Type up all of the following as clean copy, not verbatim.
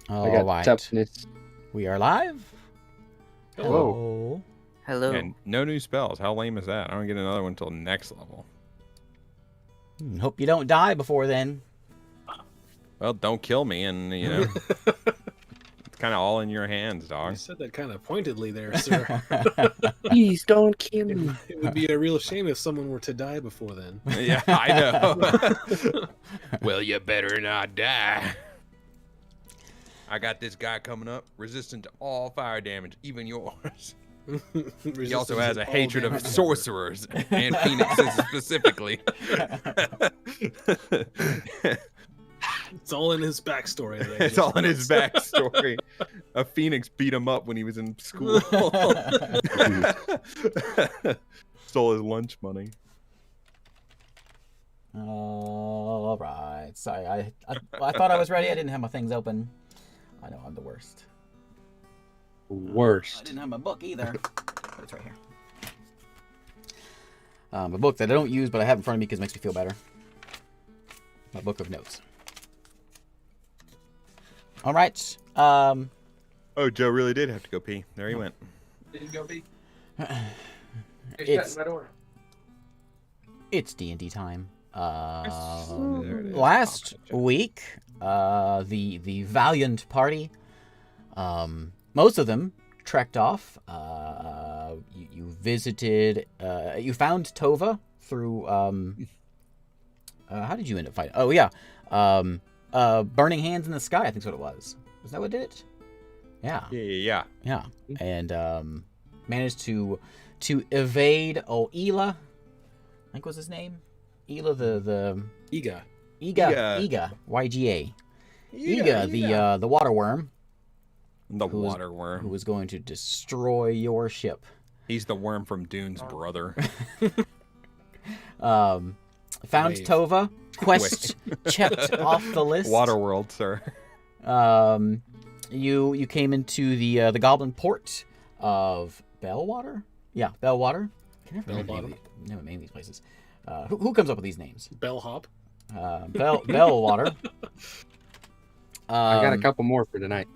All right. toughness. We are live. Hello. Hello. And no new spells. How lame is that? I don't get another one until next level. Hope you don't die before then. Well, don't kill me, and it's kind of all in your hands, dog. You said that kind of pointedly there, sir. Please don't kill me. It would be a real shame if someone were to die before then. Yeah, I know. Well, you better not die. I got this guy coming up, resistant to all fire damage, even yours. He also has a hatred of sorcerers and phoenixes specifically. It's all in his backstory. It's all in his backstory. A phoenix beat him up when he was in school. Stole his lunch money. All right. Sorry, I thought I was ready. I didn't have my things open. I know I'm the worst. Worst. I didn't have my book either. But it's right here. A book that I don't use, but I have in front of me because it makes me feel better. My book of notes. All right. Oh, Joe really did have to go pee. There he went. Did you go pee? It's D&D time. There it is. Last week, the valiant party, most of them trekked off. You visited. You found Tova through. How did you end up fighting? Oh yeah. Burning hands in the sky. I think is what it was. Was that what did it? Yeah. Yeah. And managed to evade Ela. I think was his name. Ela the Iga. Iga. YGA. Iga, the water worm. The water worm. Who was going to destroy your ship. He's the worm from Dune's brother. Found Tova. Quest checked off the list. Waterworld, sir. You came into the Goblin port of Bellwater. Yeah, Bellwater. I can never name these places. Who comes up with these names? Bellhop. Bellwater. I got a couple more for tonight.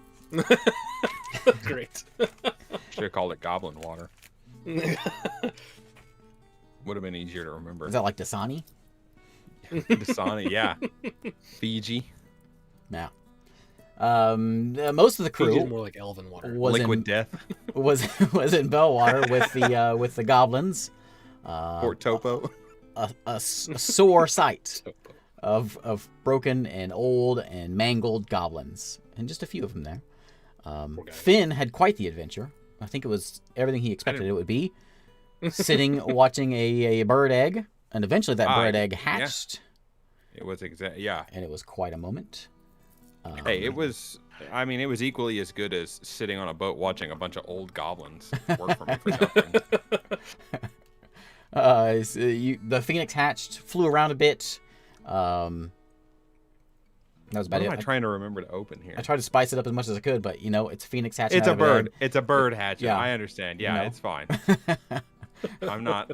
Great. Should have called it Goblin Water. Would have been easier to remember. Is that like Dasani? Dasani, yeah. Fiji. Yeah. Most of the crew Fiji's more like Elven water. Liquid Death. was in Bellwater with the goblins. Port Topo. A sore sight of broken and old and mangled goblins, and just a few of them there. Finn had quite the adventure. I think it was everything he expected it would be. Sitting watching a bird egg, and eventually that bird egg hatched. Yeah. It was and it was quite a moment. Hey, it was equally as good as sitting on a boat watching a bunch of old goblins work for me for nothing. The phoenix hatched, flew around a bit. That was about what it. am I trying to remember to open here? I tried to spice it up as much as I could, but it's phoenix hatching. It's a bird. It's a bird hatching. Yeah. I understand. Yeah, it's fine. I'm not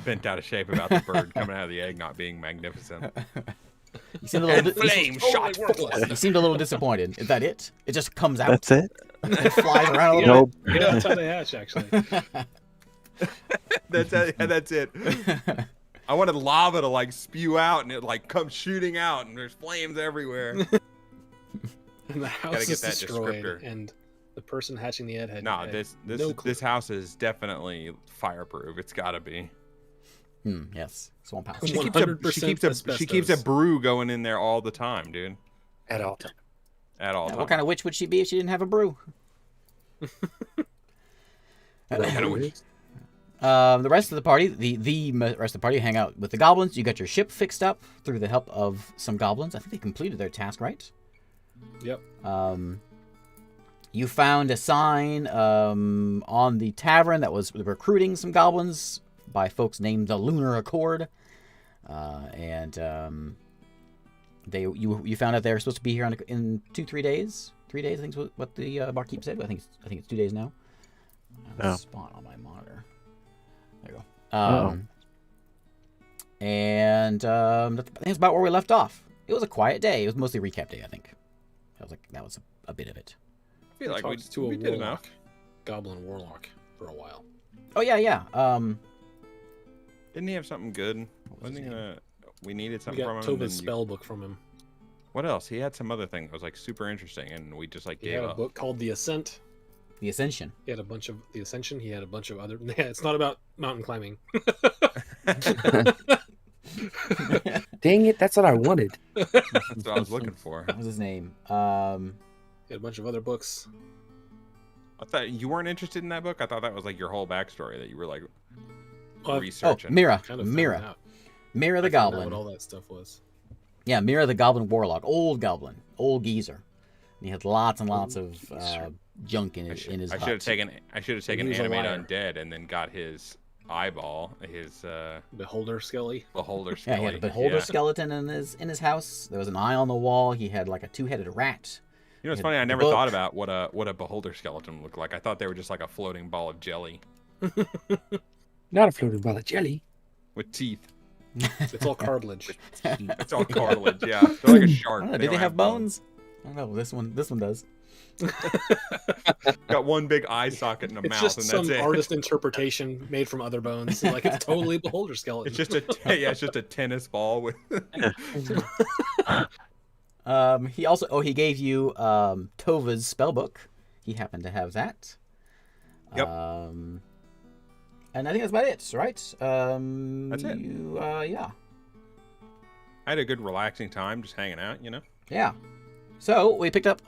bent out of shape about the bird coming out of the egg not being magnificent. You seemed a little flame shot forth. You seemed a little disappointed. Is that it? It just comes out. That's it? It flies around a little bit. Yeah, that's how they hatch, actually. That's it. I wanted lava to spew out and it come shooting out and there's flames everywhere. And the house is destroyed, and the person hatching the egg had no clue. This house is definitely fireproof. It's got to be. Yes, swamp house. She keeps a brew going in there all the time, dude. At all time. At all Yeah, time. what kind of witch would she be if she didn't have a brew? What kind of witch? The rest of the party, the rest of the party, hang out with the goblins. You got your ship fixed up through the help of some goblins. I think they completed their task, right? Yep. You found a sign on the tavern that was recruiting some goblins by folks named the Lunar Accord, and you found out they were supposed to be here in 2-3 days. 3 days, I think is what the barkeep said. I think it's 2 days now. I have a spot on my monitor. There you go. And that's about where we left off. It was a quiet day. It was mostly recap day, I think. That was a bit of it. I feel like we did enough. Goblin warlock for a while. Oh yeah. Didn't he have something good? Wasn't he gonna? We needed something from him. We got Tova's spell book from him. What else? He had some other thing that was like super interesting, and we just like he gave had up. A book called The Ascent. The Ascension. He had a bunch of The Ascension. He had a bunch of other. Yeah, it's not about mountain climbing. Dang it! That's what I wanted. That's what I was looking for. What was his name? He had a bunch of other books. I thought you weren't interested in that book. I thought that was like your whole backstory that you were like Oh, researching. Mira. Kind of Mira. Mira the I found out Goblin. what all that stuff was. Yeah, Mira the Goblin Warlock. Old Goblin. Old geezer. And he had lots and lots of junk in his I should have taken He was a Animate liar. Undead and then got his eyeball, his Beholder Skelly. beholder Yeah, skelly. he had a beholder skeleton in his house. There was an eye on the wall. He had like a 2-headed rat. You know, it's He funny. had I the never book. thought about what a beholder skeleton looked like. I thought they were just like a floating ball of jelly Not a floating ball of jelly. with teeth. It's all cartilage. It's all cartilage. Yeah, they're like a shark. I don't know, do they have bones? I don't know. This one does. Got one big eye socket in a It's mouth, just and some that's it. artist interpretation made from other bones. Like it's totally beholder skeleton. It's just it's just a tennis ball with. He also he gave you Tova's spellbook. He happened to have that. Yep. And I think that's about it, right? That's it. Yeah. I had a good relaxing time just hanging out, you know. Yeah. So we picked up.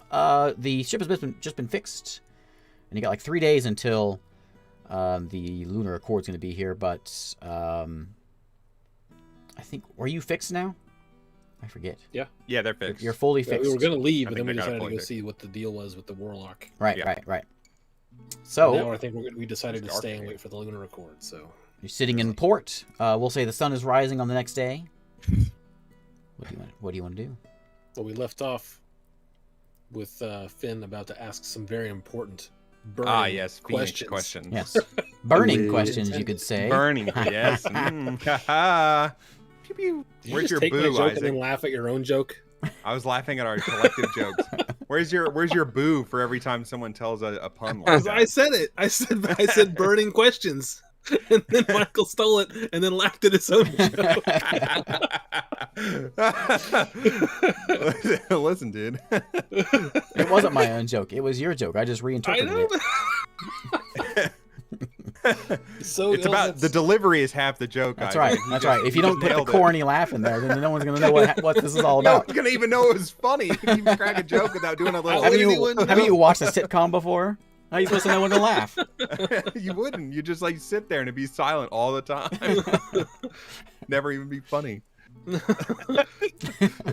The ship has just been fixed, and you got like 3 days until the lunar accord's going to be here. But I think were you fixed now? I forget. Yeah, they're fixed. You're fully Yeah, fixed. we were gonna leave, I but think then we they got it decided to fully go fixed. see what the deal was with the warlock. Right, Yeah. right. Now So I think we decided to It's dark stay in and here. wait for the lunar accord. So you're sitting in port. We'll say the sun is rising on the next day. What do you want to do? well, we left off with Finn about to ask some very important burning Yes, questions. questions. Yes, burning Wait. questions, you could say. Burning, yes. Ha-ha. Pew, pew. Did you Where's just your take my boo, joke Isaac? and then laugh at your own joke? I was laughing at our collective jokes. Where's your boo for every time someone tells a pun like I that? said it. I said burning questions, and then Michael stole it and then laughed at his own joke. Listen, dude. It wasn't my own joke. It was your joke. I just I reinterpreted know. it. So It's ill about that's- the delivery is half the joke. That's Isaac. right. You That's just- right. If you just don't put the nailed it. corny laugh in there, then no one's gonna know what this is all No about. one's gonna even know it was funny. You can even crack a joke without doing a little. Haven't anyone you watched a sitcom before? How are you supposed to know when to laugh? You wouldn't. You just like sit there and it'd be silent all the time. Never even be funny.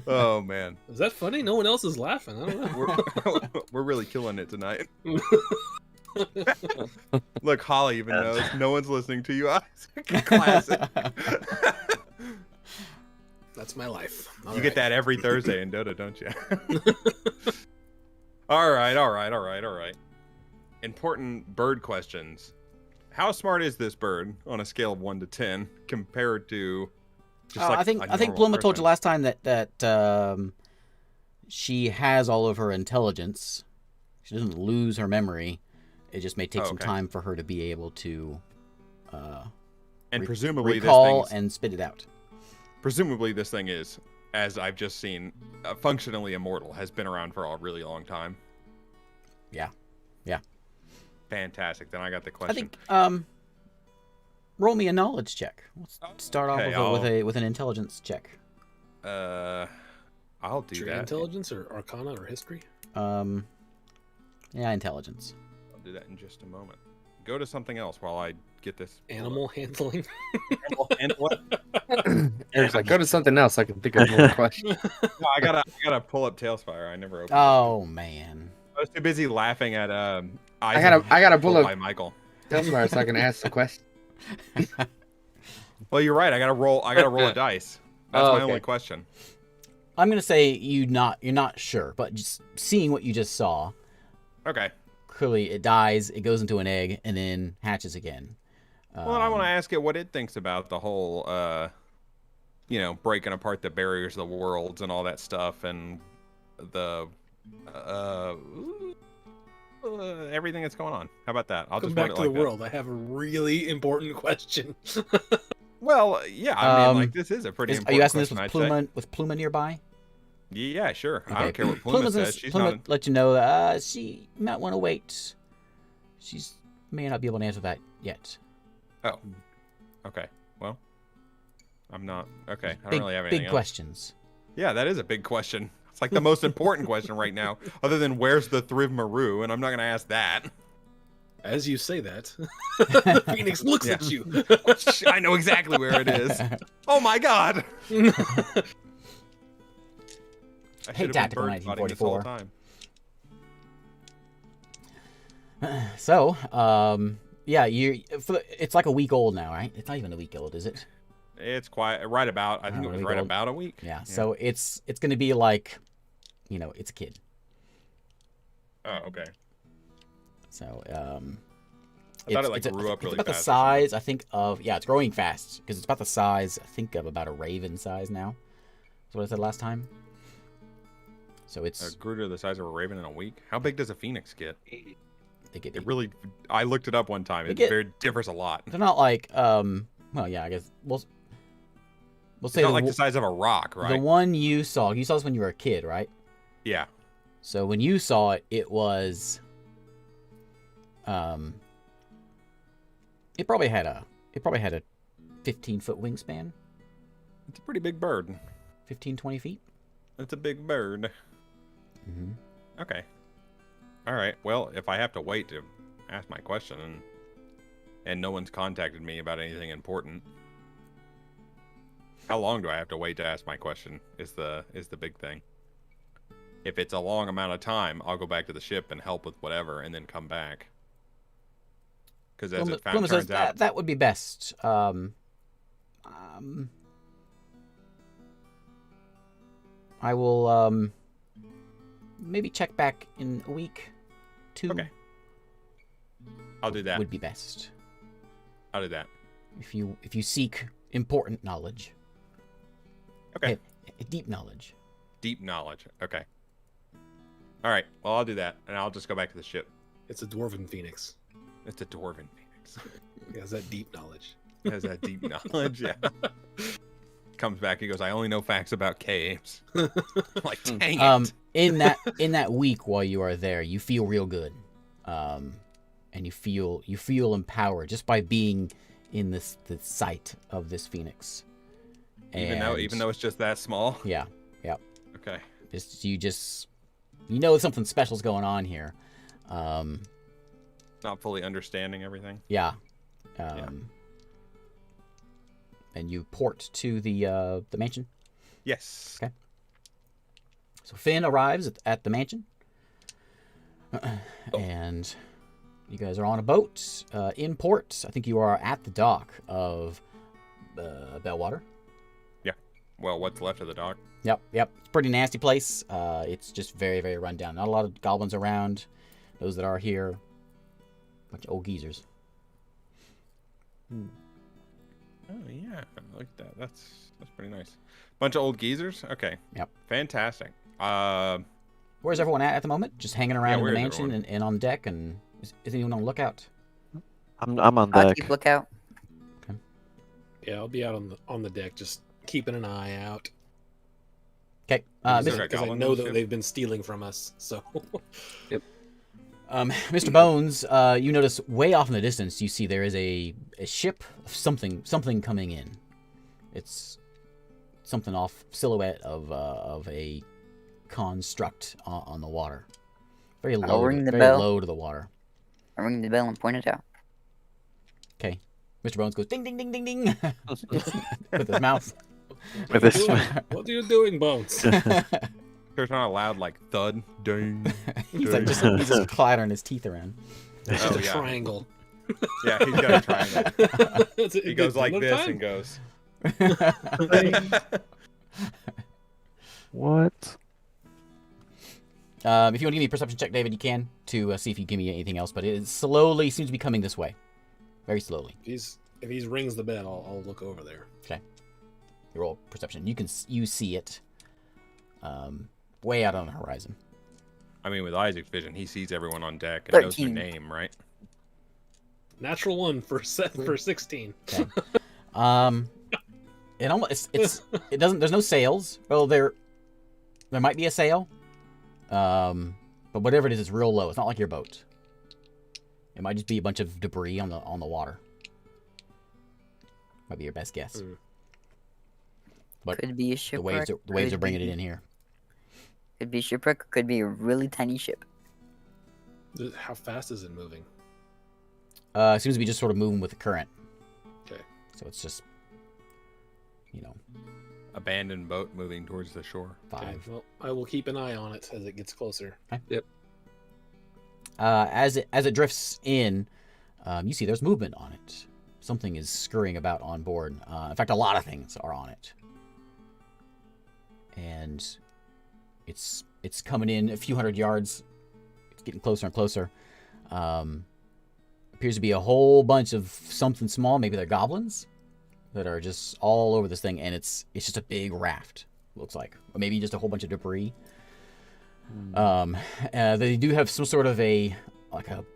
Oh man, Is that funny? No one else is laughing. I don't know. we're really killing it tonight. Look, Holly even knows. No one's listening to you. Isaac. Classic. That's my life. You get that every Thursday in Dota, don't you? All right. Important bird questions. How smart is this bird on a scale of 1 to 10 compared to? Just like I think a Pluma normal told you person? last time that she has all of her intelligence. She doesn't lose her memory. It just may take some okay. time for her to be able to And presumably recall this and spit it out. presumably this thing is, as I've just seen, functionally immortal. Has been around for a really long time. Yeah. Fantastic. Then I got the I question. think roll me a knowledge check. Let's start Okay, off with an intelligence check. I'll do True that. intelligence or arcana or history? Yeah, intelligence. I'll do that in just a moment. Go to something else while I get this. Animal handling. And what? Eric's like, go to something else. I can think of more questions. No, I gotta pull up Tailspire. I never opened. Oh man. I was too busy laughing at I gotta pull by up Michael. Tailspire so I can ask the question. Well, you're right. I gotta roll a dice. That's Oh, my okay. only question. I'm gonna say you're not sure, but just seeing what you just saw, Okay. clearly it dies, it goes into an egg, and then hatches again. Well, and I want to ask it what it thinks about the whole, breaking apart the barriers of the worlds and all that stuff, and the Everything that's going on. How about that? I'll Come just back word it to like the that. world. I have a really important question. Well, yeah, I mean, like, this is a pretty important Are you asking this question, with Pluma nearby? Yeah, sure. Okay. I don't care what Pluma says. She's Pluma not. let you know she might want to wait. She's may not be able to answer that yet. Oh. Okay. Well, I'm not. Okay. I don't Big, really have anything big else. questions. Yeah, that is a big question. It's like the most important question right now, other than where's the Thriv Maru, and I'm not going to ask that. As you say that, the Phoenix looks Yeah. at you. I know exactly where it is. Oh my god! I Hey, should have been Tactical bird spotting this whole 1944. time. So, yeah, it's like a week old now, right? It's not even a week old, is it? It's quite right about. I think it was right about a week. Yeah. So it's going to be like, it's a kid. Oh, okay. So, I thought it grew up really fast. It's about the size, I think, of it's growing fast because it's about the size, I think, of about a raven size now. That's what I said last time. So it's grew to the size of a raven in a week. How big does a phoenix get? It really. I looked it up one time. It differs a lot. They're not like well, yeah, I guess we'll say it's not like the size of a rock, right? The one you saw this when you were a kid, right? Yeah. So when you saw it, it was it probably had a 15-foot wingspan. It's a pretty big bird. 15-20 feet. It's a big bird. Mm-hmm. Okay. All right. Well, if I have to wait to ask my question and no one's contacted me about anything important, how long do I have to wait to ask my question is the big thing. If it's a long amount of time, I'll go back to the ship and help with whatever and then come back. Because as it turns out... That would be best. I will maybe check back in a week, 2. Okay. I'll do that. Would be best. I'll do that. If you seek important knowledge. Okay. A deep knowledge. Deep knowledge. Okay. All right. Well, I'll do that, and I'll just go back to the ship. It's a dwarven phoenix. It's a dwarven phoenix. It has that deep knowledge. It has that deep knowledge, yeah. Comes back, he goes, I only know facts about caves. I'm like, dang it. In that week while you are there, you feel real good. And you feel empowered just by being in the sight of this phoenix. Even though it's just that small? Yeah. Yep. Okay. You know something special's going on here. Not fully understanding everything. Yeah. And you port to the mansion? Yes. Okay. So Finn arrives at the mansion. And you guys are on a boat in port. I think you are at the dock of Bellwater. Yeah. Well, what's left of the dock? Yep. It's a pretty nasty place. It's just very, very run down. Not a lot of goblins around. Those that are here, bunch of old geezers. Oh yeah, I like that. That's pretty nice. Bunch of old geezers. Okay. Yep. Fantastic. Where's everyone at the moment? Just hanging around in the mansion everyone? and on deck. And is anyone on lookout? I'm on I'll deck. keep lookout. Okay. Yeah, I'll be out on the deck, just keeping an eye out. Okay. Because got I goblins know on the that ship? they've been stealing from us. So. Mr. Bones, you notice way off in the distance, you see there is a ship of something coming in. It's something off silhouette of a construct on the water. Very low. ring the very bell. low to the water. I ring the bell and point it out. Okay. Mr. Bones goes ding ding ding ding ding with his mouth. With this, What are you doing, Bones? There's not a loud like thud. Ding. He's like he's just clattering his teeth around. It's Oh, just a yeah. triangle. Yeah, he's got a triangle. He goes like Another this time? and goes. what? If you want to give me a perception check, David, you can to see if you give me anything else. But it slowly seems to be coming this way, very slowly. If he rings the bell, I'll look over there. Okay. You roll perception. You see it, way out on the horizon. I mean, with Isaac's vision, he sees everyone on deck and knows their 13. name, right? Natural 1 for 16. Okay. It almost it doesn't. There's no sails. Well, there might be a sail. But whatever it is, it's real low. It's not like your boat. It might just be a bunch of debris on the water. Might be your best guess. But Could be a shipwreck. the waves are bringing it in here. Could be a shipwreck. Could be a really tiny ship. How fast is it moving? It seems to be just sort of moving with the current. Okay. So it's just, Abandoned boat moving towards the shore. 5. Okay, well, I will keep an eye on it as it gets closer. Okay. Yep. As it drifts in, you see there's movement on it. Something is scurrying about on board. In fact, a lot of things are on it. And it's coming in a few hundred yards. It's getting closer and closer. Appears to be a whole bunch of something small. Maybe they're goblins that are just all over this thing, and it's just a big raft. Looks like, or maybe just a whole bunch of debris. They do have some sort of a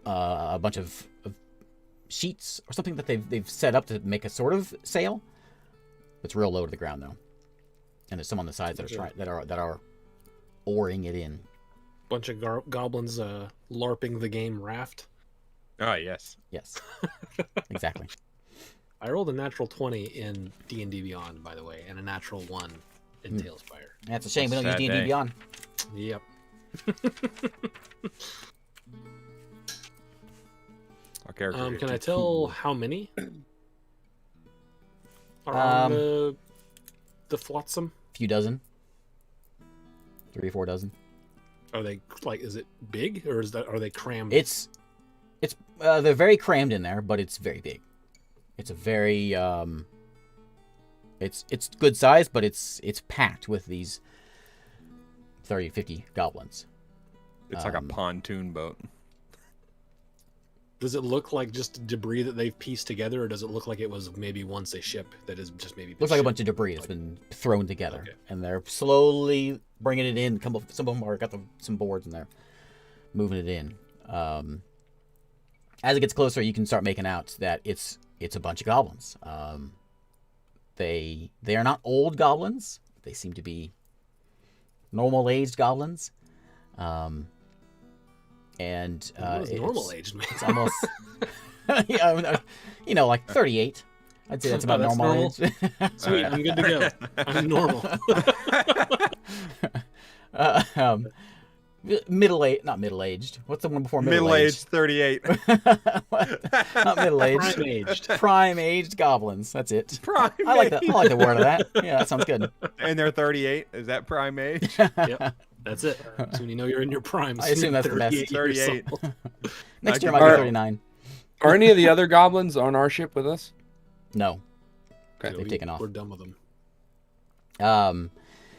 bunch of sheets or something that they've set up to make a sort of sail. It's real low to the ground though, and there's some on the sides that are oaring it in. Bunch of goblins larping the game Raft. Oh, yes. Yes, exactly. I rolled a natural 20 in D&D Beyond, by the way, and a natural 1 in Tailspire. That's a shame we don't use Sad D&D day. Beyond. Yep. Our character Can I tell how many are on the flotsam? Few dozen. 3 or 4 dozen. Are they is it big or are they crammed? It's they're very crammed in there, but it's very big. It's a very it's good size, but it's packed with these 30, 50 goblins. It's like a pontoon boat. Does it look like just debris that they've pieced together, or does it look like it was maybe once a ship that is just maybe? Looks like a bunch of debris that's been thrown together, and they're slowly bringing it in. Some of them are got some boards, and they're moving it in. As it gets closer, you can start making out that it's a bunch of goblins. They are not old goblins. They seem to be normal aged goblins. And normal aged, man. It's almost like 38. I'd say that's about normal age. Sweet, I'm good to go. I'm normal. Not middle-aged. What's the one before Middle-aged, 38. Not middle-aged. Prime-aged. Prime-aged goblins. That's it. Prime I like the word of that. Yeah, that sounds good. And they're 38. Is that prime age? Yep, that's it. So when you know you're in your prime. I assume that's the best. 38. Next year might be 39. Are any of the other goblins on our ship with us? No. Okay. They've taken off. We're done with them.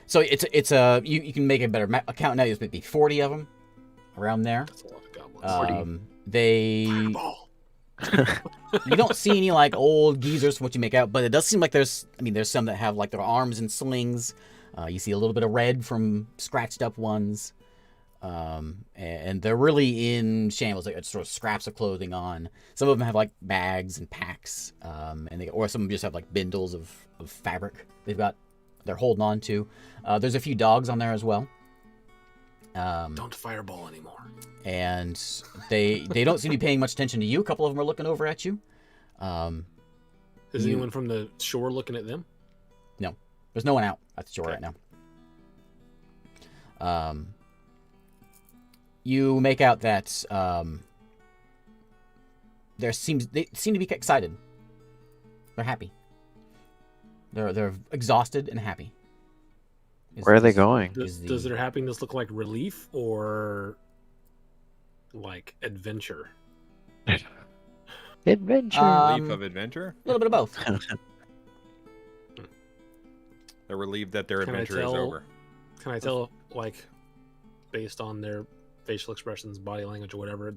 So it's a you can make a better account now. There's maybe 40 of them around there. That's a lot of goblins. You don't see any like old geezers from what you make out, but it does seem like there's some that have like their arms in slings. You see a little bit of red from scratched up ones, and they're really in shambles. Like sort of scraps of clothing on. Some of them have like bags and packs, or some of them just have like bindles of fabric. They're holding on to. There's a few dogs on there as well. Don't fireball anymore. And they don't seem to be paying much attention to you. A couple of them are looking over at you. Is anyone from the shore looking at them? No, there's no one out at the shore right now. You make out that they seem to be excited. They're happy. They're exhausted and happy. Where are they going? Does their happiness look like relief or like adventure? Adventure. Relief of adventure? A little bit of both. They're relieved that their adventure is over. Can I tell, like, based on their facial expressions, body language, or whatever,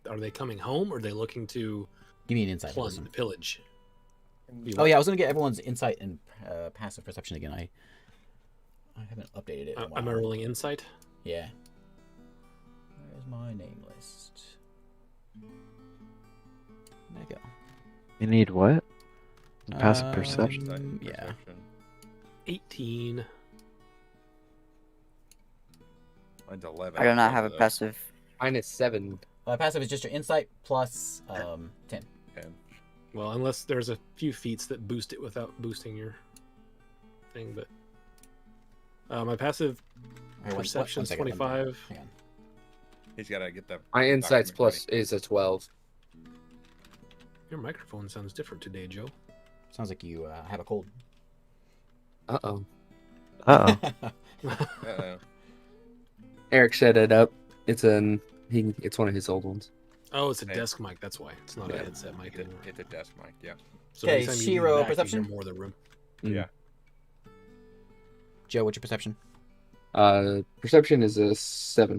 are they coming home or are they looking to Give me an insight. pillage? Oh yeah, I was gonna get everyone's insight and passive perception again. I haven't updated it. Am I rolling insight? Yeah. list. There you go. You need what? Passive perception. Yeah. Perception. 18. Mine's 11. I do not I'll have a do that. passive. Mine is 7. Passive is just your insight plus 10. 10. Well, unless there's a few feats that boost it without boosting your thing, but my passive Here, one perception's second, let me- 25. Hang on. He's got to get the. My insights document plus is a 12. Your microphone sounds different today, Joe. Sounds like you have a cold. Uh-oh. Uh-oh. ready. Uh-oh. Eric set it up. It's one of his old ones. Oh, it's a Hey. desk mic. That's why it's not a Yeah. headset mic Hit anymore. the desk mic, yeah. So Okay, anytime you lean Shiro, back, you perception? hear more of the room. Yeah. Joe, what's your perception? Perception is a 7.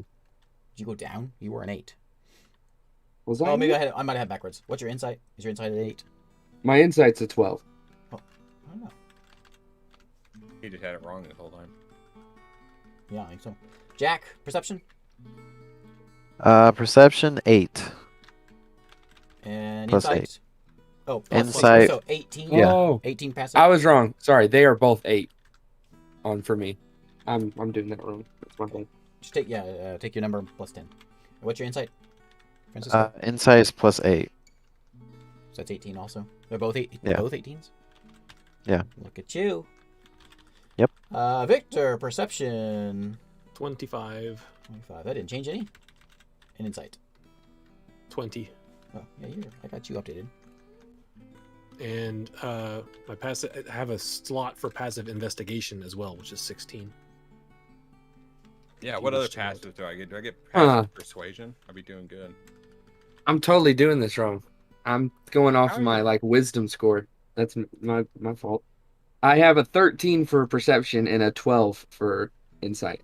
Did you go down? You were an 8. Was I? Oh, maybe I might have backwards. What's your insight? Is your insight at 8? My insight's a 12. I don't know. He just had it wrong this whole time. Yeah, I think so. Jack, perception? Perception 8. And Plus insight? 8. Oh, Insight. So 18? Yeah. Oh, 18 passive? I was wrong. Sorry, they are both 8 on for me. I'm doing that wrong. That's my fault. Just take, take your number plus 10. What's your insight, Francisco? Insight is plus 8. So that's 18 also. They're both 8. Yeah. Both 18s. Yeah. Look at you. Yep. Victor, perception 25, 25. That didn't change any. And insight. 20. Oh, yeah, I got you updated. And my passive, I have a slot for passive investigation as well, which is 16. Yeah, If what you other wish to know. passive do I get? Do I get Huh. passive persuasion? I'll be doing good. I'm totally doing this wrong. I'm going off How of are my you- like wisdom score. That's my fault. I have a 13 for perception and a 12 for insight.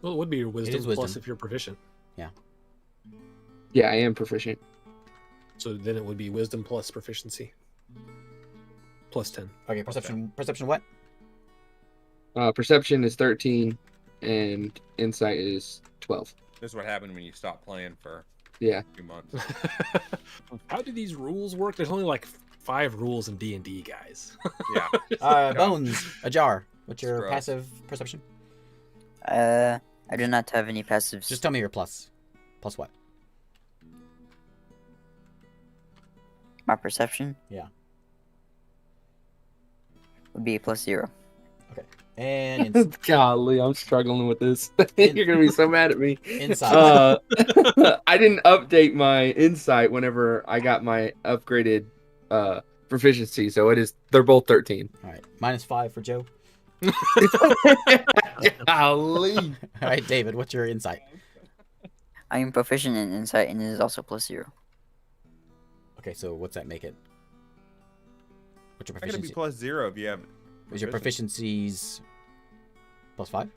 Well, it would be your wisdom, is wisdom. plus if you're proficient. Yeah, I am proficient. So then it would be wisdom plus proficiency. Plus 10. Okay, perception. Perception what? Perception is 13 and insight is 12. This is what happened when you stop playing for Yeah. a few months. How do these rules work? There's only like 5 rules in D&D, guys. Yeah. Bones, ajar. What's your Scrubs. passive perception? I do not have any passives. Just tell me your plus. Plus what? My perception Yeah. would be plus 0. And Golly, I'm struggling with this. In- You're gonna be so mad at me. Insight. I didn't update my insight whenever I got my upgraded proficiency, so they're both 13. All right, -5 for Joe. Golly. All right, David, what's your insight? I am proficient in insight and it is also plus 0. Okay, so what's that make it? What's your I'm gonna be proficiency? +0 if you have. Is your proficiencies +5?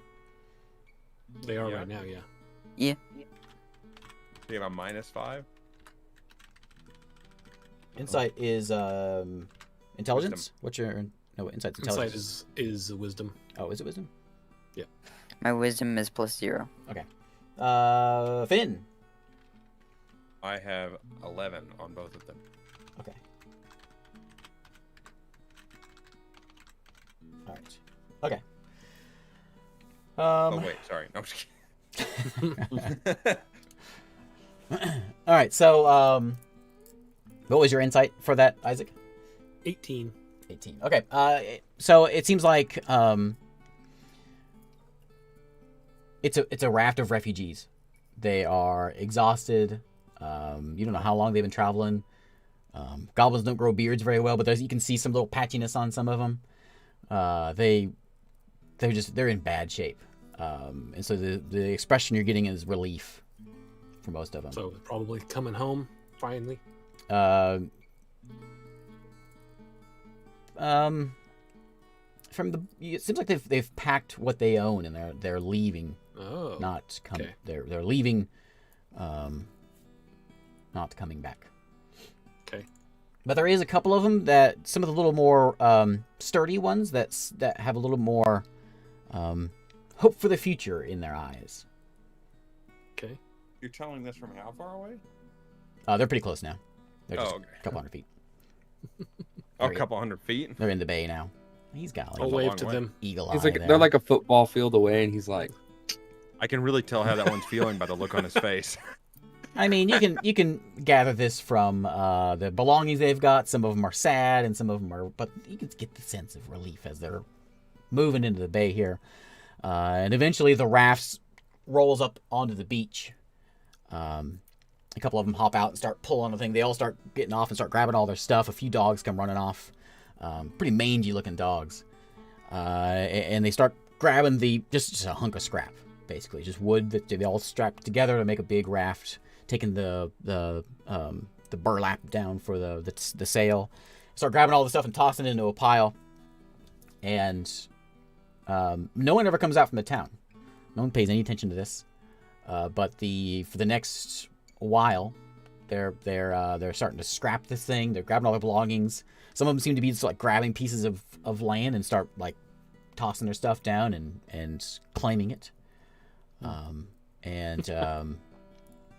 They are Yeah. right now, yeah. Yeah. Do you have a -5? Insight is intelligence. Wisdom. What's your no? Insight's Insight intelligence. is wisdom. Oh, is it wisdom? My wisdom is plus 0. Finn. I have 11 on both of them. Okay. All right. Okay. Oh wait, sorry. No, I'm just kidding. All right. So, what was your insight for that, Isaac? 18. 18. Okay. So it seems like it's a raft of refugees. They are exhausted. You don't know how long they've been traveling. Goblins don't grow beards very well, but you can see some little patchiness on some of them. They're in bad shape. And so the expression you're getting is relief for most of them. So probably coming home finally. It seems like they've packed what they own and they're leaving. Oh. Not coming. okay. They're leaving. Not coming back. Okay. But there is a couple of them that some of the little more sturdy ones that have a little more hope for the future in their eyes. Okay. You're telling this from how far away? They're pretty close now. They're just okay. a couple hundred feet. A couple hundred feet. They're in the bay now. He's got I'll like wave long to way. them. eagle eye. He's like there. they're like a football field away, and he's like, I can really tell how that one's feeling by the look on his face. I mean, you can gather this from the belongings they've got. Some of them are sad, and some of them are. But you can get the sense of relief as they're moving into the bay here, and eventually the rafts rolls up onto the beach. A couple of them hop out and start pulling the thing. They all start getting off and start grabbing all their stuff. A few dogs come running off, pretty mangy looking dogs, and they start grabbing just a hunk of scrap, basically just wood that they all strapped together to make a big raft. Taking the burlap down for the sail, start grabbing all the stuff and tossing it into a pile, and no one ever comes out from the town. No one pays any attention to this, but for the next while, they're starting to scrap this thing. They're grabbing all their belongings. Some of them seem to be just like grabbing pieces of land and start like tossing their stuff down and claiming it.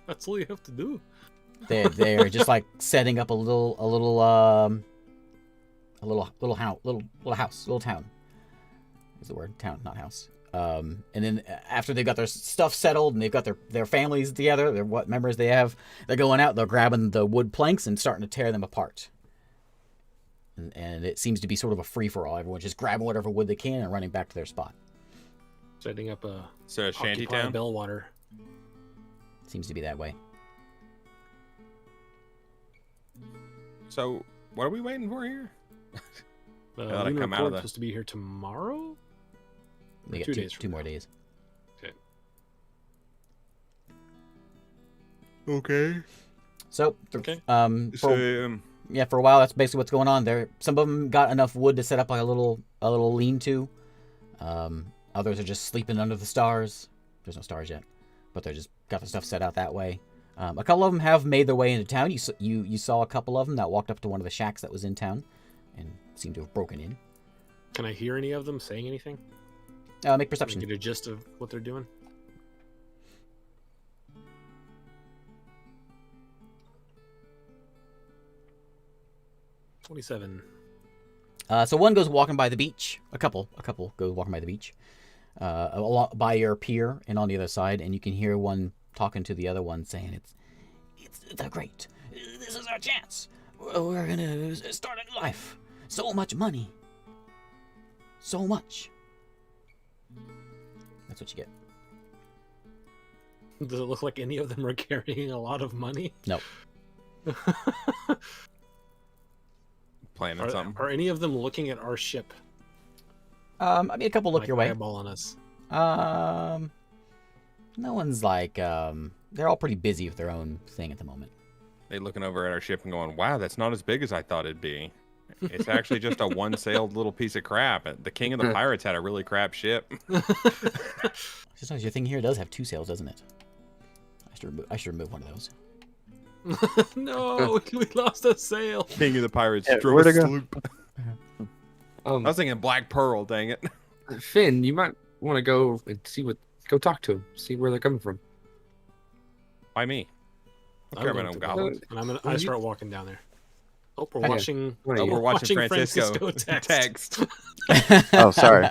That's all you have to do. They're just like setting up a little house, little town. Is the word town, not house. And then after they've got their stuff settled and they've got their families together, what members they have, they're going out. They're grabbing the wood planks and starting to tear them apart. And it seems to be sort of a free for all. Everyone's just grabbing whatever wood they can and running back to their spot. Setting up a So shanty Occupy town. Bellwater. Seems to be that way. So what are we waiting for here? The gotta lunar come out of record the- supposed to be here tomorrow. They got 2 days two from more now. days. Okay. So, Okay. for a while, that's basically what's going on there. Some of them got enough wood to set up like a little lean-to. Others are just sleeping under the stars. There's no stars yet, but they're just got the stuff set out that way. A couple of them have made their way into town. You saw a couple of them that walked up to one of the shacks that was in town, and seemed to have broken in. Can I hear any of them saying anything? Make Can I perception. get a gist of what they're doing? $27. So one goes walking by the beach. A couple go walking by the beach, by your pier and on the other side, and you can hear one talking to the other one saying, "They're great. This is our chance. We're gonna start a new life. So much money. So much." That's what you get. Does it look like any of them are carrying a lot of money? No. Planning something. Are any of them looking at our ship? I mean, a couple look like your way. eyeballing us. No one's like, they're all pretty busy with their own thing at the moment. They looking over at our ship and going, "Wow, that's not as big as I thought it'd be. It's actually just a one-sailed little piece of crap. The king of the pirates had a really crap ship." Sometimes your thing here does have 2 sails, doesn't it? I should remove one of those. No, we lost a sail. King of the pirates Yeah, drove where'd a it go? sloop. I was thinking Black Pearl. Dang it! Finn, you might want to go and go talk to him, see where they're coming from. Why me? I'm Care going about to no go. goblins. And I start walking down there. Oh, we're Okay. watching. What are Oh, you? we're watching Francisco Francisco text. Oh, sorry.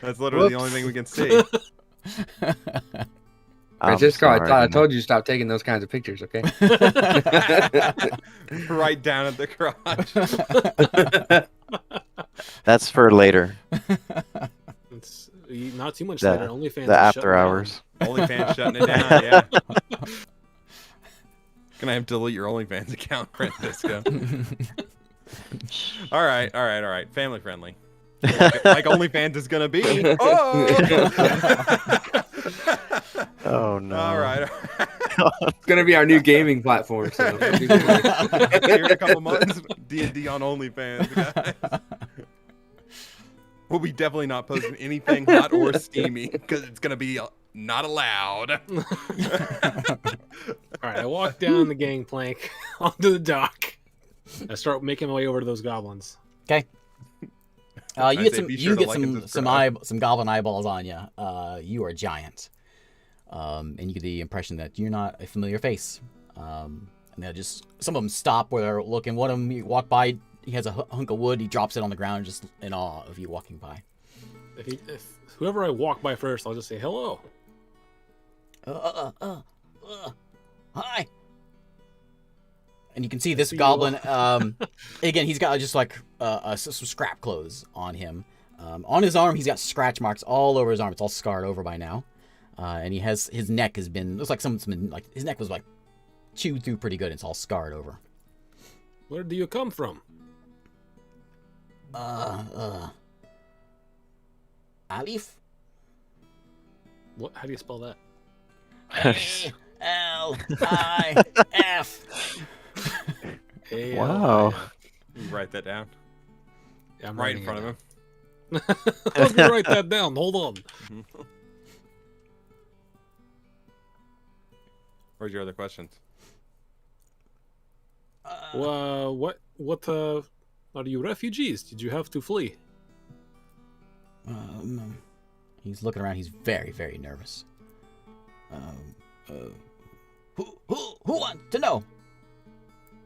That's literally the only thing we can see. Francisco, I sorry, thought I didn't told you to stop taking those kinds of pictures, okay? Right down at the crotch. That's for later. It's not too much The- later. OnlyFans. The is after shutting down. hours. OnlyFans shutting it down. Yeah. Gonna have to delete your OnlyFans account, Francisco. All right. Family friendly. Like OnlyFans is gonna be. Oh. Oh no. All right. It's gonna be our new gaming platform. So Here in a couple months, D&D on OnlyFans, guys. We'll be definitely not posting anything hot or steamy because it's gonna be not allowed. All right, I walk down the gangplank onto the dock. I start making my way over to those goblins. Okay. I You get say some be sure to like and some subscribe. some goblin eyeballs on you. You are giant. and you get the impression that you're not a familiar face. And they'll just, some of them stop where they're looking. One of them, you walk by, he has a hunk of wood, he drops it on the ground, just in awe of you walking by. If whoever I walk by first, I'll just say hello. Hi. And you can see this goblin, again, he's got just like some scrap clothes on him. On his arm, he's got scratch marks all over his arm. It's all scarred over by now. And he has, his neck has been, looks like someone's been, like, his neck was like chewed through pretty good. It's all scarred over. Where do you come from? Alif? What? How do you spell that? A-L-I-F. Wow. You write that down. Yeah, I'm Right in writing front of him. Let me write that down. Hold on. Where's your other questions? What are you refugees? Did you have to flee? He's looking around. He's very, very nervous. Who wants to know?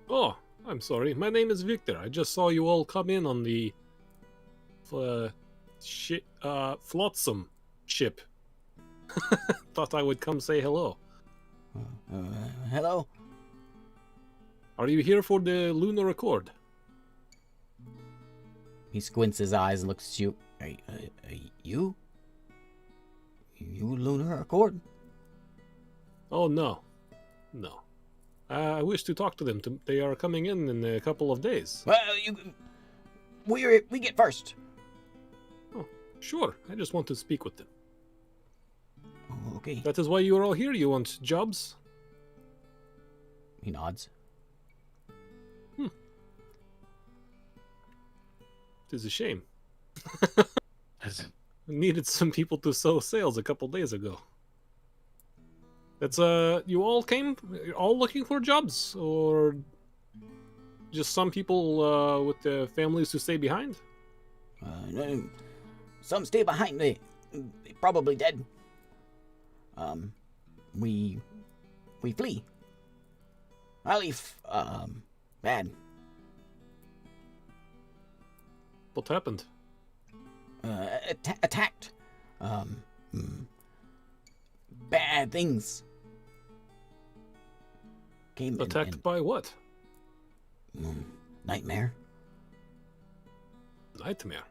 Oh, I'm sorry. My name is Victor. I just saw you all come in on the Flotsam ship. Thought I would come say hello. Hello? Are you here for the Lunar Accord? He squints his eyes and looks at you. You? You Lunar Accord? Oh, no. No. I wish to talk to them. They are coming in a couple of days. Well, we get first. Oh, sure. I just want to speak with them. Oh, okay. That is why you are all here. You want jobs? He nods. It is a shame. Needed some people to sew sails a couple days ago. That's you all came all looking for jobs, or just some people with their families who stay behind? No, some stay behind. They probably dead. We flee. Alif, bad. What happened? Attacked. Bad things. Came in Attacked by what? Nightmare. Nightmare.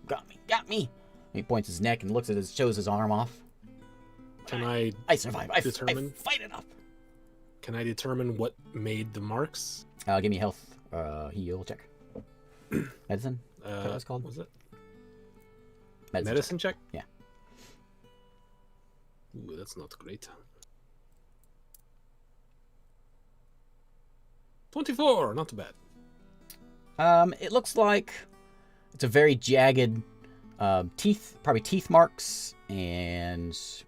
Got me. He points his neck and looks at shows his arm off. Can I survive. I fight it up. Can I determine what made the marks? Give me health. Heal check. Medicine. What that's called? Was it Medicine check? Yeah. Ooh, that's not great. 24, not too bad. It looks like it's a very jagged teeth, probably teeth marks, and it's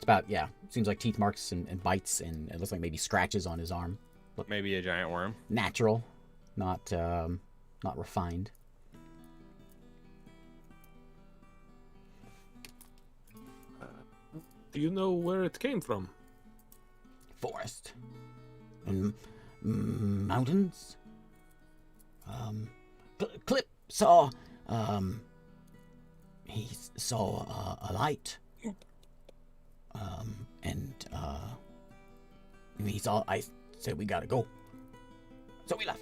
about, seems like teeth marks and bites, and it looks like maybe scratches on his arm. Maybe a giant worm. Natural, not refined. Do you know where it came from? Forest and mountains. Clip saw he saw a light, and he saw. I said we gotta go, so we left.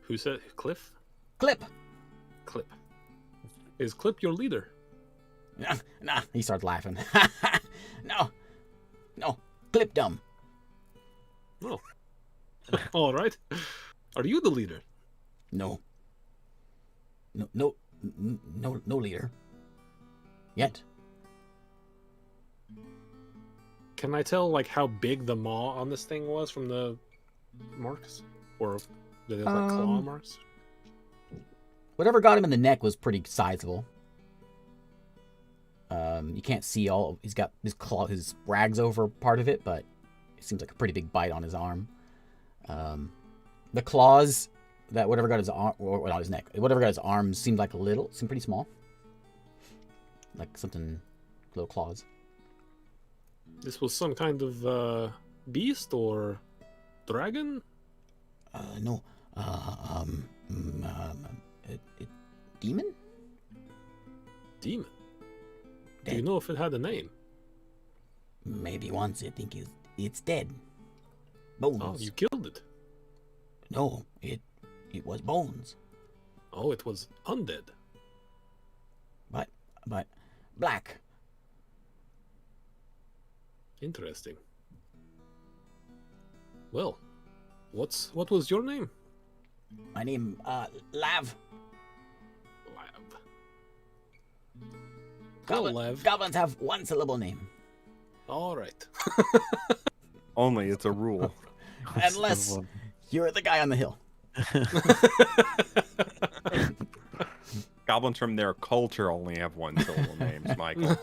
Who said Cliff? Clip. Is Clip your leader? Nah. He starts laughing. No, Clip dumb. Oh. All right. Are you the leader? No leader. Yet. Can I tell like how big the maw on this thing was from the marks, or did it like claw marks? Whatever got him in the neck was pretty sizable. You can't see all. He's got his rags over part of it, but it seems like a pretty big bite on his arm. The claws, that whatever got his arm, or not his neck, whatever got his arms seemed pretty small. Like something, little claws. This was some kind of beast or dragon? No. Demon? Demon. Do Dead. you know if it had a name? Maybe once. I think it's dead. Bones. Oh, you killed it. No, it was bones. Oh, it was undead. But black. Interesting. Well, what was your name? My name, Lav. Lab. Goblin, Lev. Goblins have one syllable name. All right. Only it's a rule. Unless you're the guy on the hill. Goblins from their culture only have one syllable names, Michael.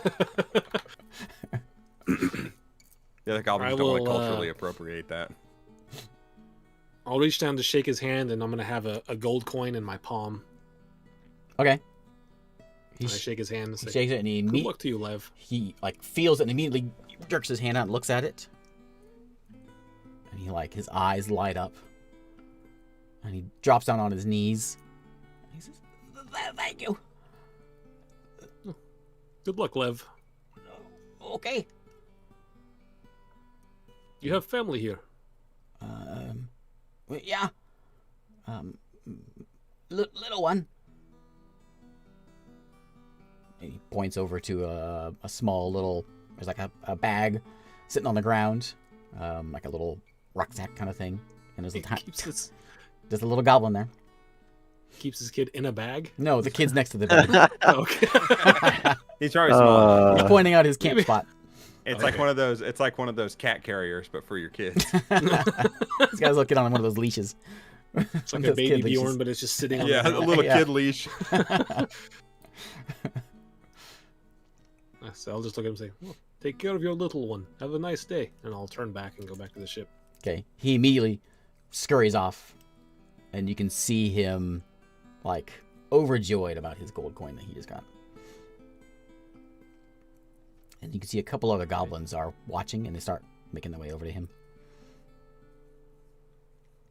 The other goblins I don't want to will, culturally appropriate that. I'll reach down to shake his hand, and I'm gonna have a gold coin in my palm. Okay. I shake his hand and He say, shakes it and "Good luck to you, Lev." he feels it and immediately jerks his hand out and looks at it. And his eyes light up. And he drops down on his knees. And he says, "Thank you. Good luck, Lev. Okay. You have family here. Yeah. Little one." And he points over to a small little. There's like a bag sitting on the ground, like a little rucksack kind of thing, and there's there's a little goblin there. Keeps his kid in a bag. No, the kid's next to the bag. Okay. He's very small. He's pointing out his camp spot. It's like one of those. It's like one of those cat carriers, but for your kids. This guy's looking on one of those leashes. It's like a baby Bjorn, but it's just sitting on Yeah, the a ground. little Yeah. kid leash. So I'll just look at him and say, well, take care of your little one. Have a nice day. And I'll turn back and go back to the ship. Okay, he immediately scurries off, and you can see him, overjoyed about his gold coin that he just got. And you can see a couple other goblins are watching, and they start making their way over to him.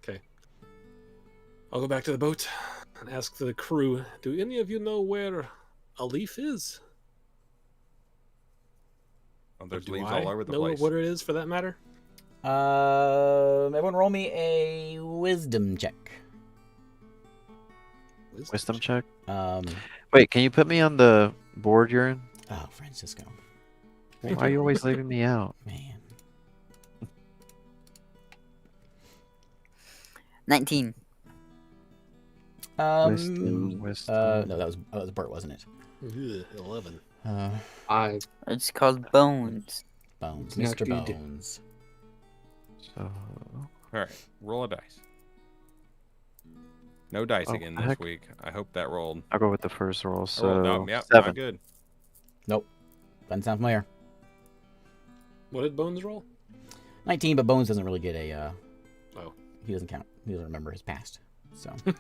Okay. I'll go back to the boat and ask the crew, do any of you know where a leaf is? Oh, there's Do leaves I all over the know place. what it is, for that matter? Everyone roll me a wisdom check. Wisdom check. Um, Wait, can you put me on the board you're in? oh, Francisco. Why are you always leaving me out? Man. 19. Wisdom. No, that was Bert, wasn't it? Ugh, 11. It's called Bones. Bones, Not Mr. good. Bones. So, All right, roll a dice. No dice Oh, again the this heck? week. I hope that rolled. I'll go with the first roll. Rolled So up. Yep, 7. not good. Nope. Doesn't sound familiar. What did Bones roll? 19, but Bones doesn't really get a. Oh. He doesn't count. He doesn't remember his past. So. Has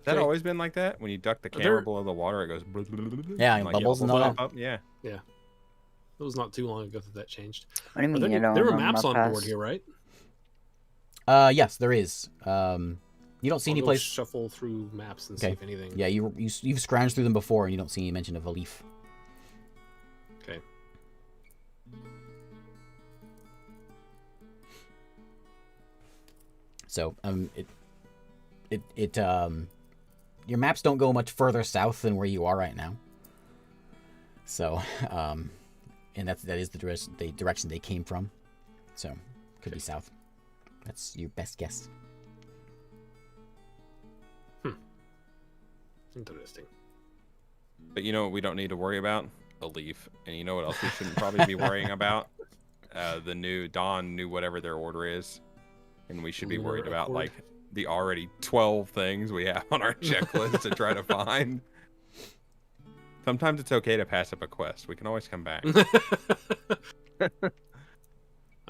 that Okay. always been like that? When you duck the There- camera below the water, it goes. Yeah, and, bubbles and all pop that. up? Yeah. It was not too long ago that changed. What do you But mean? there, You don't there were remember maps my on past? board here, right? Yes, there is. You don't see I'll any go place. shuffle through maps and Okay. see if anything. Yeah, you've scrounged through them before, and you don't see any mention of a leaf. Okay. So your maps don't go much further south than where you are right now. So, and that is the direction they came from. So, could be south. That's your best guess. Interesting. But you know what we don't need to worry about? A leaf. And you know what else we shouldn't probably be worrying about? The new Dawn knew whatever their order is. And we should be Lunar worried about Accord. like the already 12 things we have on our checklist to try to find. Sometimes it's okay to pass up a quest. We can always come back.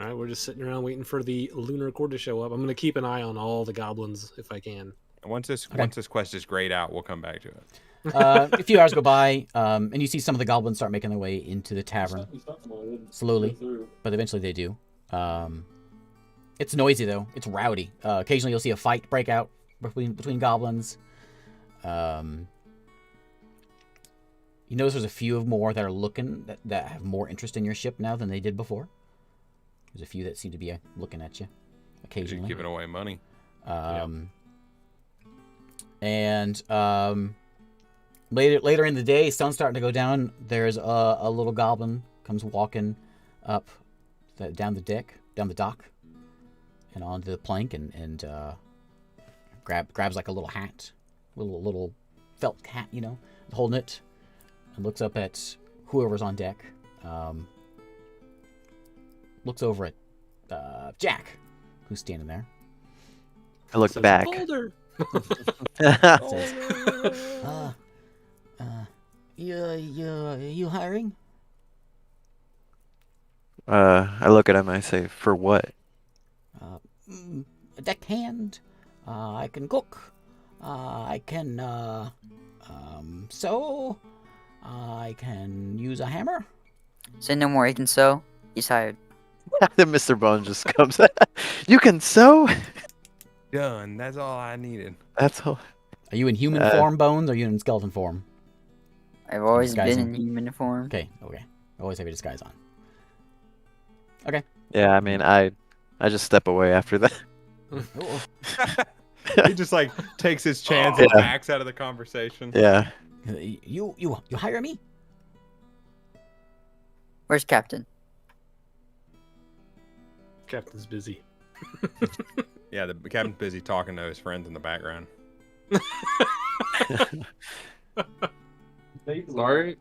All right, we're just sitting around waiting for the lunar core to show up. I'm gonna keep an eye on all the goblins if I can. And once this quest is grayed out, we'll come back to it. A few hours go by, and you see some of the goblins start making their way into the tavern. Slowly, but eventually they do. It's noisy, though. It's rowdy. Occasionally you'll see a fight break out between goblins. You notice there's a few more that are looking, that have more interest in your ship now than they did before. There's a few that seem to be looking at you occasionally. You're giving away money. And later in the day, sun's starting to go down. There's a little goblin comes walking up down the dock, and onto the plank, and grabs like a little hat, little felt hat, holding it, and looks up at whoever's on deck. Looks over at Jack, who's standing there. I look back. Boulder. Says, you hiring? I look at him and I say, for what? A deckhand. I can cook. I can sew. I can use a hammer. Say no more. He can sew. He's hired. Then Mr. Bones just comes. You can sew? Done. That's all I needed. That's all. Are you in human form, Bones, or are you in skeleton form? I've always been Disguising. in human form. Okay. Always have your disguise on. Okay. Yeah, I mean, I just step away after that. He just like takes his chance and backs out of the conversation. Yeah. You hire me? Where's Captain? Captain's busy. Yeah, the captain's busy talking to his friends in the background. Sorry.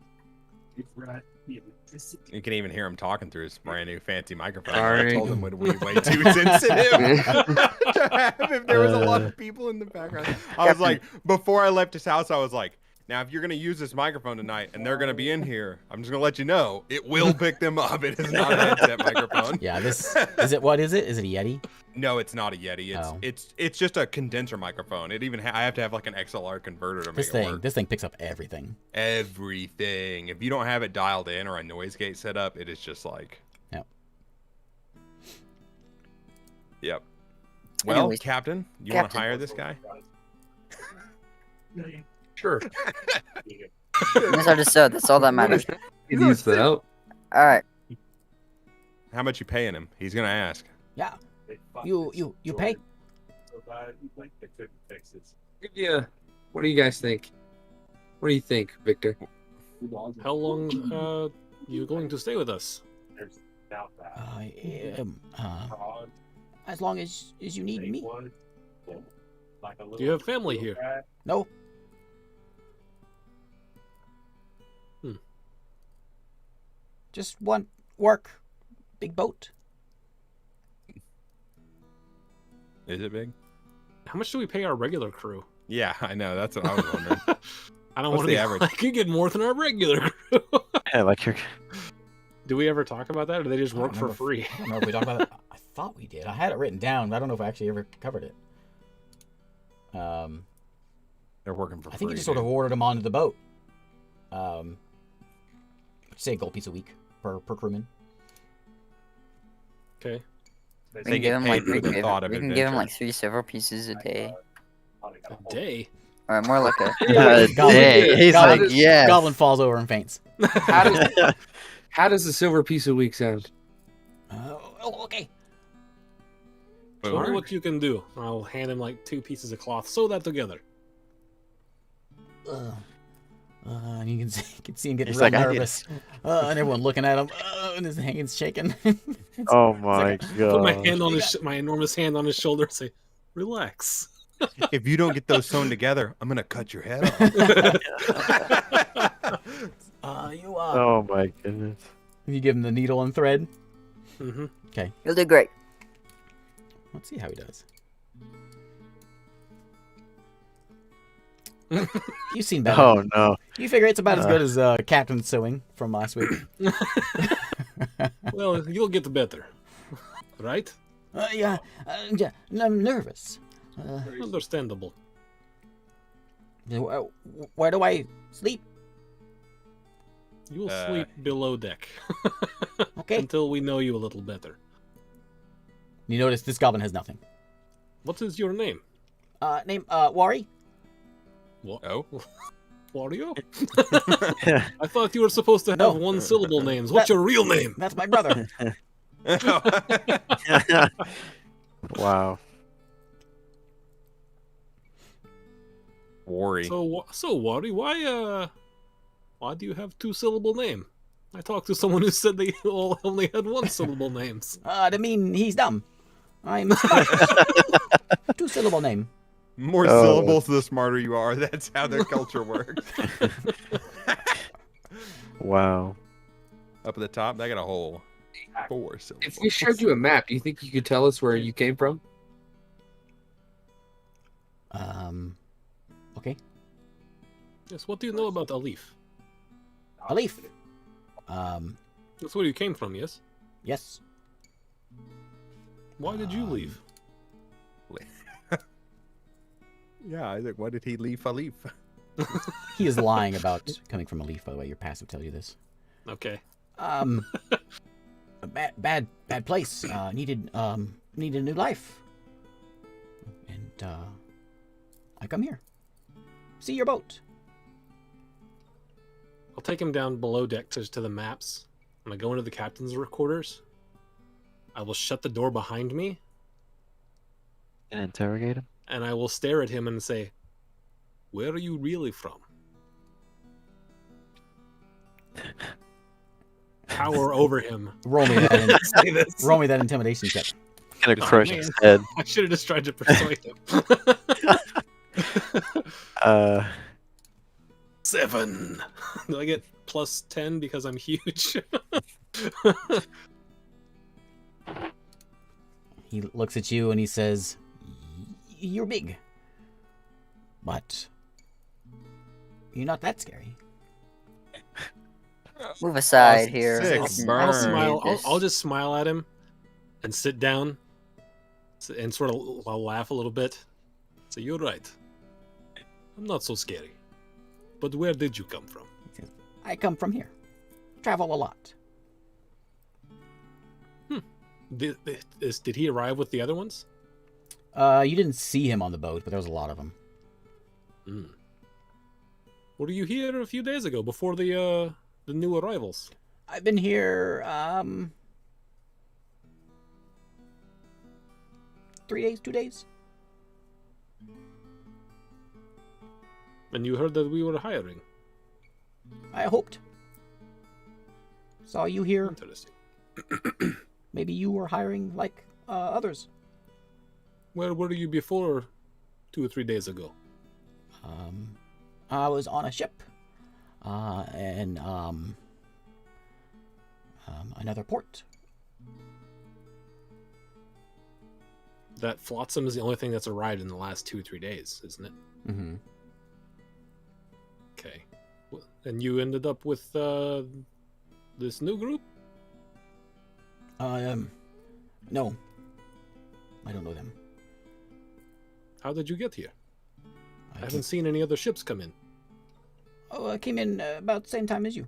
You can even hear him talking through his brand new fancy microphone. Sorry. I told him it would be way too sensitive to have if there was a lot of people in the background. I was like, before I left his house, I was like, now if you're going to use this microphone tonight and they're going to be in here, I'm just going to let you know, it will pick them up. It is not a headset microphone. Yeah, what is it? Is it a Yeti? No, it's not a Yeti. It's just a condenser microphone. It even I have to have like an XLR converter to make it work. This thing picks up everything. Everything. If you don't have it dialed in or a noise gate set up, it is just like. Yep. Well, Anyways, Captain, you want to Captain. hire this guy? Sure. He knows how to sew. That's all that matters. You can use that. All right. How much you paying him? He's gonna ask. Yeah. You pay? Yeah. What do you guys think? What do you think, Victor? How long you going to stay with us? As long as you need me. Do you have family here? No. Just want work. Big boat. Is it big? How much do we pay our regular crew? Yeah, I know. That's what I was wondering. I don't What's want to the be average? I could get more than our regular crew. Yeah, like you're. Do we ever talk about that, or do they just work for free? I don't know if we talked about it. I thought we did. I had it written down, but I don't know if I actually ever covered it. They're working for free. I think you just sort of ordered them onto the boat. Say a gold piece a week per crewman. Okay. We They can give get him paid like for the thought of we can give him adventure. like 3 silver pieces a day. A day. All right, more like a. Dang. He's Goblin- like, yes. Goblin falls over and faints. How does a silver piece a week sound? Okay. Show me what you can do. I'll hand him like 2 pieces of cloth. Sew that together. And you can see him getting He's real like, I need- nervous. And everyone looking at him, and his hands shaking. Oh my god. Put my hand on his my enormous hand on his shoulder and say, "Relax." If you don't get those sewn together, I'm gonna cut your head off. Oh my goodness. You give him the needle and thread. Mm-hmm. Okay, You'll do great. let's see how he does. You've seen better. Oh no. You figure it's about as good as Captain Sewing from last week. Well, you'll get the better. right? Yeah, I'm nervous. Understandable. Where do I sleep? You will sleep below deck Okay. until we know you a little better. You notice this goblin has nothing. What is your name? Name, Wari? What? Oh. Wario? I thought you were supposed to have No. one-syllable names. What's your real name? That's my brother. Wow. Worry. So Wari, why do you have two-syllable name? I talked to someone who said they all only had one-syllable names. To mean he's dumb. I'm smart. 2-syllable name. More Oh. syllables, the smarter you are. That's how their culture works. Wow. Up at the top, they got a whole 4 syllables. If we showed you a map, do you think you could tell us where you came from? Okay. Yes, what do you know about Alif? Alif. That's where you came from, yes? Yes. Why did you leave? Yeah, Isaac, why did he leave Alif? He is lying about coming from Alif, by the way. Your passive tells you this. Okay. A bad place. Needed a new life. And, I come here. See your boat. I'll take him down below deck to the maps. I'm gonna go into the captain's quarters. I will shut the door behind me, And interrogate him? and I will stare at him and say, "Where are you really from?" Tower over him. Roll me that, Say this. roll me that intimidation check. Gonna crush man. his head. I should have just tried to persuade him. 7. Do I get plus 10 because I'm huge? He looks at you and he says, "You're big. But you're not that scary." Move aside here. sick. Let's Burn. I'll not smile. read this. I'll just smile at him and sit down and sort of I'll laugh a little bit. Say, "You're right. I'm not so scary. But where did you come from?" He says, "I come from here. Travel a lot." Did he arrive with the other ones? You didn't see him on the boat, but there was a lot of them. Were you here a few days ago before the new arrivals? I've been here, 3 days, 2 days. And you heard that we were hiring. I hoped. Saw you here. Interesting. Maybe you were hiring like others. Where were you before 2 or 3 days ago? I was on a ship, and another port. That flotsam is the only thing that's arrived in the last 2 or 3 days, isn't it? Mm-hmm. Okay. And you ended up with this new group? No. I don't know them. How did you get here? I I haven't seen any other ships come in. I came in about the same time as you,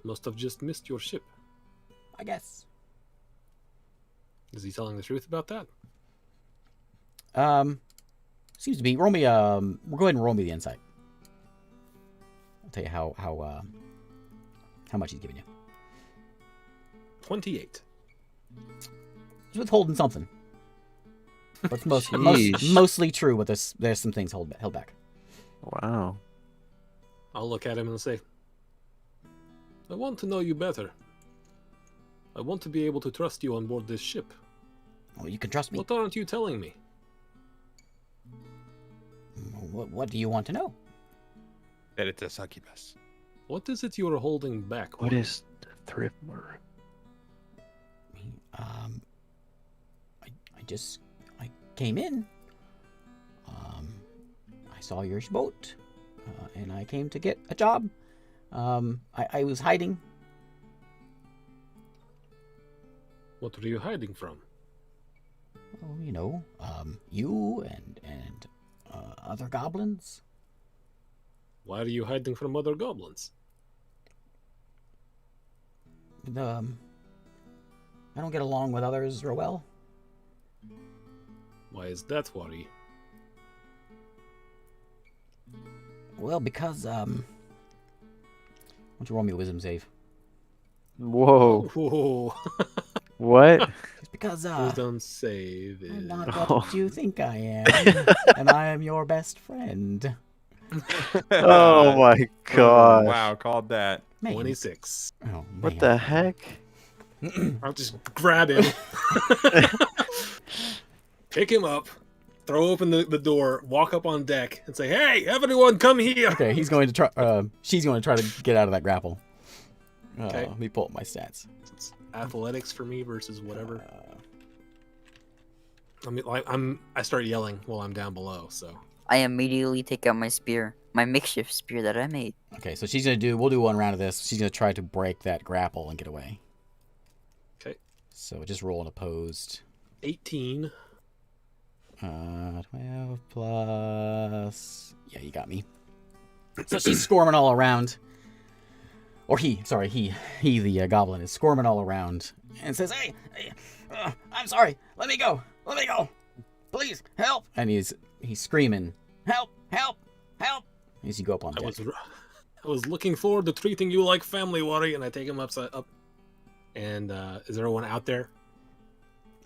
Must have just missed your ship. I guess. Is he telling the truth about that? Seems to be. Roll me. Go ahead and roll me the insight. I'll tell you how much he's giving you. 28. He's withholding something. But it's Sheesh. mostly true, but there's some things held back. Wow. I'll look at him and say, "I want to know you better. I want to be able to trust you on board this ship. Well, you can trust me. What aren't you telling me?" What do you want to know? That it's a succubus. What is it you are holding back? What is the Thrifmer? I came in. I saw your boat, and I came to get a job. I was hiding. What are you hiding from? Oh, you know, you and other goblins. Why are you hiding from other goblins? I don't get along with others real well. Why is that worry? Well, because why don't you roll me a wisdom save? Whoa. Whoa. What? It's because Wisdom save I'm is... not Oh. what you think I am, and I am your best friend. Oh my Boom. gosh. Wow, called that. Man. 26. Oh man. What the heck? I'll just grab him, pick him up, throw open the door, walk up on deck, and say, "Hey, everyone, come here!" Okay, he's going to try. She's going to try to get out of that grapple. Okay. Let me pull up my stats. It's athletics for me versus whatever. Uh, I start yelling while I'm down below. So I immediately take out my spear, my makeshift spear that I made. okay, so she's gonna do. We'll do one round of this. She's gonna try to break that grapple and get away. okay, So just roll an opposed. 18. 12 plus. Yeah, you got me. So she's squirming all around. Or he, the goblin, is squirming all around and says, "Hey, I'm sorry. Let me go. Please help!" And he's screaming, "Help! Help! Help!" As you go up on I deck. was looking forward to treating you like family, Worry, and I take him up. And is everyone out there?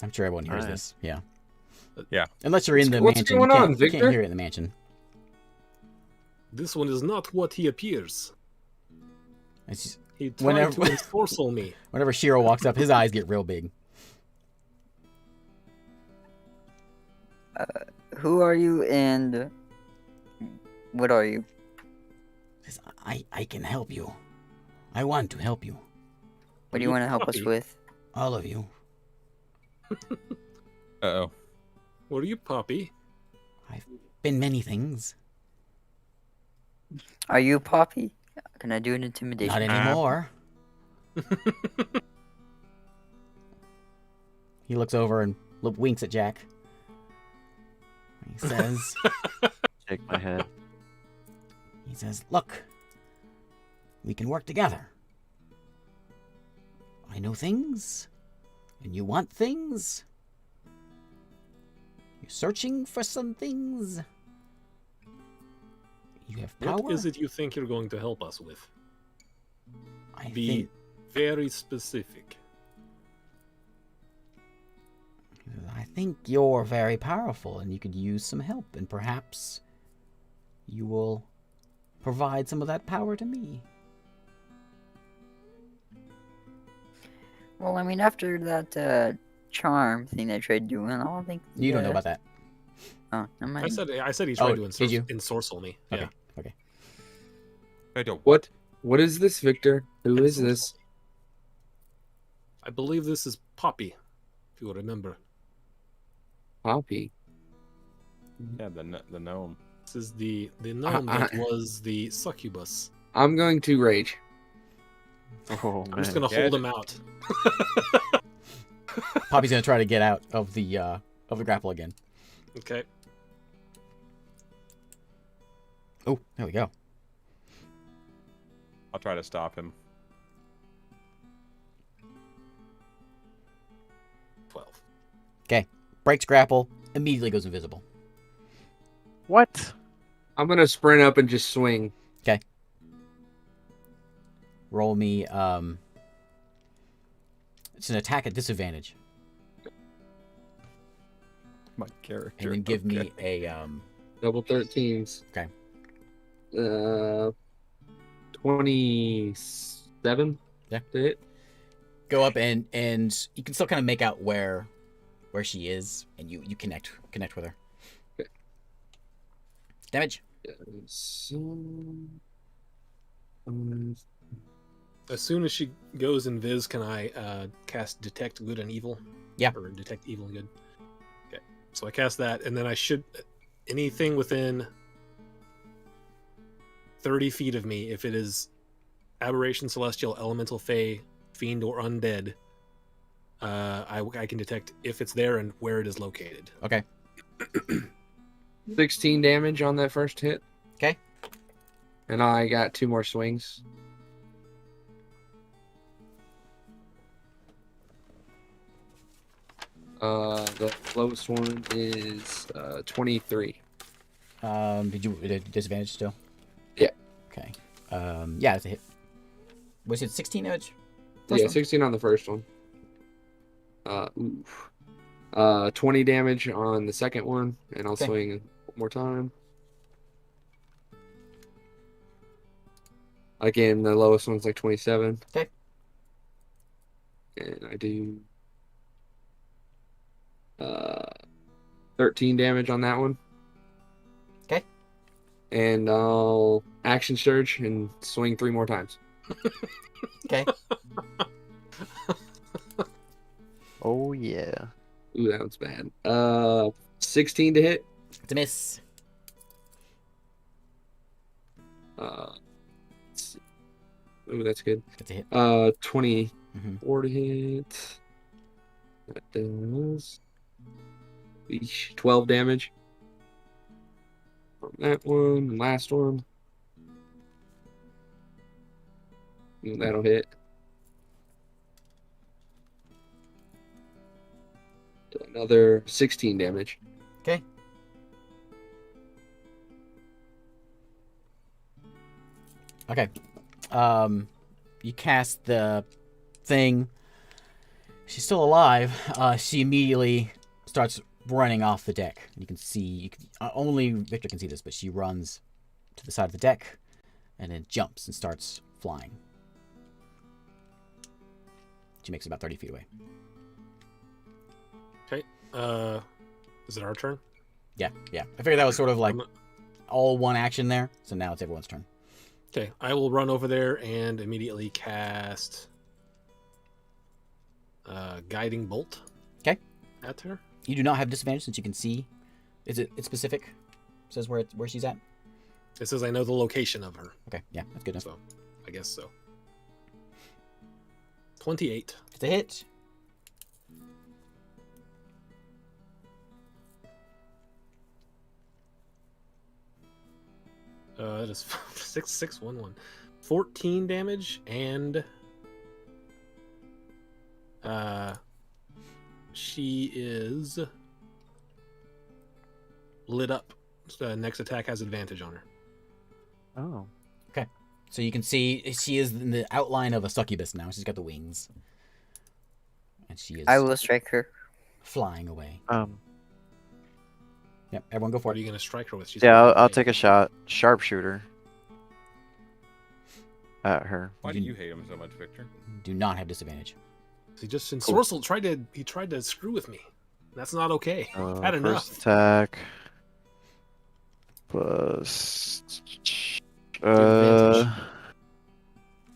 I'm sure everyone hears Alright. this. Yeah. Yeah. Unless you're in the What's mansion. going you on, can't Victor? hear it in the mansion. This one is not what he appears. It's just, He tried Whenever- to ensorcel me. whenever Shiro walks up, his eyes get real big. Who are you and what are you? Says, I can help you. I want to help you. What do you want to help us Puppy? with? All of you. Uh-oh. What are you, Poppy? Been many things. Are you Poppy? Can I do an intimidation? Not anymore. He looks over and winks at Jack. He says, Shake my head. "Look, we can work together. I know things, and you want things. You're searching for some things. You have power. What is it you think you're going to help us with? I Be think very specific. you're very powerful, and you could use some help, and perhaps you will provide some of that power to me." Well, I mean, after that charm thing I tried doing, I don't think You don't know about that. Oh, never mind. I said he tried Oh, to did you? ensorcel me. Okay. Yeah. Okay. I don't. What? What is this, Victor? Who is this? I believe this is Poppy, if you remember. Poppy. Yeah, the gnome. This is the gnome that was the succubus. I'm going to rage. Oh I'm just man. gonna hold him out. Poppy's gonna try to get out of the grapple again. Okay. Oh, there we go. I'll try to stop him. 12. Breaks grapple, immediately goes invisible. What? I'm gonna sprint up and just swing. Roll me. It's an attack at disadvantage, My character. and then give me okay. a Double 13s. Okay. 27. Yeah. To hit. go up, and you can still kind of make out where she is, and you connect with her. Okay. Damage. As soon as she goes invis, can I cast Detect Good and Evil? Yeah. Or Detect Evil and Good. Okay. So I cast that, and then I should anything within 30 feet of me, if it is aberration, celestial, elemental, fey, fiend, or undead, I can detect if it's there and where it is located. Okay. 16 damage on that first hit. Okay. And I got 2 more swings. The lowest one is 23. Did you disadvantage still? Yeah. Okay. Yeah, it's a hit. Was it 16 damage? Yeah, 16 on the first one. 20 damage on the second one, and I'll swing one more time. Again, the lowest one's like 27. Okay. And I do 13 damage on that one. Okay. And I'll action surge and swing 3 more times. Okay. Oh yeah. Ooh, that one's bad. 16 to hit. It's a miss. Let's see. Ooh, that's good. It's a hit. 24 to hit. That does 12 damage. From that one, last one. Ooh, that'll hit. Another 16 damage. Okay. Okay. You cast the thing. She's still alive. She immediately starts running off the deck. You can see, only Victor can see this, but she runs to the side of the deck and then jumps and starts flying. She makes it about 30 feet away. Okay. Is it our turn? Yeah. I figured that was sort of like all one action there, so now it's everyone's turn. Okay, I will run over there and immediately cast Guiding Bolt. Okay. At her. You do not have disadvantage since you can see. It's specific? It says where she's at? It says I know the location of her. Okay, yeah, that's good enough. So, I guess so. 28. It's a hit. That is 6, 6, 1, 1. 14 damage and she is lit up. So next attack has advantage on her. Oh. So you can see she is in the outline of a succubus now. She's got the wings. And she is I will strike her. flying away. Yep, everyone go for What are it. you going to strike her with? She's Yeah, flying I'll away. take a shot. Sharpshooter. At her. Why do you hate him so much, Victor? Do not have disadvantage. He just ensorcelled, tried to screw with me. That's not okay. Had enough. First attack. Plus. Advantage.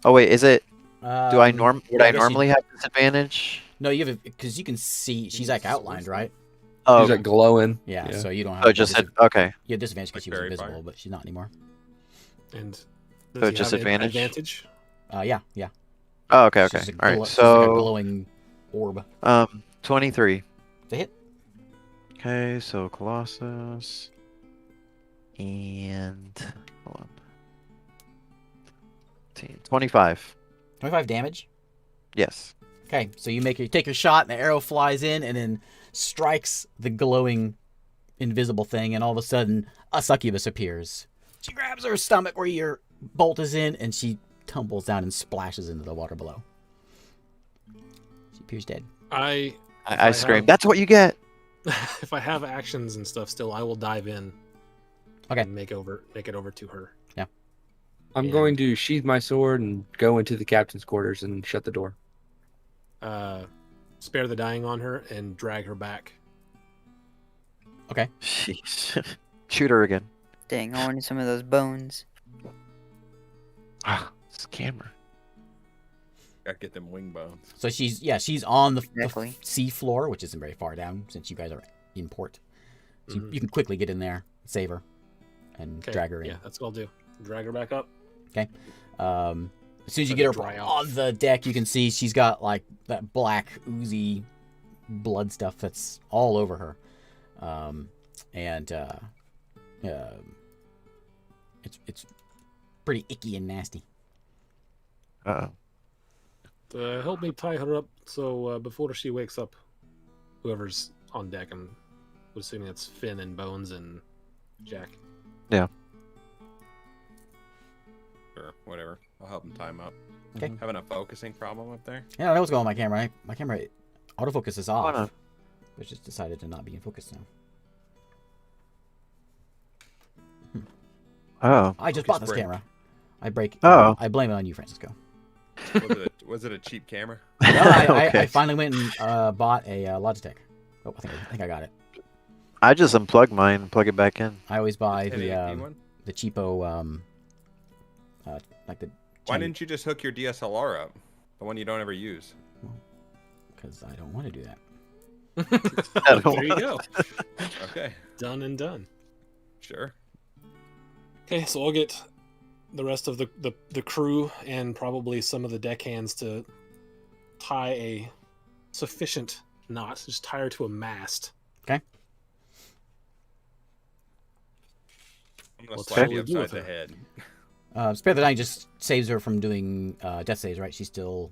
Oh wait, is it? Would I I guess normally have disadvantage? No, you have because you can see she's like outlined, right? Oh, She's like glowing. Yeah, Yeah. so you don't have. so just okay. you have disadvantage because Like she was fairy invisible, fire? but she's not anymore. And So does he just have advantage? Advantage. Yeah. Oh, okay. She's just a All right. she's like a So glowing orb. 23. It's a hit. Okay, so Colossus and hold on. 25. 25 damage. Yes. Okay, so you take your shot, and the arrow flies in, and then strikes the glowing, invisible thing, and all of a sudden, a succubus appears. She grabs her stomach where your bolt is in, and she tumbles down and splashes into the water below. She appears dead. I I scream. have- That's what you get. if I have actions and stuff still, I will dive in. Okay. And make it over to her. I'm Yeah. going to sheath my sword and go into the captain's quarters and shut the door. Spare the dying on her and drag her back. Jeez. Shoot her again. Dang, I wanted some of those bones. Ah, scammer. Gotta get them wing bones. So she's on the Exactly. sea floor, which isn't very far down since you guys are in port. So Mhm. you can quickly get in there, save her, and Okay. drag her in. Yeah, that's what I'll do. Drag her back up. As soon as you Let get it her dry on off. the deck, you can see she's got like that black oozy blood stuff that's all over her, and it's pretty icky and nasty. Uh-oh. Help me tie her up so before she wakes up, whoever's on deck, I'm assuming it's Finn and Bones and Jack. Sure, whatever. I'll help him tie him up. Okay. Having a focusing problem up there? Yeah, I don't know what's going on with my camera. My camera autofocus is off. on? It's just decided to not be in focus now. Oh. I just Focus bought this break. camera. I blame it on you, Francisco. Was it a cheap camera? No, I Okay. finally went and bought a Logitech. Oh, I think I got it. I just unplug mine and plug it back in. I always buy 1080p one? the cheapo like the. Why didn't you just hook your DSLR up? The one you don't ever use. Because I don't want to do that. There you go. Okay, Done and done. sure. Okay, so I'll get the rest of the crew and probably some of the deckhands to tie a sufficient knot. Just tie her to a mast. Okay. I'm gonna What slap shall you we do upside with the her? head. Spare the Dying just saves her from doing death saves, right? She still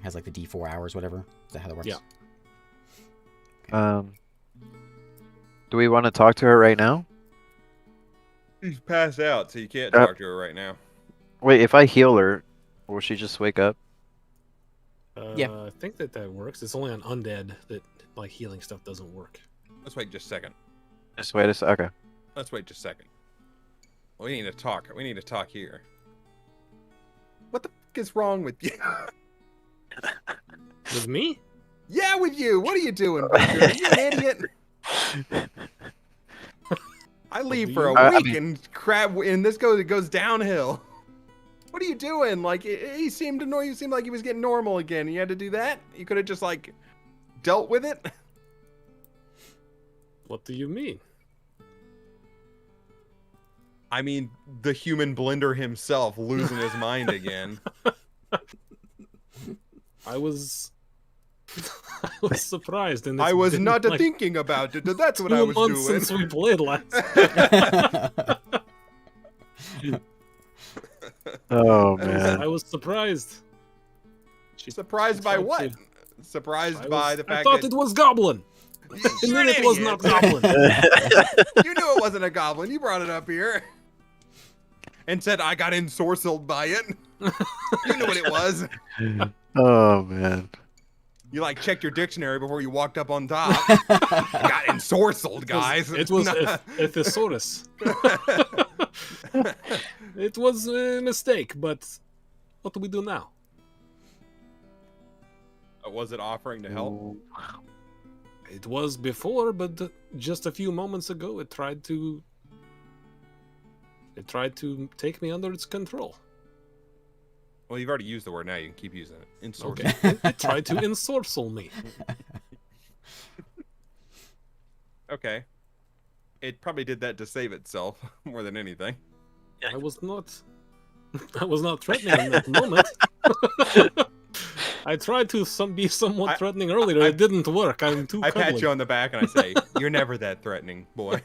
has like the D4 hours, whatever. Is that how that works? Yeah. Do we want to talk to her right now? She's passed out, so you can't Uh, talk to her right now. Wait, if I heal her, will she just wake up? Yeah. I think that works. It's only on undead that like healing stuff doesn't work. Let's wait just a second. Just wait a sec. Okay. Let's wait just a second. We need to talk. We need to talk here. What the fuck is wrong with you? With me? Yeah, with you. What are you doing, Victor? Are you an idiot? I leave for a I week mean- and crap, and it goes downhill. What are you doing? Like he seemed to know. You seemed like he was getting normal again. You had to do that. You could have just like dealt with it. What do you mean? I mean, the human blender himself losing his mind again. I was I was surprised, and I it's was been, not like, thinking about it. That's what 2 I was months doing. since we played last. Oh man. I was surprised. Surprised by tried what? to- Surprised by the I fact thought that it was Goblin, and You're then an it was idiot. not Goblin. You knew it wasn't a goblin. You brought it up here. And said I got ensorcelled by it. You knew what it was. Oh man. You like checked your dictionary before you walked up on top. You got ensorcelled, guys. It was a thesaurus. It was a mistake, but what do we do now? Was it offering to help? It was before, but just a few moments ago, it tried to take me under its control. Well, you've already used the word. Now you can keep using it. Ensorcelled. Okay, it tried to ensorcel me. Okay. It probably did that to save itself more than anything. I was not threatening in that moment. I tried to be somewhat threatening earlier. It didn't work. I'm too I pat cuddly. you on the back and I say, "You're never that threatening, boy.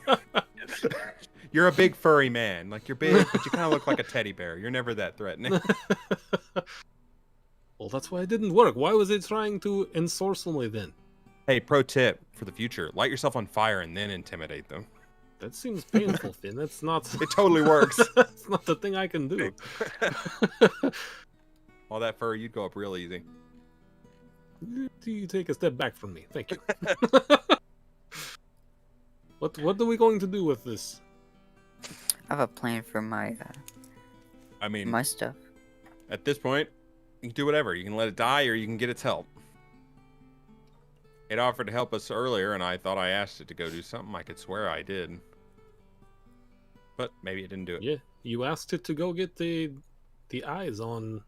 You're a big furry man. Like you're big, but you kind of look like a teddy bear. You're never that threatening." Well, that's why it didn't work. Why was it trying to ensorcel me then? Hey, pro tip for the future: light yourself on fire and then intimidate them. That seems painful, Finn. That's not. It totally works. That's not the thing I can do. All that fur, you'd go up real easy. You take a step back from me. Thank you. What are we going to do with this? I have a plan for my I mean, my stuff. at this point, you can do whatever. You can let it die, or you can get its help. It offered to help us earlier, and I thought I asked it to go do something. I could swear I did, but maybe it didn't do it. Yeah, you asked it to go get the eyes on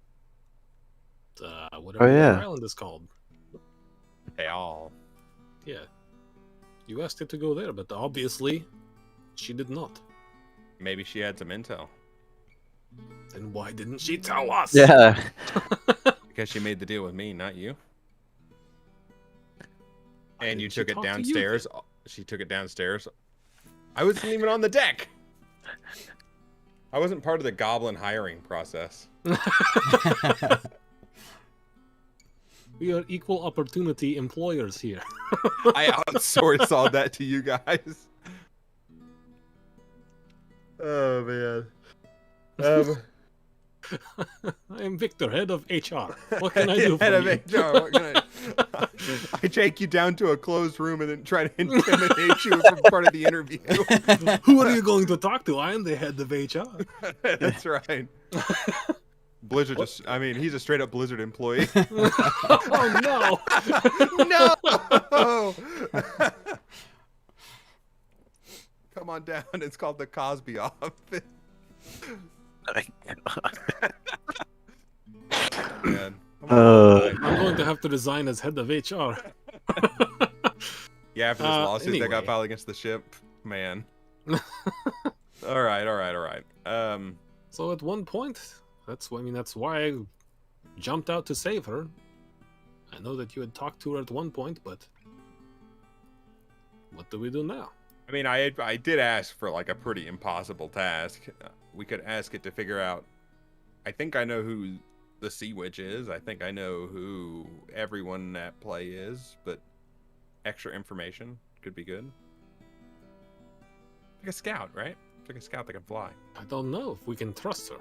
whatever Oh, yeah. the island is called. Hey, all. Yeah, you asked it to go there, but obviously she did not. Maybe she had some intel. Then why didn't she tell us? Yeah. Because she made the deal with me, not you. Why And you didn't she took it talk to you downstairs. She took it downstairs. I wasn't even on the deck. I wasn't part of the goblin hiring process. We are equal opportunity employers here. I outsourced all that to you guys. Oh man. I am Victor, head of HR. What can I do for Head of you? HR, what can I take you down to a closed room and then try to intimidate you for part of the interview. Who are you going to talk to? I am the head of HR. That's right. Blizzard just, I mean, he's a straight up Blizzard employee. Oh no! No! Come on down. It's called the Cosby office. Man. I'm going to have to resign as head of HR. Yeah, after this lawsuit that got anyway. filed against the ship, man. All right. So at one point, that's why I jumped out to save her. I know that you had talked to her at one point, but what do we do now? I mean, I did ask for like a pretty impossible task. We could ask it to figure out. I think I know who the Sea Witch is. I think I know who everyone at play is, but extra information could be good. Like a scout, right? Like a scout that can fly. I don't know if we can trust her.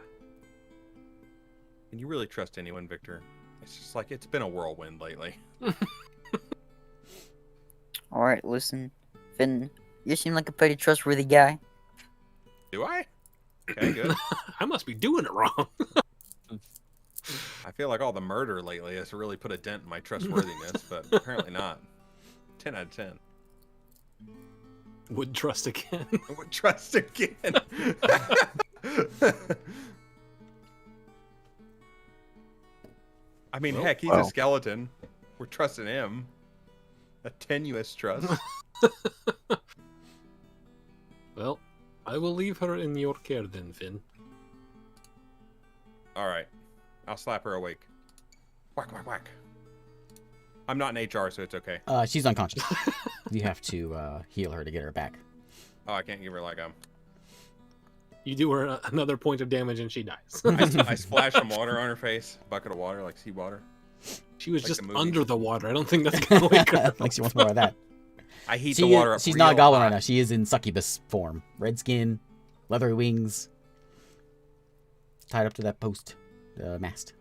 Can you really trust anyone, Victor? It's just like it's been a whirlwind lately. Alright, listen. Finn, you seem like a pretty trustworthy guy. Do I? Okay, good. I must be doing it wrong. I feel like all the murder lately has really put a dent in my trustworthiness, but apparently not. 10 out of 10. Would trust again. I would trust again. I mean, Well, heck, he's a skeleton. We're trusting him. A tenuous trust. Well, I will leave her in your care then, Finn. All right. I'll slap her awake. Whack, whack, whack. I'm not in HR, so it's okay. She's unconscious. You have to heal her to get her back. Oh, I can't give her like You do her another point of damage and she dies. I splash some water on her face. Bucket of water, like seawater. She was Like just the movies. under the water. I don't think that's gonna wake her up. Like she wants more of that. I heat the water up. She's not a real goblin hot. right now. She is in succubus form. Red skin, leathery wings, tied up to that post, mast.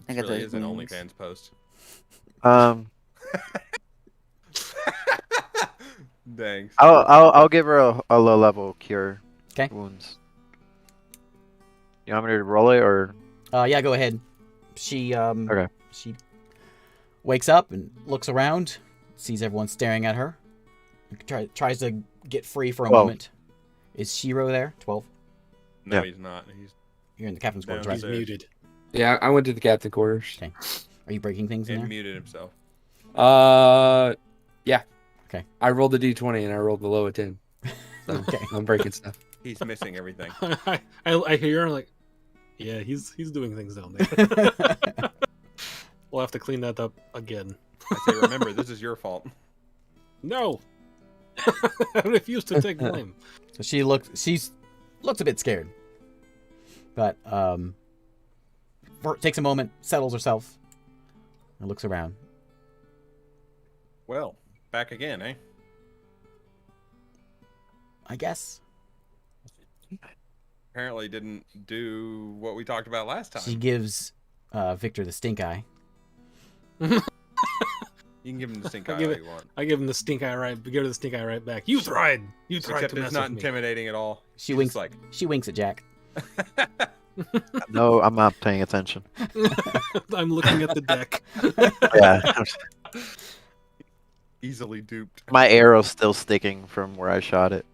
I This got really those is an wings. OnlyFans post. Thanks. I'll give her a low level cure. 'Kay. Wounds. You want me to roll it or? Yeah, go ahead. She Okay. She wakes up and looks around, sees everyone staring at her. Tries to get free for a 12. moment. Is Shiro there? 12. No, Yeah. he's not. He's You're in the captain's quarters, Down right? He's there. muted. Yeah, I went to the captain quarters. Okay. Are you breaking things in and there? muted himself. Yeah. Okay. I rolled a d20 and I rolled below a 10. So Okay. I'm breaking stuff. He's missing everything. I hear her like, yeah, he's doing things down there. We'll have to clean that up again. I say, remember, this is your fault. No, I refuse to take blame. So she looks a bit scared, but takes a moment, settles herself, and looks around. Well, back again, eh? I guess Apparently didn't do what we talked about last time. she gives Victor the stink eye. You can give him the stink eye I'll all give you want. I give him the stink eye right. Give her the stink eye right back. You tried. You tried Except to it's mess not with me. intimidating at all. She He's winks. just like, She winks at Jack. No, I'm not paying attention. I'm looking at the deck. Yeah, easily duped. my arrow's still sticking from where I shot it.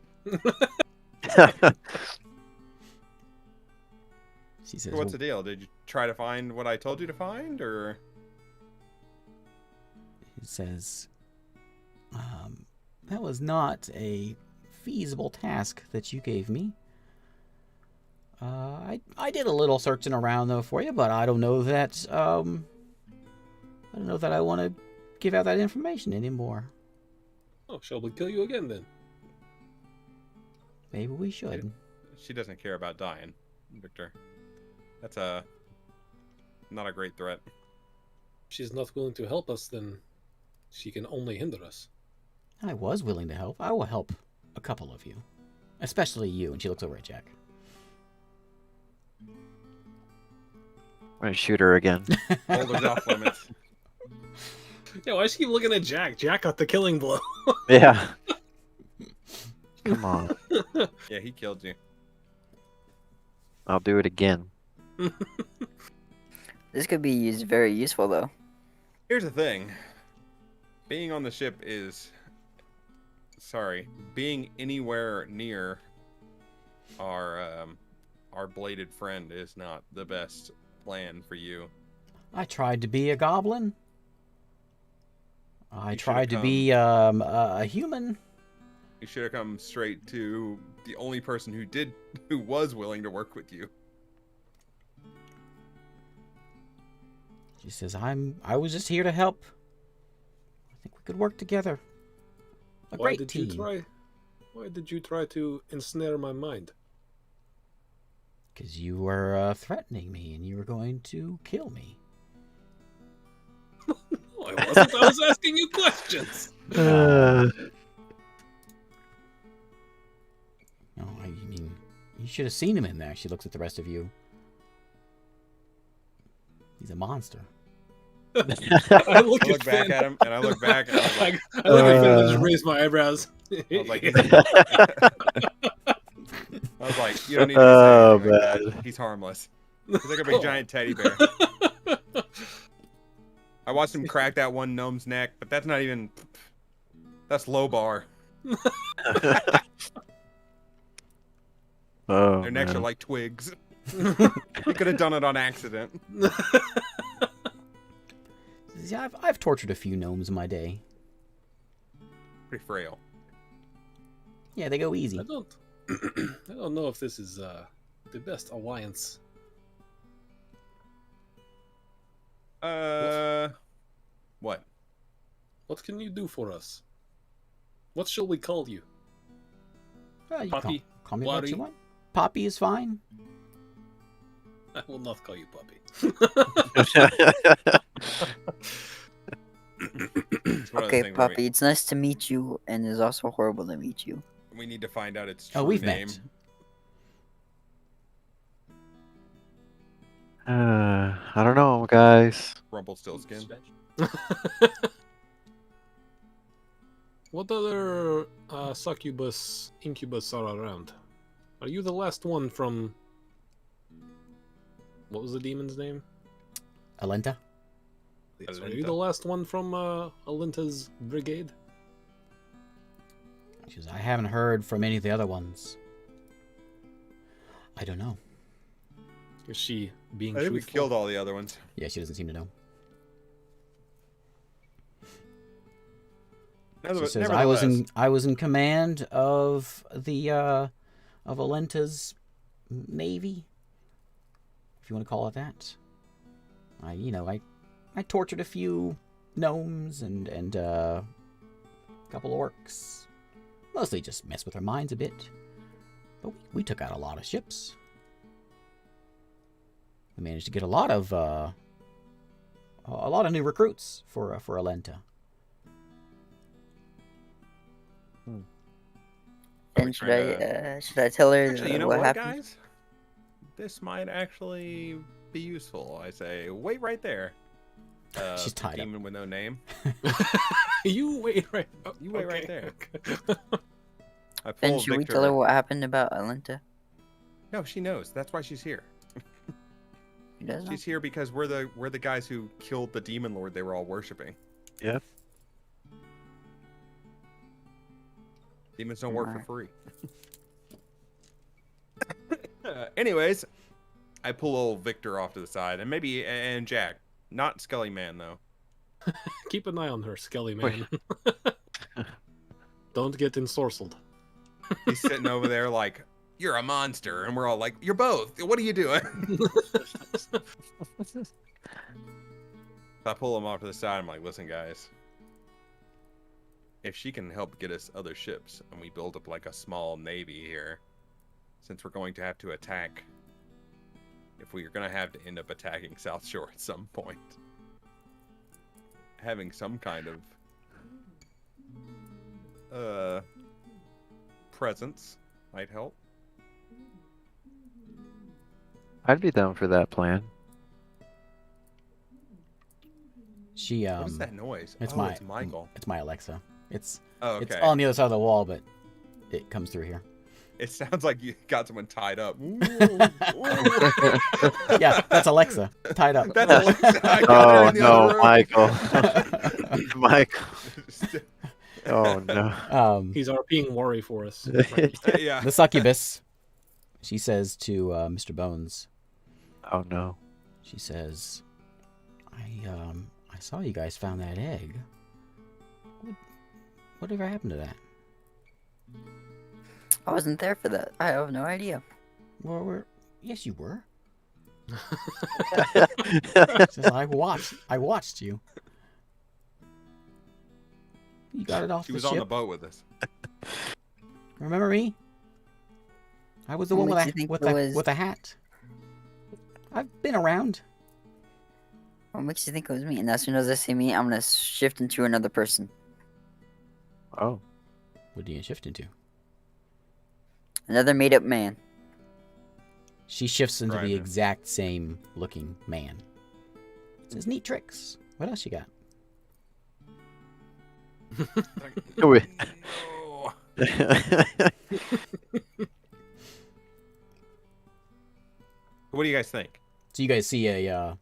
She says, What's the deal? Did you try to find what I told you to find, or? He says, that was not a feasible task that you gave me. I did a little searching around though for you, but I don't know that I want to give out that information anymore. Oh, shall we kill you again then? Maybe we should. She doesn't care about dying, Victor. That's not a great threat. If she's not willing to help us, then she can only hinder us. I was willing to help. I will help a couple of you, especially you. And she looks over at Jack. I'm gonna shoot her again. Boulders off limits. Yeah, why does she keep looking at Jack? Jack got the killing blow. Yeah. Come on. Yeah, he killed you. I'll do it again. This could be very useful, though. Here's the thing. Being on the ship is... Sorry. Being anywhere near our bladed friend is not the best plan for you. I tried to be a goblin. I You tried to should've be a human. You should have come straight to the only person who was willing to work with you. She says, I was just here to help. I think we could work together. A great team. Why did you try to ensnare my mind? Because you were threatening me and you were going to kill me. No, I wasn't. I was asking you questions. No, I mean, you should have seen him in there. She looks at the rest of you. He's a monster. I look I look back at him, and I look back, and I was like, I look at Finn and just raise my eyebrows. I was like, you don't need to say anything like that. He's harmless. He's like a big giant teddy bear. I watched him crack that one gnome's neck, but that's not even... That's low bar. Oh, Their necks man. are like twigs. He could have done it on accident. Yeah, I've tortured a few gnomes in my day. Pretty frail. Yeah, they go easy. I don't know if this is the best alliance. What? What can you do for us? What shall we call you? You Poppy? call me what Lottie? you want. Poppy is fine. I will not call you Poppy. It's one of those Okay, things where Poppy, it's nice to meet you, and it's also horrible to meet you. we need to find out its true Oh, we've name. met. I don't know, guys. Rumpelstiltskin. What other succubus, incubus are around? Are you the last one from... What was the demon's name? Alenta? Yes, are you the last one from Alenta's brigade? She says, I haven't heard from any of the other ones. I don't know. Is she being I think we truthful? killed all the other ones. Yeah, she doesn't seem to know. She says, I was in command of the of Alenta's navy, if you want to call it that. I tortured a few gnomes and a couple orcs. Mostly just messed with their minds a bit. But we took out a lot of ships. We managed to get a lot of new recruits for Alenta. And should I tell her Actually, you know what what, happened? guys? This might actually be useful. I say, wait right there. She's tied up. Demon with no name. You wait right. Oh, You wait right there. I Then pull should we Victor. tell her what happened about Alenta? No, she knows. That's why she's here. She doesn't? She's here because we're the guys who killed the demon lord they were all worshiping. Yep. Demons don't work for Alright. free. Anyways, I pull old Victor off to the side, and Jack, not Skelly Man though. Keep an eye on her, Skelly man. Don't get ensorcelled. He's sitting over there like you're a monster. And we're all like, you're both. What are you doing? I pull him off to the side. I'm like, listen, guys. If she can help get us other ships and we build up like a small navy here, since we're going to have to attack, if we're going to have to end up attacking South Shore at some point, having some kind of presence might help. I'd be down for that plan. She What is that noise? It's it's Michael. It's my Alexa. It's Oh, okay. it's on the other side of the wall, but it comes through here. It sounds like you got someone tied up. Yeah, that's Alexa tied up. That's Alexa. I got her Oh in the other no, room. Michael. Michael. Oh no. He's RPing worry for us. Yeah. The succubus. She says to Mr. Bones. Oh no. She says, I saw you guys found that egg. Whatever happened to that? I wasn't there for that. I have no idea. Well, yes, you were. Says, I watched you. You got it off She the was ship. on the boat with us. Remember me? I was the What one makes you think it was- with a hat. I've been around. What makes you think it was me? And as soon as I see me, I'm gonna shift into another person. Oh. What do you shift into? Another made-up man. She shifts into Right. the exact same looking man. Says, neat tricks. What else you got? Wait. No. What do you guys think? So you guys see a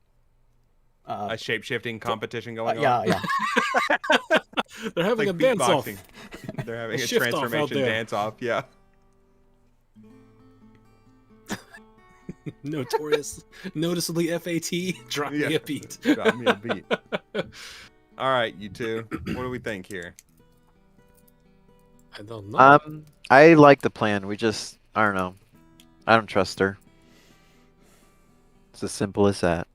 A shape-shifting competition going on? yeah. They're having Like a dance off. beatboxing. They're having a Shift off out transformation there. dance off. Yeah. Noticeably FAT. Drop Yeah. me a beat. Drop me a beat. All right, you two. What do we think here? I don't know. I like the plan. I don't know. I don't trust her. It's as simple as that.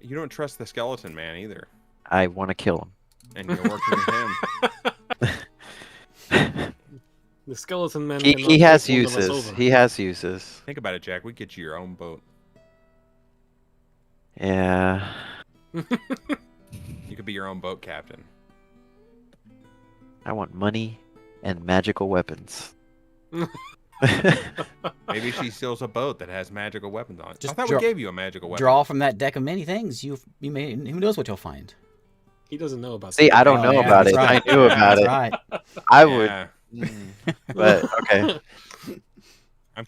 You don't trust the skeleton man either, I want to kill and you're working with him. him. The skeleton man. he cannot has take one of us uses. over. He has uses. Think about it, Jack. We get you your own boat. Yeah. You could be your own boat captain. I want money and magical weapons. Maybe she steals a boat that has magical weapons on it. Just I thought draw- we gave you a magical weapon. Draw from that deck of many things. You may. Who knows what you'll find? He doesn't know about. See, I don't Oh, know yeah, about that's it. right. I knew about That's it. right. I would. Yeah. But okay.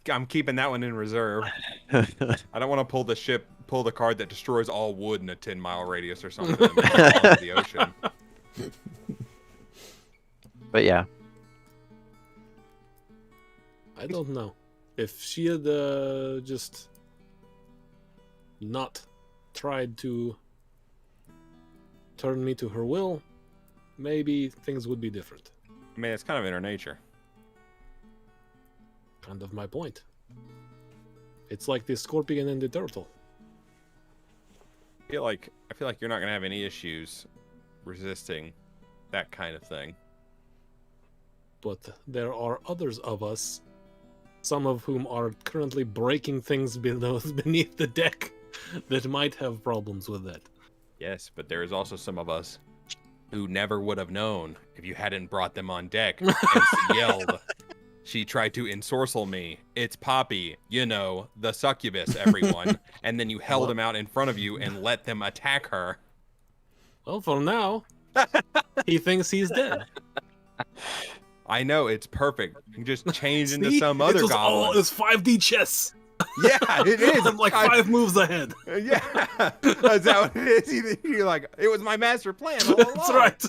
I'm keeping that one in reserve. I don't want to pull the card that destroys all wood in a 10-mile radius or something and make it fall into the ocean. But yeah. I don't know. If she had just not tried to turn me to her will, maybe things would be different. I mean, it's kind of in her nature. Kind of my point. It's like the scorpion and the turtle. I feel like you're not gonna have any issues resisting that kind of thing. But there are others of us, some of whom are currently breaking things beneath the deck, that might have problems with that. Yes, but there is also some of us who never would have known if you hadn't brought them on deck and yelled. She tried to ensorcel me. It's Poppy, the succubus, everyone. And then you held him out in front of you and let them attack her. Well, for now, he thinks he's dead. I know, it's perfect. You can just change into See? some other It was all goblin. it's 5D chess. Yeah, it is. I'm like 5 moves ahead. Yeah, that's how it is. You're like, it was my master plan all along. That's right.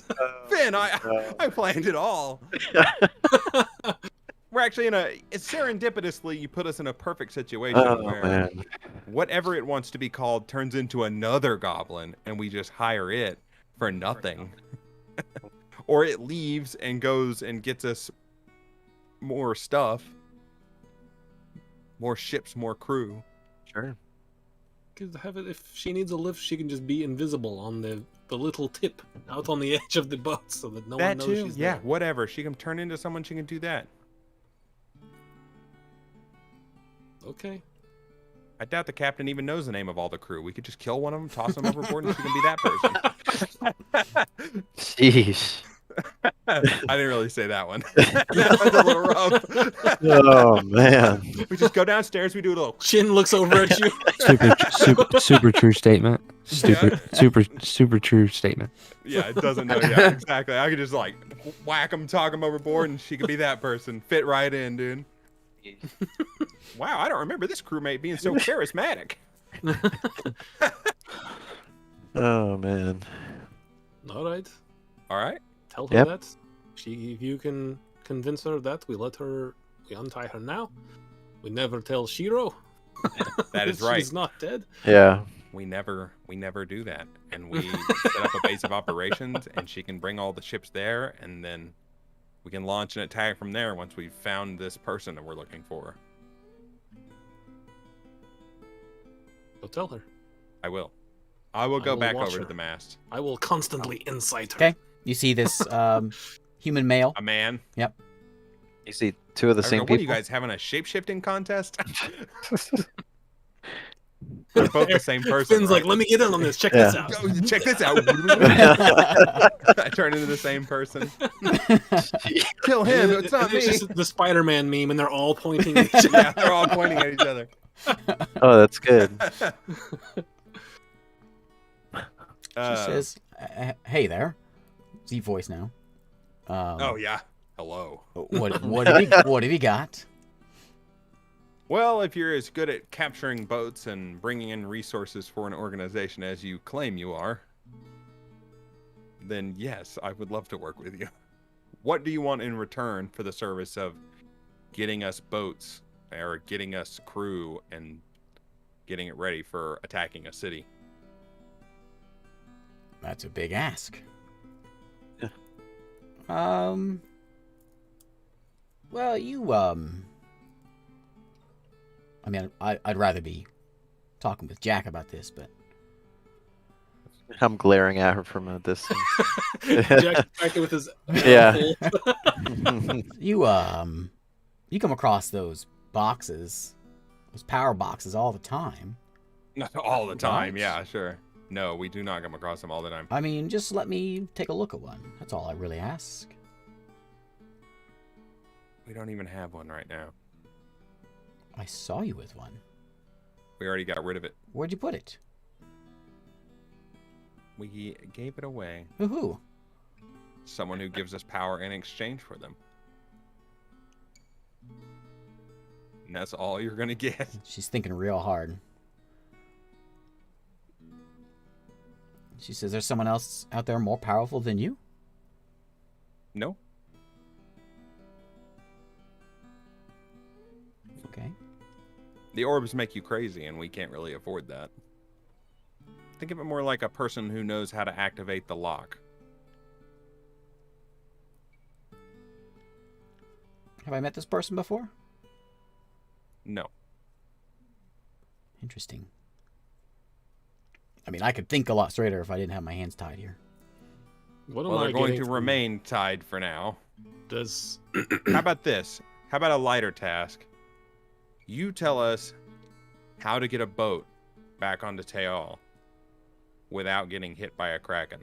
Finn, I planned it all. We're actually it's serendipitously, you put us in a perfect situation Oh where man. whatever it wants to be called turns into another goblin, and we just hire it for nothing. Or it leaves and goes and gets us more stuff, More ships, more crew. Sure. Could have it if she needs a lift, she can just be invisible on the little tip out on the edge of the boat so that no one That knows too? she's Yeah, there. whatever. She can turn into someone, she can do that. Okay. I doubt the captain even knows the name of all the crew. We could just kill one of them, toss them overboard, and she can be that person. Sheesh. I didn't really say that one. That was a little rough. Oh man. We just go downstairs, we do a little... Shin looks over at you. Super true statement. Yeah. Super true statement. Yeah, it doesn't know. Yeah, exactly. I could just like whack them, talk them overboard, and she could be that person. Fit right in, dude. Wow, I don't remember this crewmate being so charismatic. Oh man. All right. All right. Tell her Yep. that. If you can convince her that, we untie her now. We never tell Shiro. That is right. She's not dead. Yeah. We never do that, and we set up a base of operations, and she can bring all the ships there, and then we can launch an attack from there once we've found this person that we're looking for. So tell her. I will go will back watch over her. to the mast. I will constantly incite her. Okay. You see this human male. A man. You see two of the I don't same know, what are you people. guys having a shape-shifting contest? They're both the same person. Finn's right? like, let me get in on this. Check Yeah. this out. Go, check this out. I turn into the same person. Kill him. It's not me. It's just the Spider-Man meme, and they're all pointing at each other. Yeah, they're all pointing at each other. Oh, that's good. She says, "Hey there." Z voice now. Oh yeah. Hello. What have you got? Well, if you're as good at capturing boats and bringing in resources for an organization as you claim you are, then yes, I would love to work with you. What do you want in return for the service of getting us boats or getting us crew and getting it ready for attacking a city? That's a big ask. Yeah. Well, you I mean, I'd rather be talking with Jack about this, but I'm glaring at her from a distance. Jack's back there with his Yeah. you come across those boxes, those power boxes all the time. Not all the time, Right. yeah, sure. No, we do not come across them all the time. I mean, just let me take a look at one. That's all I really ask. We don't even have one right now. I saw you with one. We already got rid of it. Where'd you put it? We gave it away. Who? Someone who gives us power in exchange for them. And that's all you're gonna get. She's thinking real hard. She says, "There's someone else out there more powerful than you?" No? Okay. The orbs make you crazy, and we can't really afford that. Think of it more like a person who knows how to activate the lock. Have I met this person before? No. Interesting. I mean, I could think a lot straighter if I didn't have my hands tied here. What am Well, I they're going getting to from- remain tied for now. Does How about this? How about a lighter task? You tell us how to get a boat back onto Teal without getting hit by a kraken.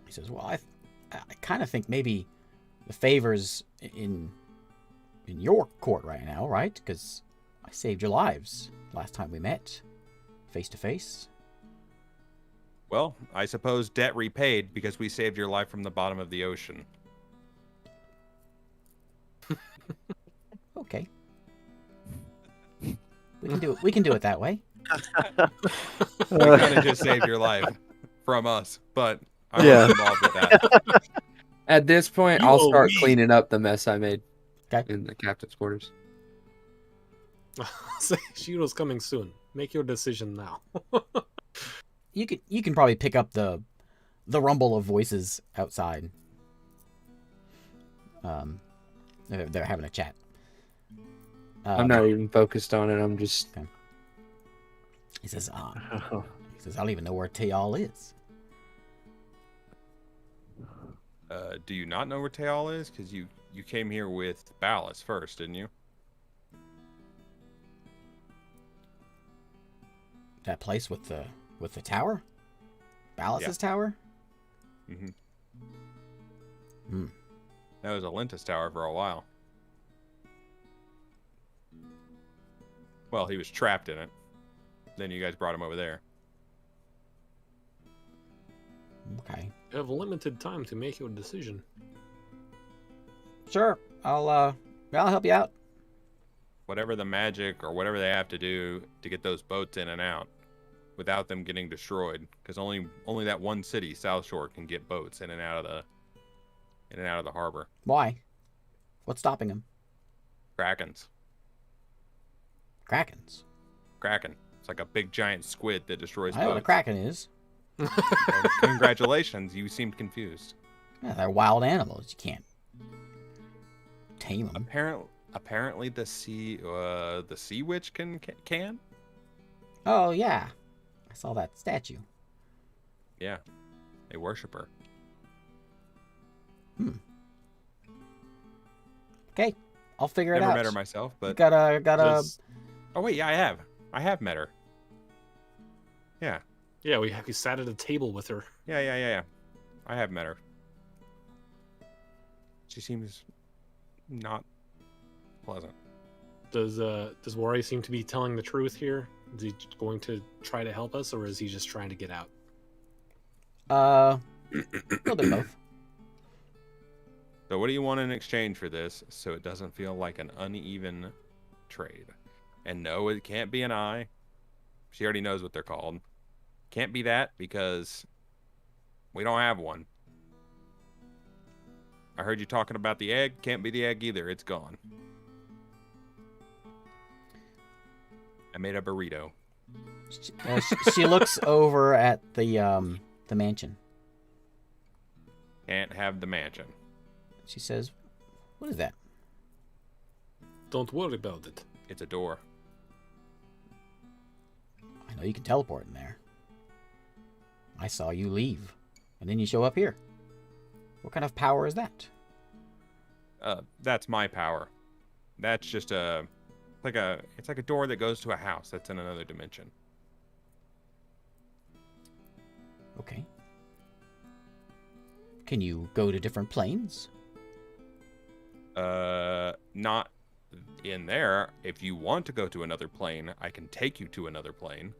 He says, "Well, I kind of think maybe the favor's in your court right now, right? Because I saved your lives last time we met, face to face." Well, I suppose debt repaid because we saved your life from the bottom of the ocean. Okay. We can do it. We can do it that way. We kind of just saved your life from us, but I'm Yeah. not involved with that. At this point, You I'll owe start me. cleaning up the mess I made 'Kay. in the captain's quarters. say Shiro's coming soon? Make your decision now. You can probably pick up the rumble of voices outside. They're having a chat. I'm not even focused on it. I'm just. He says, I don't even know where Teal is. Do you not know where Teal is? Because you came here with Ballas first, didn't you? That place with the tower? Ballas's tower? Mm-hmm. Hmm. That was Alentus Tower for a while. Well, he was trapped in it. Then you guys brought him over there. Okay. You have limited time to make your decision. Sure. I'll help you out. Whatever the magic or whatever they have to do to get those boats in and out without them getting destroyed, because only that one city, South Shore, can get boats in and out of the harbor. Why? What's stopping him? Krakens. Krakens. Kraken. It's like a big giant squid that destroys I know what a boats. kraken is. Well, congratulations, you seemed confused. Yeah, they're wild animals. You can't tame them. Apparently the sea witch can. Oh yeah, I saw that statue. Yeah, they worship her. Okay, I'll figure it Never out. met her myself, but Gotta. Oh wait, yeah, I have met her. Yeah. Yeah, we sat at a table with her. Yeah. I have met her. She seems not pleasant. Does Wari seem to be telling the truth here? Is he going to try to help us, or is he just trying to get out? A little bit of both. So what do you want in exchange for this so it doesn't feel like an uneven trade? And no, it can't be an eye. She already knows what they're called. Can't be that because we don't have one. I heard you talking about the egg. Can't be the egg either. It's gone. I made a burrito. She looks over at the mansion. Can't have the mansion. She says, "What is that?" Don't worry about it. It's a door. I know you can teleport in there. I saw you leave, and then you show up here. What kind of power is that? That's my power. That's just it's like a door that goes to a house that's in another dimension. Okay. Can you go to different planes? Not in there. If you want to go to another plane, I can take you to another plane.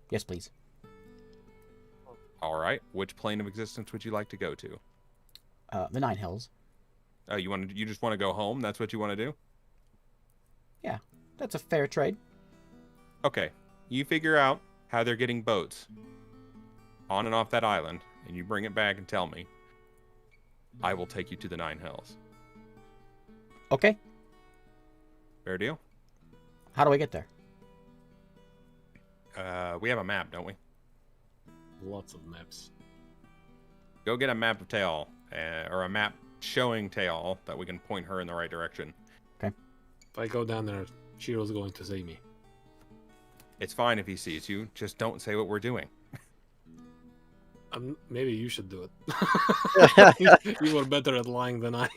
Yes, please. All right. Which plane of existence would you like to go to? The Nine Hells. Oh, you just want to go home? That's what you want to do? Yeah, that's a fair trade. Okay. You figure out how they're getting boats on and off that island, and you bring it back and tell me. I will take you to the Nine Hells. Okay. Fair deal? How do I get there? We have a map, don't we? Lots of maps. Go get a map of Teal, or a map showing Teal that we can point her in the right direction. If I go down there, Shiro's going to see me. It's fine if he sees you. Just don't say what we're doing. Maybe you should do it. You were better at lying than I.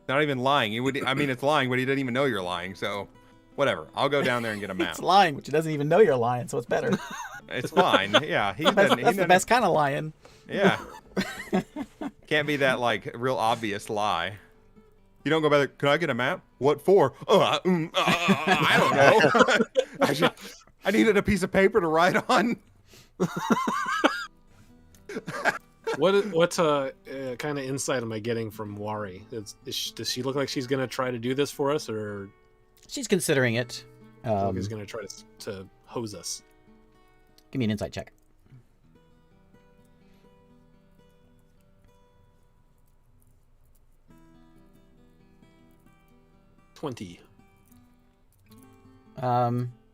Not even lying. It's lying, but he didn't even know you're lying. So, whatever. I'll go down there and get a map. It's lying, but she doesn't even know you're lying, so it's better. It's fine. Yeah, That's the best kind of lying. Yeah. Can't be that like real obvious lie. You don't go back. Can I get a map? What for? I don't know. I needed a piece of paper to write on. What kind of insight am I getting from Wari? Does she look like she's gonna try to do this for us, or She's considering it. like she's gonna try to hose us? Give me an insight check. $20.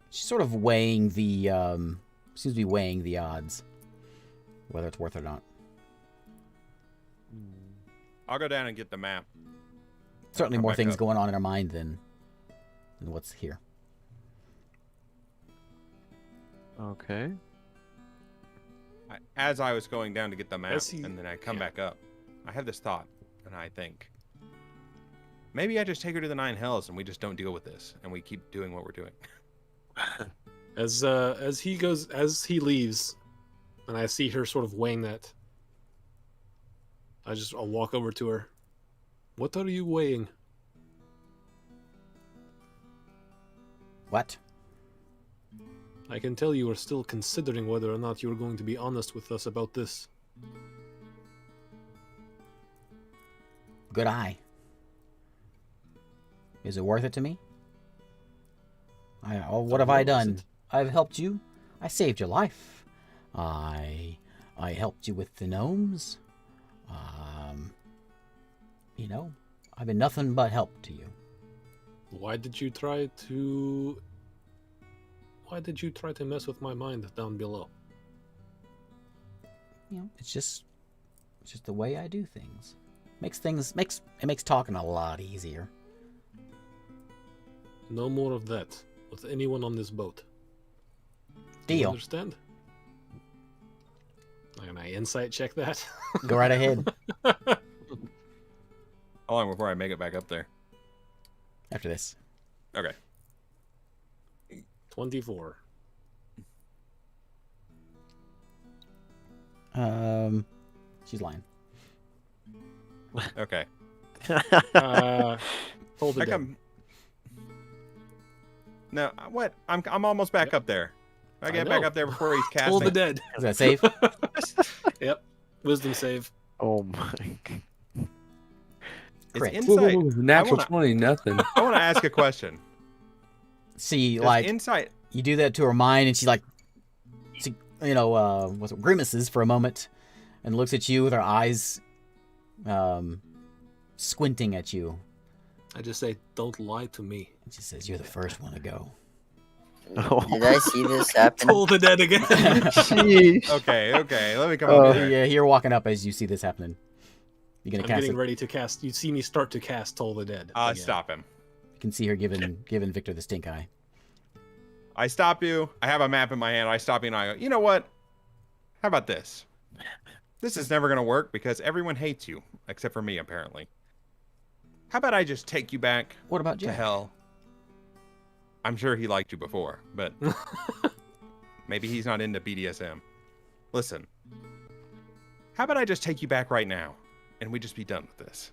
She's sort of weighing the seems to be weighing the odds, whether it's worth it or not. I'll go down and get the map. Certainly come more back things up. going on in her mind than what's here. Okay. As I was going down to get the map, As he- and then I come yeah. back up, I have this thought, and I think maybe I just take her to the 9 hells and we just don't deal with this, and we keep doing what we're doing. As he leaves, and I see her sort of weighing that, I'll walk over to her. What are you weighing? What? I can tell you are still considering whether or not you are going to be honest with us about this. Good eye. Is it worth it to me? What have I done? I've helped you. I saved your life. I helped you with the gnomes. I've been nothing but help to you. Why did you try to mess with my mind down below? It's just the way I do things. It makes talking a lot easier. No more of that with anyone on this boat. Do you Deal. understand? Can I insight check that? Go right ahead. How long before I make it back up there? After this. Okay. 24. She's lying. Okay. Told the I dead. come. No, what? I'm almost back up there. I get back know. up there before he's Told the casting. dead. Is that safe? Yep. Wisdom save. Oh my. It's Crit. insight. Ooh, natural wanna- 20, nothing. I want to ask a question. See, Does like, insight. you do that to her mind, and she grimaces for a moment, and looks at you with her eyes, squinting at you. I just say, don't lie to me. And she says, "You're the first one to go." Did I see this happen? Told the dead again. Jeez. Okay. Let me come over there. Yeah, you're walking up as you see this happening. You're gonna I'm cast getting it. ready to cast. You see me start to cast Toll the Dead. again. Stop him. You can see her giving Victor the stink eye. I stop you. I have a map in my hand. I stop you and I go, you know what? How about this? This is never going to work because everyone hates you, except for me, apparently. How about I just take you back What about to Jack? hell? I'm sure he liked you before, but maybe he's not into BDSM. Listen, how about I just take you back right now and we just be done with this?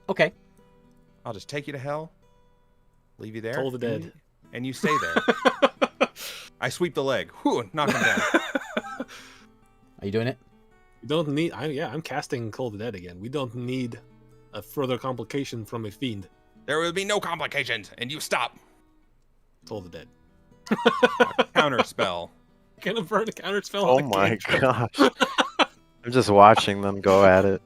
Okay. I'll just take you to hell, leave you there. Toll the Dead. And you stay there. I sweep the leg. Whew, knock him down. Are you doing it? We don't need. I'm casting Toll the Dead again. We don't need a further complication from a fiend. There will be no complications, and you stop. Toll the Dead. Counter spell. Gonna burn a counter spell. Oh on the my cantrip. gosh. I'm just watching them go at it.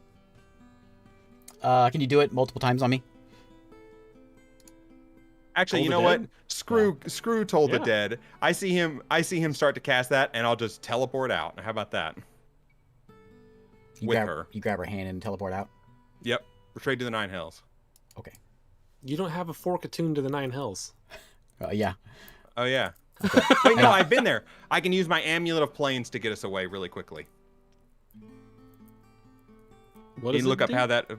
Can you do it multiple times on me? Actually, Toll you the know what? Dead? Screw Toll the Yeah. Dead. I see him start to cast that, and I'll just teleport out. How about that? You With grab, her. You grab her hand and teleport out. Yep. We're straight to the 9 hells. Okay. You don't have a fork attuned to the 9 hells. Yeah. Oh yeah. Wait, no, I've been there. I can use my amulet of planes to get us away really quickly. What You does can look it up do? how that.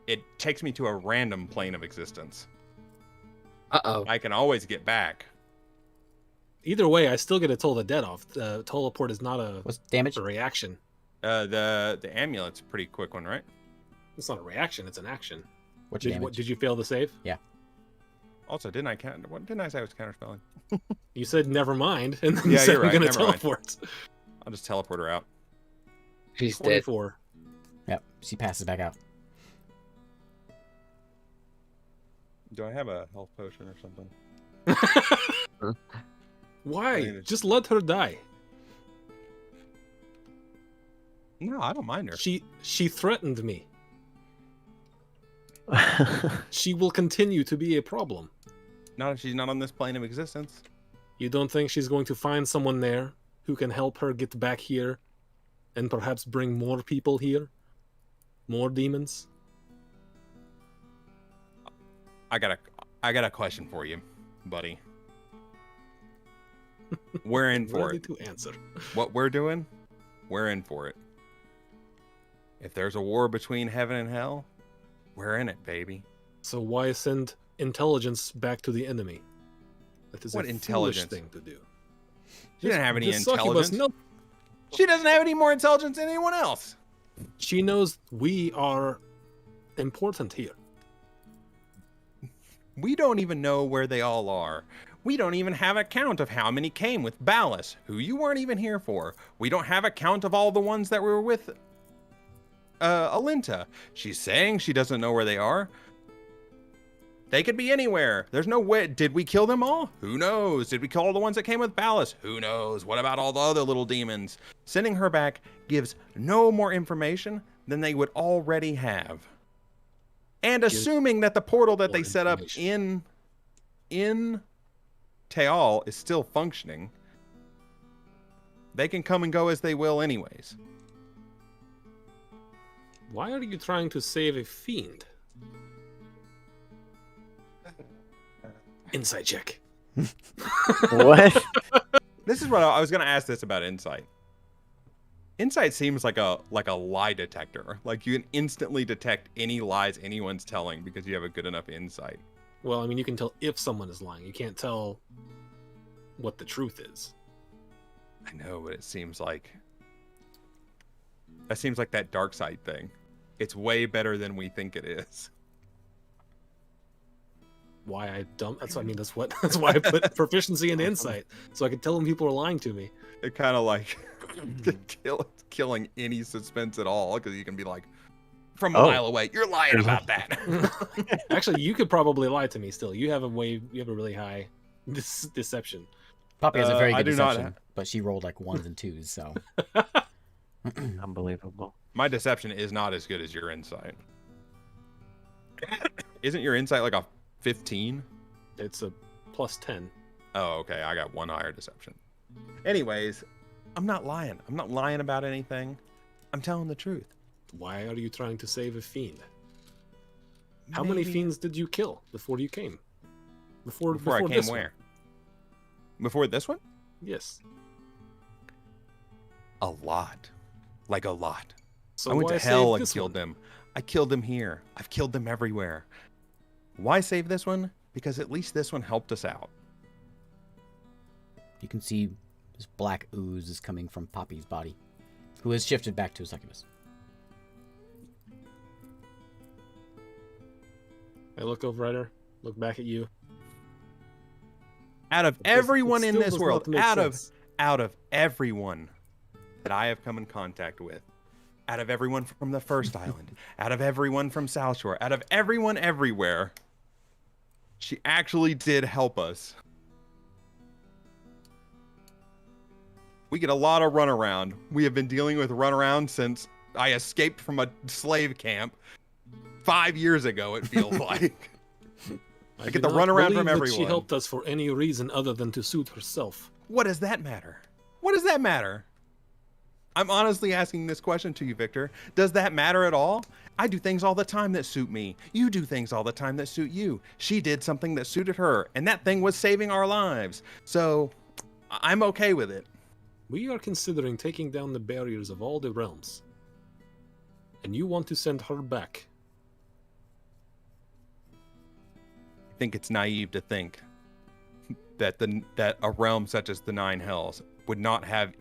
It takes me to a random plane of existence. Uh-oh. I can always get back. Either way, I still get a Toll the Dead off. Teleport is not What's damage? a reaction. The amulet's a pretty quick one, right? It's not a reaction. It's an action. What's your Did, damage? did you fail the save? Also, didn't I say I was counterspelling? You said never mind, and then you Yeah, said you're I'm right, gonna never mind. teleport. I'll just teleport her out. She's dead. 24. Yep. She passes back out. Do I have a health potion or something? Why? mean, Just let her die. No, I don't mind her. She threatened me. She will continue to be a problem. Not if she's not on this plane of existence. You don't think she's going to find someone there who can help her get back here and perhaps bring more people here? More demons? I got a question for you, buddy. We're in for Ready it. to answer. What we're doing, we're in for it. If there's a war between heaven and hell, we're in it, baby. So why send intelligence back to the enemy? That is What a intelligence? foolish thing to do. She didn't have any The succubus intelligence. knows- She doesn't have any more intelligence than anyone else. She knows we are important here. We don't even know where they all are. We don't even have a count of how many came with Ballas, who you weren't even here for. We don't have a count of all the ones that were with Alinta. She's saying she doesn't know where they are. They could be anywhere. There's no way. Did we kill them all? Who knows? Did we kill all the ones that came with Ballas? Who knows? What about all the other little demons? Sending her back gives no more information than they would already have. And assuming that the portal that they set up in Teal is still functioning, they can come and go as they will anyways. Why are you trying to save a fiend? Insight check. What? This is what I was going to ask this about Insight. Insight seems like a lie detector. Like you can instantly detect any lies anyone's telling because you have a good enough insight. Well, I mean, you can tell if someone is lying. You can't tell what the truth is. I know, but it seems like that dark side thing. It's way better than we think it is. Why I don't? That's that's why I put proficiency in insight, so I can tell when people are lying to me. It kind of like killing any suspense at all because you can be like, from a mile away, you're lying about that. Actually, you could probably lie to me still. You have a really high deception. Poppy has a very I good do not deception, but she rolled like ones and twos, so. Unbelievable. My deception is not as good as your insight. Isn't your insight like a 15? It's a plus 10. Oh, okay. I got one higher deception. Anyways, I'm not lying. I'm not lying about anything. I'm telling the truth. Why are you trying to save a fiend? How many fiends did you kill before you came? Before I came this where? Before this one? One? Yes. A lot. Like a lot. So I went why to save hell and this killed one? them. I killed them here. I've killed them everywhere. Why save this one? Because at least this one helped us out. You can see this black ooze is coming from Poppy's body, who has shifted back to a succubus. I look over at her, look back at you. Out of It does- everyone it in still this does world, not make sense. out of everyone that I have come in contact with, out of everyone from the first island, out of everyone from South Shore, out of everyone everywhere, she actually did help us. We get a lot of runaround. We have been dealing with runaround since I escaped from a slave camp 5 years ago, it feels like. I get do the not runaround believe from that everyone. She helped us for any reason other than to suit herself. What does that matter? What does that matter? I'm honestly asking this question to you, Victor. Does that matter at all? I do things all the time that suit me. You do things all the time that suit you. She did something that suited her, and that thing was saving our lives. So, I'm okay with it. We are considering taking down the barriers of all the realms. And you want to send her back. I think it's naive to think that that a realm such as the Nine Hells would not have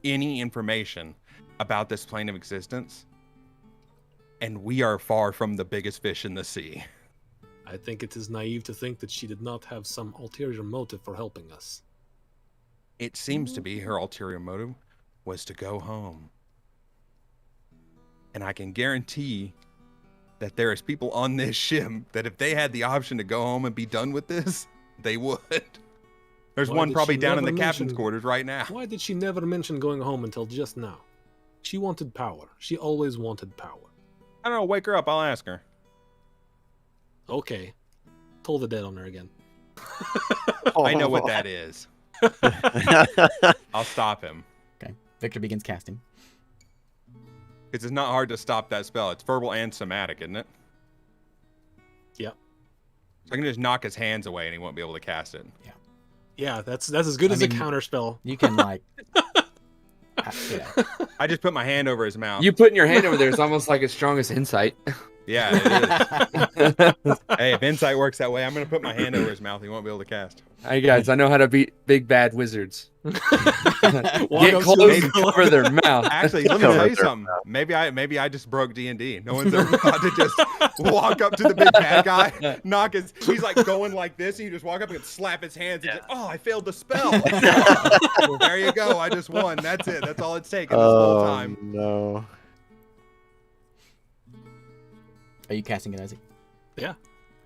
any information about this plane of existence, and we are far from the biggest fish in the sea. I think it is naive to think that she did not have some ulterior motive for helping us. It seems to be her ulterior motive was to go home. And I can guarantee that there is people on this ship that if they had the option to go home and be done with this, they would. There's Why one did probably she down in the never captain's mention- quarters right now. Why did she never mention going home until just now? She wanted power. She always wanted power. I don't know, wake her up, I'll ask her. Okay. Toll the dead on her again. I know what that is. I'll stop him. Okay. Victor begins casting. Because it's not hard to stop that spell. It's verbal and somatic, isn't it? Yep. So I can just knock his hands away and he won't be able to cast it. Yeah, that's as good as a counter spell. You can like. I just put my hand over his mouth. You putting your hand over there is almost like as strong as insight. Yeah, it is. Hey, if insight works that way, I'm going to put my hand over his mouth. He won't be able to cast. Hey guys, I know how to beat big bad wizards. Walk Get up to close him. and cover their mouth. Actually, let me tell you something. Maybe I just broke D&D. No one's ever thought to just walk up to the big bad guy, knock his. He's like going like this, and you just walk up and slap his hands. And just, oh, I failed the spell. Well, there you go. I just won. That's it. That's all it's taken this whole time. No. Are you casting it, Isaac? Yeah.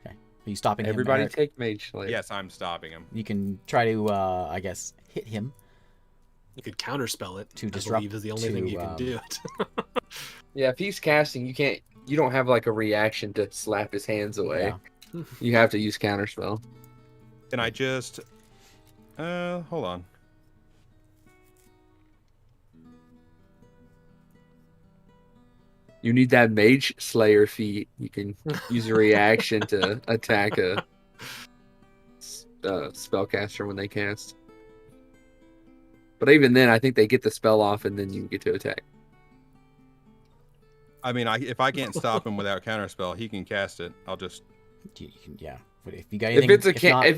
Okay. Are you stopping him? Everybody Eric? take Mage Slayer. Yes, I'm stopping him. You can try to, I guess, hit him. You could counterspell it. To I disrupt- believe is the only thing you can do. Yeah, if he's casting, you don't have like a reaction to slap his hands away. Yeah. You have to use counterspell. Can I just... hold on. You need that Mage Slayer feat. You can use a reaction to attack a spellcaster when they cast. But even then, I think they get the spell off and then you get to attack. I mean, if I can't stop him without counterspell, he can cast it. I'll just... You can, yeah. But if you got anything, If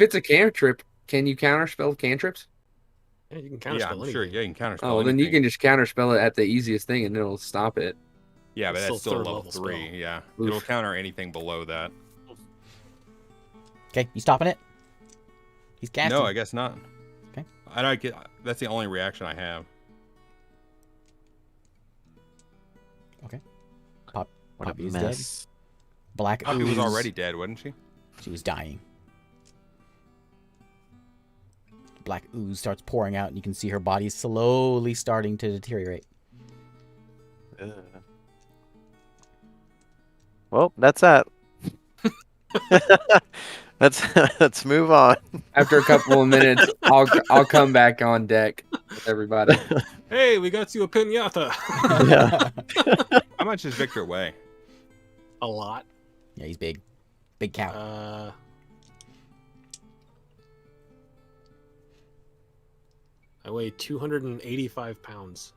it's a cantrip, can you counterspell cantrips? Yeah, you can counterspell Yeah, I'm anything. sure. Yeah, you can counterspell Oh, then you anything. can just counterspell it at the easiest thing and it'll stop it. Yeah, but It's that's still still third level level 3. spell. Yeah, Oof. it'll counter anything below that. Okay, you stopping it? He's casting. No, I guess not. Okay. I don't get. That's the only reaction I have. What a Poppy is dead. mess. Black Poppy ooze. was already dead, wasn't she? She was dying. Black ooze starts pouring out, and you can see her body slowly starting to deteriorate. Ugh. Well, that's that. Let's move on. After a couple of minutes, I'll come back on deck with everybody. Hey, we got you a pinata. Yeah. How much does Victor weigh? A lot. Yeah, he's big. Big cow. I weigh 285 pounds.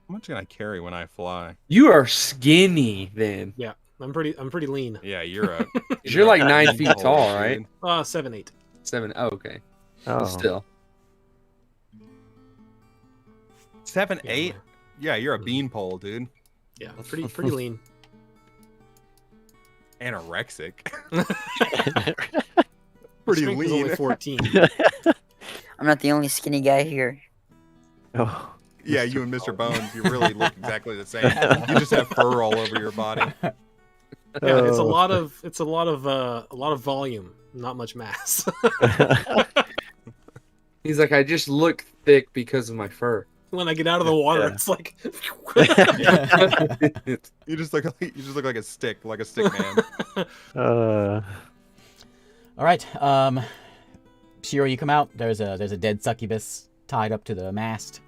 How much can I carry when I fly? You are skinny then. Yeah, I'm pretty lean. Yeah, you're a. You're like 9 feet Holy tall, dude. right? 7'8". 7. Oh, okay. Oh. Still. 7, Yeah, 8. Yeah, you're a beanpole, dude. Yeah, pretty lean. Anorexic. Pretty Strength is lean. only 14. I'm not the only skinny guy here. Oh. Yeah, you and Mr. Bones, you really look exactly the same. You just have fur all over your body. Yeah, it's a Oh. lot of volume, not much mass. He's like, I just look thick because of my fur. When I get out of the water, Yeah. it's like You just look like a stick man. All right. Shiro, you come out. There's a dead succubus tied up to the mast.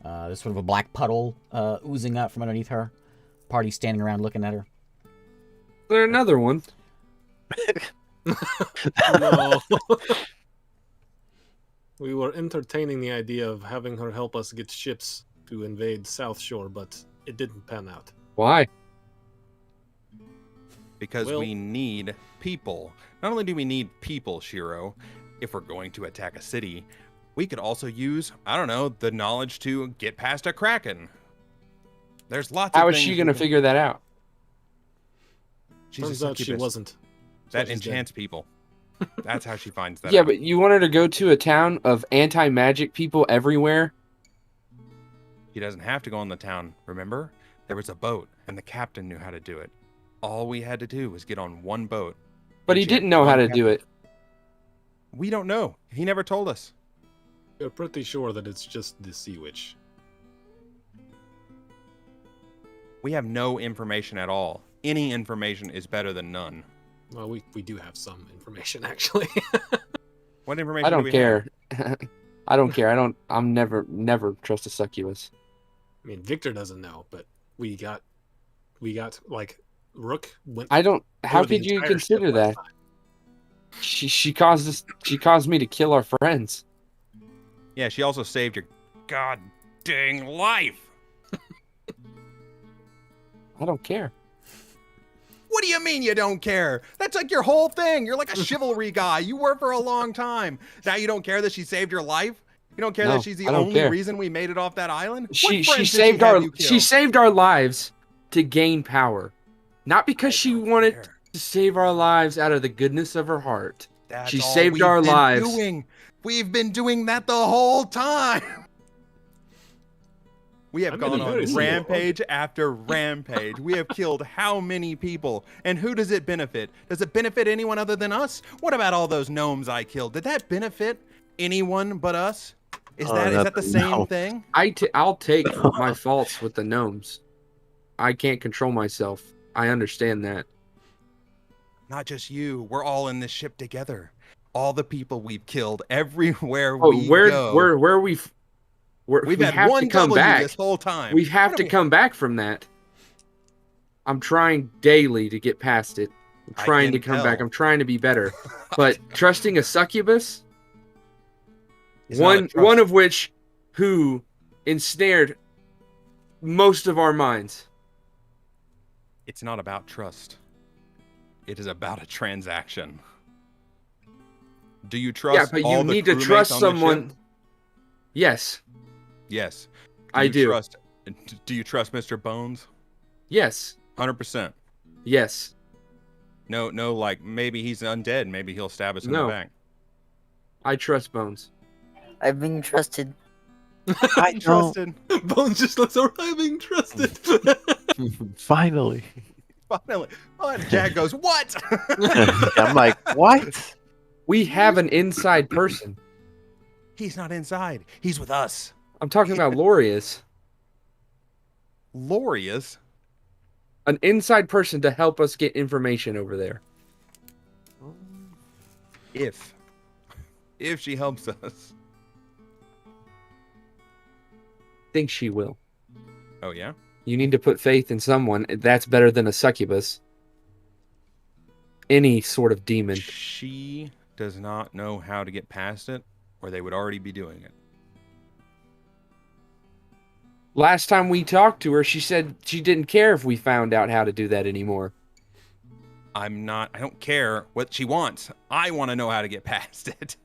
There's sort of a black puddle oozing out from underneath her. Party standing around looking at her. Is there another one? no. We were entertaining the idea of having her help us get ships to invade South Shore, but it didn't pan out. Why? Because Well- we need people. Not only do we need people, Shiro, if we're going to attack a city, we could also use, I don't know, the knowledge to get past a kraken. There's lots of How is things she we going to can- figure that out? She's Turns a out she succubus. wasn't. That So she's dead. enchants people. That's how she finds that Yeah, out. but you want her to go to a town of anti-magic people everywhere? She doesn't have to go on the town, remember? There was a boat, and the captain knew how to do it. All we had to do was get on one boat. But he and she had didn't know how one to do it. We don't know. He never told us. We're pretty sure that it's just the Sea Witch. We have no information at all. Any information is better than none. Well, we do have some information, actually. What information I do don't we care. have? I don't care. I'm never trust a succubus. I mean, Victor doesn't know, but we got like Rook went. I don't. How through the could you entire ship consider last that? time. She caused me to kill our friends. Yeah, she also saved your god dang life. I don't care. What do you mean you don't care? That's like your whole thing. You're like a chivalry guy. You were for a long time. Now you don't care that she saved your life? You don't care No, that she's the I don't only care. reason we made it off that island? She What friends did saved have our you she killed? saved our lives to gain power, not because I she don't wanted care. to save our lives out of the goodness of her heart. That's She all saved we've our been lives. doing. We've been doing that the whole time. We have I'm in gone a on very small rampage after rampage. We have killed how many people? And who does it benefit? Does it benefit anyone other than us? What about all those gnomes I killed? Did that benefit anyone but us? Is that the same no. thing? I'll take my faults with the gnomes. I can't control myself. I understand that. Not just you. We're all in this ship together. All the people we've killed everywhere Oh, we go. we We've had have one to come W back. this whole time. We have What to do we- come back from that. I'm trying daily to get past it. I'm I trying to can come back. tell. I'm trying to be better. But trusting a succubus, It's not a one trust. of which who ensnared most of our minds. It's not about trust. It is about a transaction. Do you trust Yeah, but all you the need to crewmates trust on the someone. ship? Yes, Yes. I you do. Do you trust Mr. Bones? Yes, 100%. yes. No, like maybe he's undead. Maybe he'll stab us in No. the back. I trust Bones. I've been trusted. I don't. Trusted. Bones just looks alright being trusted. Finally. Finally. Oh, and Jack goes, what? I'm like, what? We have an inside person. He's not inside. He's with us. I'm talking about Lorius. Lorius. An inside person to help us get information over there. If she helps us. Think she will. Oh, yeah? You need to put faith in someone. That's better than a succubus. Any sort of demon. She does not know how to get past it, or they would already be doing it. Last time we talked to her, she said she didn't care if we found out how to do that anymore. I don't care what she wants. I want to know how to get past it.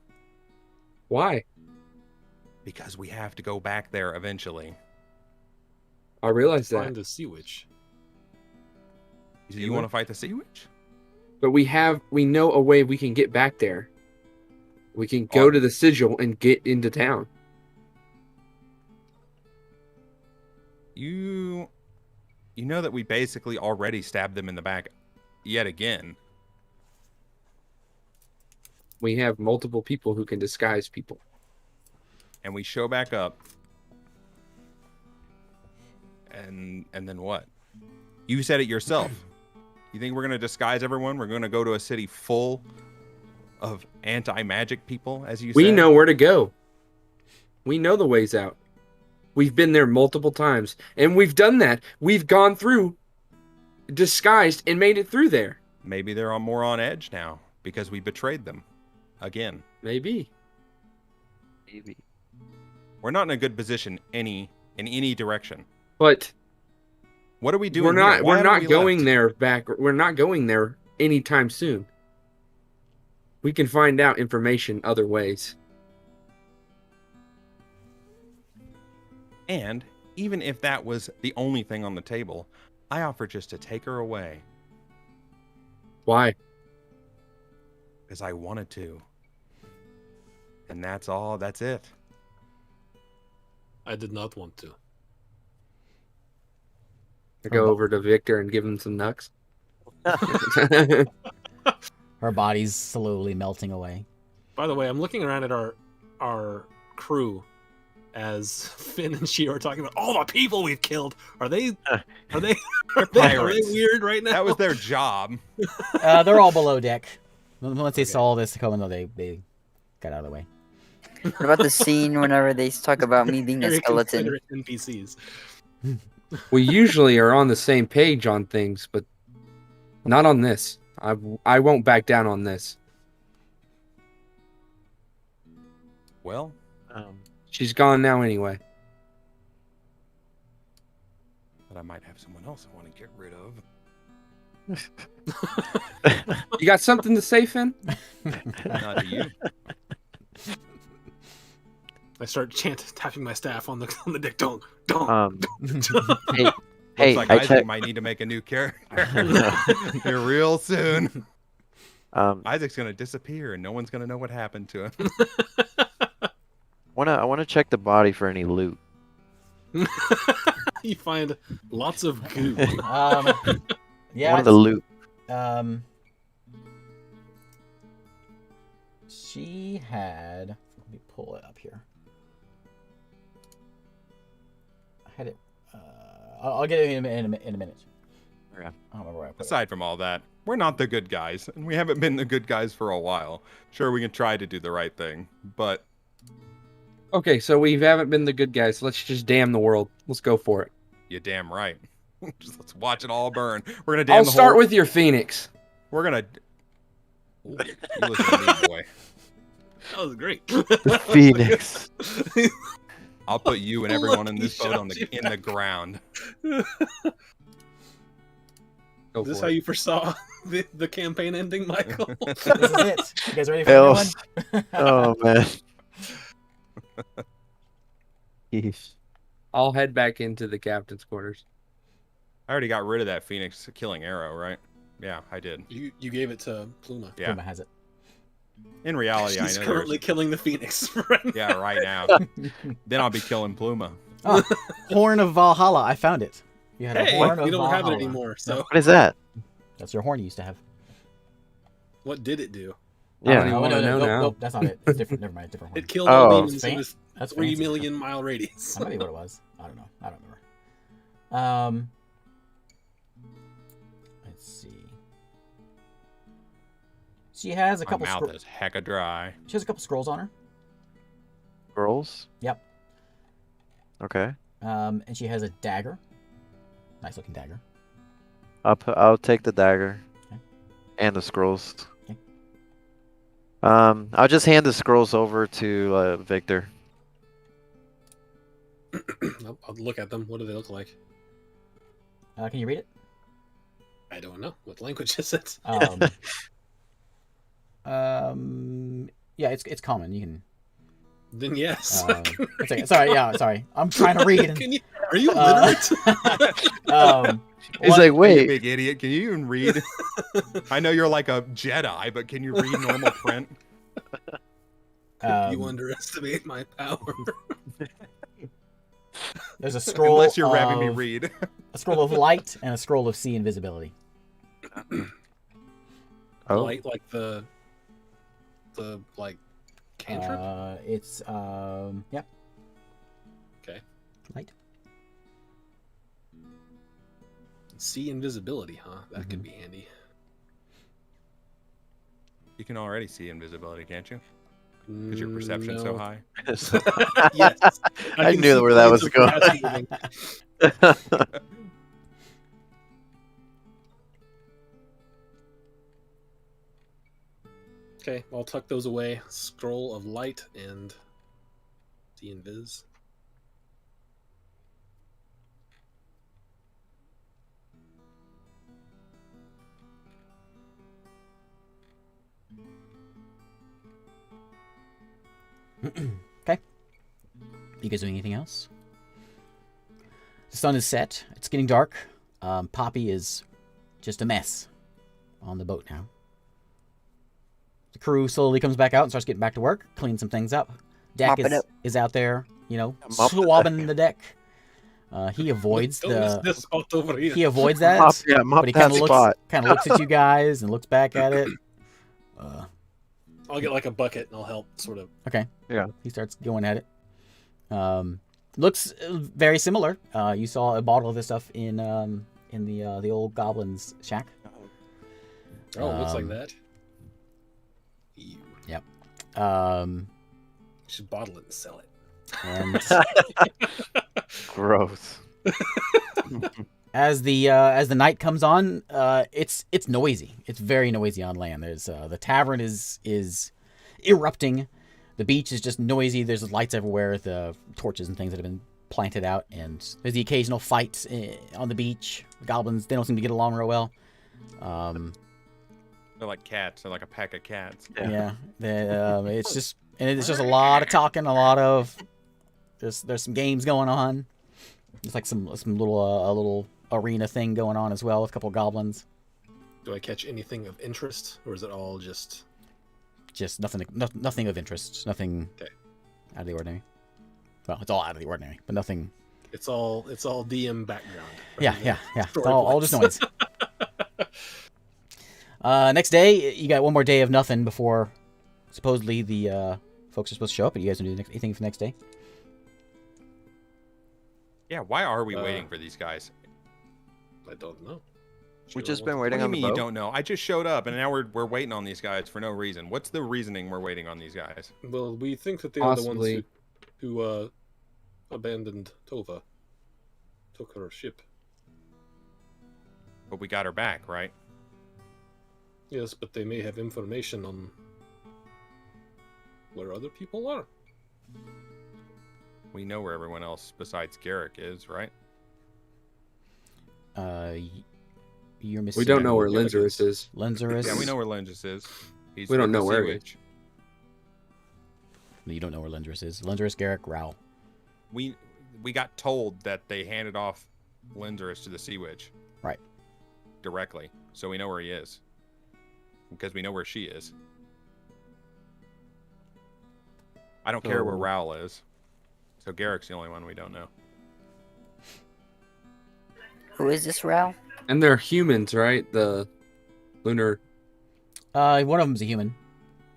Why? Because we have to go back there eventually. I realize that. Find the sea witch. So you want to fight the sea witch? But we know a way we can get back there. We can go to the sigil and get into town. You know that we basically already stabbed them in the back yet again. We have multiple people who can disguise people. And we show back up. And then what? You said it yourself. You think we're going to disguise everyone? We're going to go to a city full of anti-magic people, as you said? We know where to go. We know the ways out. We've been there multiple times. And we've done that. We've gone through, disguised, and made it through there. Maybe they're more on edge now because we betrayed them again. Maybe. Maybe. We're not in a good position in any direction. But What are we doing? we're not here? Why we're haven't not we going left? there back. We're not going there anytime soon. We can find out information other ways. And even if that was the only thing on the table, I offer just to take her away Why? because I wanted to. And that's all. That's it. I did not want to. I go over to Victor and give him some nuts. Her body's slowly melting away. By the way, I'm looking around at our crew as Finn and she are talking about all the people we've killed. Are they Pirates. weird right now? That was their job. They're all below deck. Once they saw this coming, they got out of the way. What about the scene whenever they talk about me being a Very skeleton? considerate NPCs. We usually are on the same page on things, but not on this. I won't back down on this. Well, She's gone now anyway. but I might have someone else I want to get rid of. You got something to say, Finn? Not to you. I start tapping my staff on the dick. Don't. Hey, Looks like I Isaac checked. might need to make a new character here real soon. Isaac's gonna disappear and no one's gonna know what happened to him. I wanna check the body for any loot. You find lots of goo. Yeah. One of the loot. She had. Let me pull it up here. I had it. I'll get it in a minute. Okay. I don't remember where I put it. Aside from all that, we're not the good guys, and we haven't been the good guys for a while. Sure, we can try to do the right thing, but Okay, so we haven't been the good guys. Let's just damn the world. Let's go for it. you're damn right. Just let's watch it all burn. We're gonna damn I'll the start whole... with your Phoenix. We're gonna. Ooh, you listen to me, boy. That was great. The Phoenix. I'll put you and everyone in this boat in the ground. Go Is this for how it. you foresaw the campaign ending, Michael? This is it. You guys ready for Hell. everyone? Oh man. Yeesh. I'll head back into the captain's quarters. I already got rid of that Phoenix killing arrow, right? Yeah, I did. You gave it to Pluma. Yeah. Pluma has it. In reality, She's I know. currently killing the Phoenix right now. Yeah, right now. Then I'll be killing Pluma. Oh, Horn of Valhalla. I found it. You had a Hey, Horn of you don't have it Valhalla. anymore. So What is that? That's your horn you used to have. what did it do? I don't Yeah. even No, wanna know now. nope, that's not it. It's different. Never mind. Different horn. It killed Oh. all demons in Fan- this That's 3 fancy. million mile radius. That might be what it was. I don't know. I don't remember. Let's see. She has a My couple. mouth is hecka dry. She has a couple scrolls on her. Girls? Yep. Okay. And she has a dagger. Nice looking dagger. I'll take the dagger. Okay. And the scrolls. Okay. I'll just hand the scrolls over to Victor. I'll look at them. What do they look like? Can you read it? I don't know. What language is it? Yeah, it's common. You can. Then yes. It's okay. Sorry, yeah, sorry. I'm trying to read. And, Are you literate? He's what- like, You wait. big idiot. Can you even read? I know you're like a Jedi, but can you read normal print? You underestimate my power. There's a scroll. Unless you're having me of- read. A scroll of light and a scroll of sea invisibility. Oh. Light like the like cantrip. It's yep. Okay. Light. See invisibility, huh? That could be handy. You can already see invisibility, can't you? Because your perception's so No. high. Yes. I can knew see where that blades was of going. grass moving. Okay, I'll tuck those away. Scroll of light and see invis. Okay. You guys doing anything else? The sun is set. It's getting dark. Poppy is just a mess on the boat now. The crew slowly comes back out and starts getting back to work, clean some things up. Deck Mop it up. is out there, Mop the swabbing the deck. He avoids Don't miss the. this spot over here. He avoids that, Mop but he that kind of spot. looks at you guys and looks back at it. I'll get like a bucket and I'll help sort of. Okay. Yeah. He starts going at it. Looks very similar. You saw a bottle of this stuff in the old Goblins shack. Oh, it looks like Um, that. Ew. Um, You should bottle it and sell it. and Gross. As the night comes on, it's noisy. It's very noisy on land. There's the tavern is erupting. The beach is just noisy. There's lights everywhere, the torches and things that have been planted out, and there's the occasional fights on the beach. The goblins, they don't seem to get along real well. They're like cats. They're like a pack of cats. Yeah. It's just a lot of talking, a lot of there's some games going on. There's like some little a little arena thing going on as well with a couple of goblins. Do I catch anything of interest, or is it all just nothing of interest, nothing Okay. out of the ordinary. Well, it's all out of the ordinary, but nothing. It's all DM background. Yeah. It's Story all just noise. Next day, you got one more day of nothing before supposedly the folks are supposed to show up. And you guys gonna do anything for the next day? Yeah, why are we waiting for these guys? I don't know. We've just been What waiting do you on the mean you boat. don't know? I just showed up, and now we're waiting on these guys for no reason. What's the reasoning we're waiting on these guys? Well, we think that they are the Possibly. ones who abandoned Tova, took her ship. But we got her back, right? Yes, but they may have information on where other people are. We know where everyone else besides Garrick is, right? You're missing. We don't know where Yeah, Linzerus is. Linzerus. Yeah, we know where Lengus is. He's We don't with know the where Sea he- Witch. You don't know where Linzerus is. Linzerus, Garrick, Rao. We got told that they handed off Linzerus to the Sea Witch. Right. Directly. So we know where he is. Because we know where she is. I don't care where So- Raoul is. So Garrick's the only one we don't know. Who is this, Rao? And they're humans, right? The lunar One of them's a human.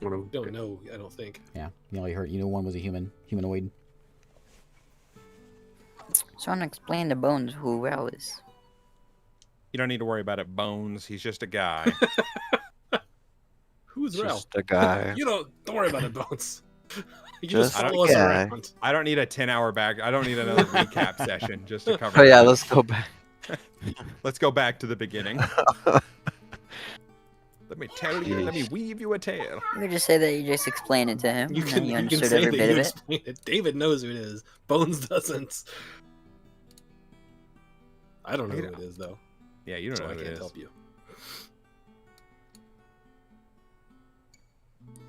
one of Don't know, I don't think. Yeah, you only heard. You know, one was a humanoid. So I'm gonna explain to Bones who Rao is. You don't need to worry about it, Bones. He's just a guy. Who's Rao? Just a guy. You don't worry about it, Bones. You Just just a follow us guy. around. I don't need a 10-hour back. I don't need another recap session just to cover. Oh yeah, that. let's go back. Let's go back to the beginning. Let me tell you. Let me weave you a tale. You could just say that you just explained it to him. You and can, then you you can understood say every that bit you of it. explain it. David knows who it is. Bones doesn't. I don't know who it is, though. Yeah, you don't So know I who it can't is. help you.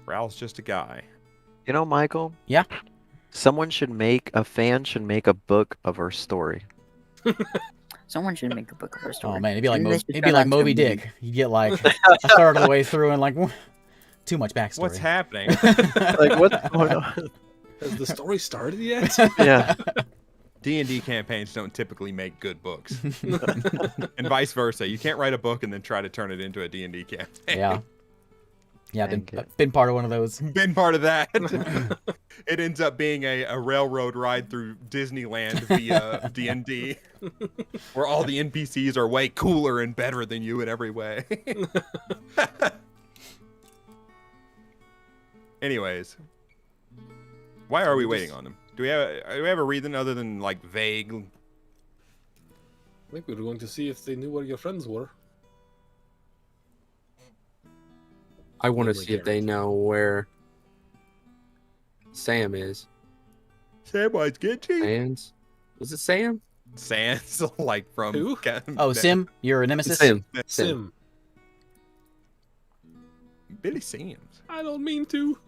Raoul's just a guy. You know, Michael? Yeah? A fan should make a book of her story. Someone should make a book of her story. Oh man, it'd be like And this should it'd be turn like out to Moby be- Dick. You get like a third of the way through and like too much backstory. What's happening? Like, what's going on? Has the story started yet? Yeah. D&D campaigns don't typically make good books, and vice versa. You can't write a book and then try to turn it into a D&D campaign. Yeah. Yeah, Thank you. been part of one of those. Been part of that. It ends up being a railroad ride through Disneyland via D&D, where all the NPCs are way cooler and better than you in every way. Anyways, why are we waiting on them? Do we have a reason other than like vague? I think we were going to see if they knew where your friends were. I want to Mainly see if they know where Sam is. Samwise Gamgee? Sans? Was it Sam? Sans, like from Who? Oh, Sim, your nemesis. Sim. Sim. Billy Sims. I don't mean to.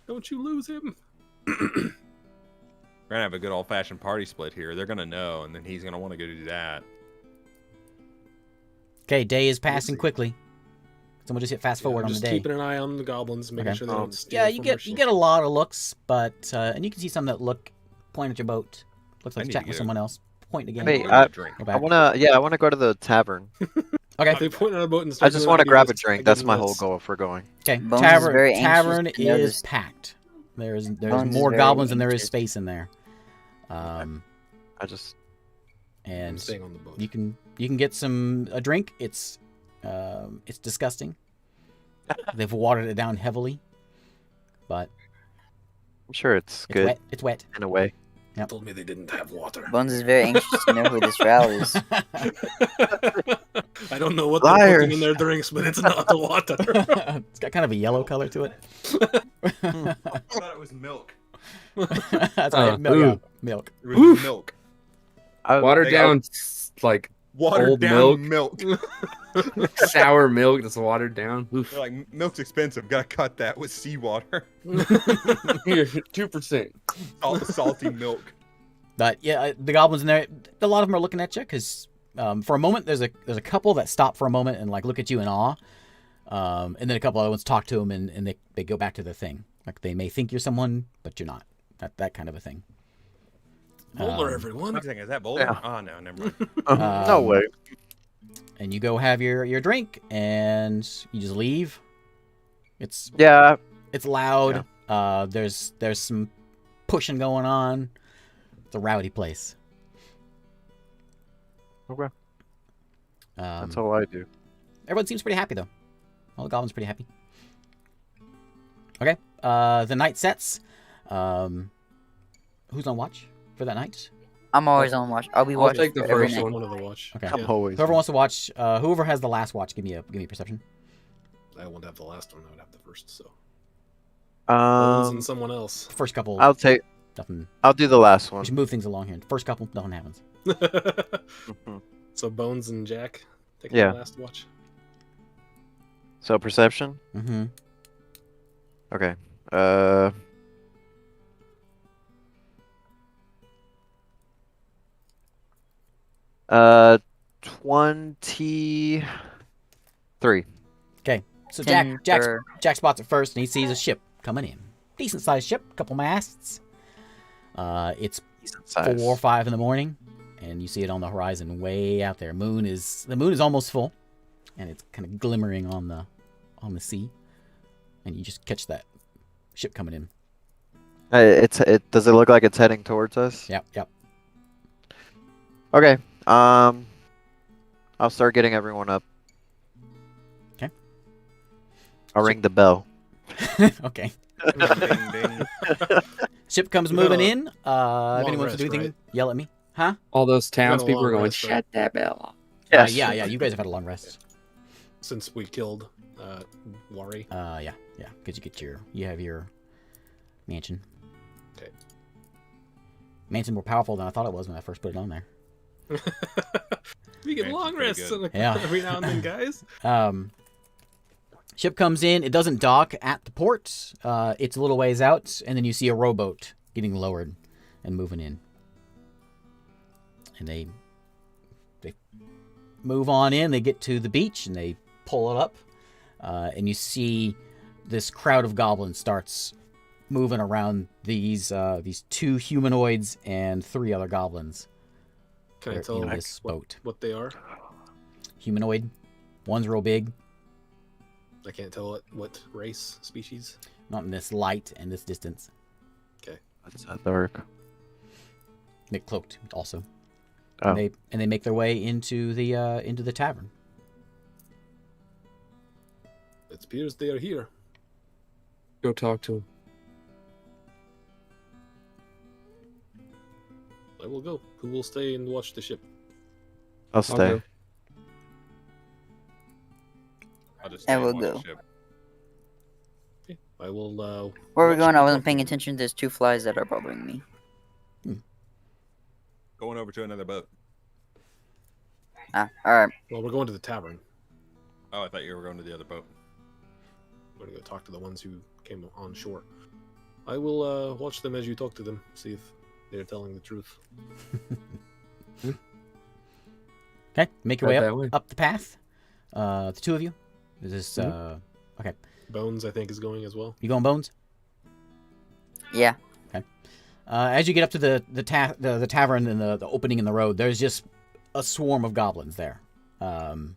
Don't you lose him? We're gonna have a good old-fashioned party split here. They're gonna know, and then he's gonna want to go do that. Okay, day is passing quickly. Someone just hit fast forward I'm on the just day. keeping an eye on the goblins, making Okay. sure they don't steal Yeah, you from get our you ship. get a lot of looks, but and you can see some that point at your boat. Looks I like need chatting to with get someone else. Point again. Hey, Go get a drink. Go I back. wanna go to the tavern. Okay. They point at a boat and I start just doing want to grab a ideas. drink. I That's give my them whole this. goal if we're going. Okay. Bones is Tavern. very anxious Tavern to know is this. packed. There's Bones is more very goblins than there is anxious. space in there. Um, I just I'm and staying on the boat. you can get a drink. It's disgusting. They've watered it down heavily, but I'm sure it's it's good wet. It's wet. in a way. Yep. Told me they didn't have water. Bones is very anxious to know who this Ral is. I don't know what they're putting Liars. in their drinks, but it's not the water. It's got kind of a yellow color to it. I thought it was milk. That's right. Milk. ooh. Yeah, milk. It was milk. Watered They- down, like Watered Old down milk. sour milk that's watered down. Oof. They're like, milk's expensive. Gotta cut that with seawater. Here, 2%. Salty milk. But yeah, the goblins in there. A lot of them are looking at you because for a moment there's a couple that stop for a moment and like look at you in awe, and then a couple other ones talk to them and they go back to their thing. Like they may think you're someone, but you're not. That kind of a thing. Boulder, everyone. Next thing is that Boulder? Yeah. Oh no, never mind. No way. And you go have your drink and you just leave. It's Yeah. It's loud. There's some pushing going on. It's a rowdy place. Okay. Um, That's all I do. Everyone seems pretty happy though. All the goblins pretty happy. Okay. The night sets. Who's on watch for that night? I'm always on watch. I'll be I'll watching take the every first night. one. One of the watch. Okay. I'm always. Whoever wants to watch, whoever has the last watch, give me a perception. I won't have the last one. I would have the first. So Bones and Um, someone else. First couple, I'll take. nothing. I'll do the last We one. should move things along here. First couple, nothing happens. Mhm. So Bones and Jack take Yeah. the last watch. So perception. Mm-hmm. Okay. 23. So 10 for- Jack spots it first, and he sees a ship coming in. Decent sized ship, couple masts. It's Decent size. 4 or 5 in the morning, and you see it on the horizon way out there. The moon is almost full, and it's kind of glimmering on the sea, and you just catch that ship coming in. Does it look like it's heading towards us? Yep. Okay. I'll start getting everyone up. Okay. I'll ring the bell. Okay. Ding, ding. Ship comes You got moving a in. If anyone wants rest, to do anything, right? yell at me. Huh? All those got a townspeople are long going, rest, right? shut that bell off. Yes. Yeah. You guys have had a long rest. Since we killed Wari. Yeah. Because you have your mansion. Okay. Mansion more powerful than I thought it was when I first put it on there. We get Mansion's long pretty rests good. Yeah. every now and then, guys. Ship comes in. It doesn't dock at the port. It's a little ways out, and then you see a rowboat getting lowered and moving in. And they move on in. They get to the beach and they pull it up, and you see this crowd of goblins starts moving around these 2 humanoids and 3 other goblins. Can I They're tell in this boat. what they are? Humanoid. One's real big, I can't tell what race, species. not in this light and this distance. It's that dark. Nick cloaked also. Oh. And they make their way into the tavern. It appears they are here. Go talk to him. I will go. Who will stay and watch the ship? I'll stay. go. I'll just I stay and will watch the go. ship. Okay. I will. Where are we watch going? you I wasn't talk paying to- attention. There's 2 flies that are bothering me. Going over to another boat. Alright. Well, we're going to the tavern. Oh, I thought you were going to the other boat. We're gonna go talk to the ones who came on shore. I will watch them as you talk to them. See if they're telling the truth. Okay, make your Right way that way. up the path. The 2 of you. Is this okay? Bones, I think, is going as well. You going, Bones? Yeah. As you get up to the tavern and the opening in the road, there's just a swarm of goblins there, and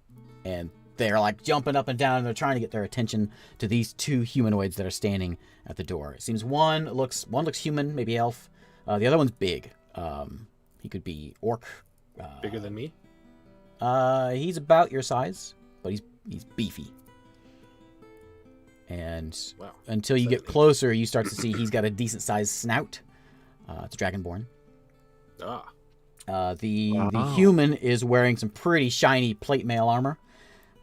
they're like jumping up and down. And they're trying to get their attention to these 2 humanoids that are standing at the door. It seems one looks human, maybe elf. The other one's big. He could be orc. Bigger than me. He's about your size, but he's beefy. And Wow. until you get closer, you start to see he's got a decent sized snout. It's Dragonborn. Ah. The Wow. human is wearing some pretty shiny plate mail armor.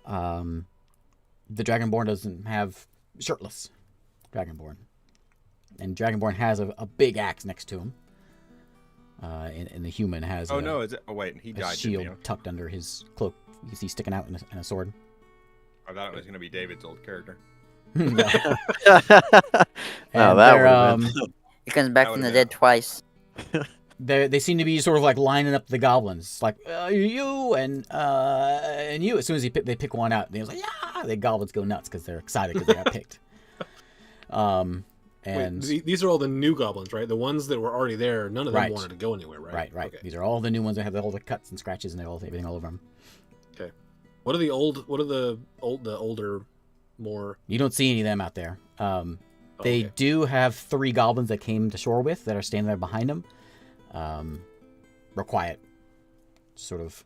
The Dragonborn doesn't have shirtless. Dragonborn. And Dragonborn has a big axe next to him. And the human has Oh no! Is it? Oh wait, he a died. shield Didn't he? tucked under his cloak. You see sticking out in a sword. I thought it was gonna be David's old character. And No, that they're, would have been. He comes back That from the would've dead twice. they seem to be sort of like lining up the goblins, like you and you. As soon as they pick one out, they're like, yeah, the goblins go nuts because they're excited because they got picked. And Wait, these are all the new goblins, right? The ones that were already there, none of them Right. wanted to go anywhere, right? right. Okay. These are all the new ones that have all the cuts and scratches and everything all over them. What are the older, more? You don't see any of them out there. They okay. do have 3 goblins that came to shore with that are standing there behind them. Real quiet, sort of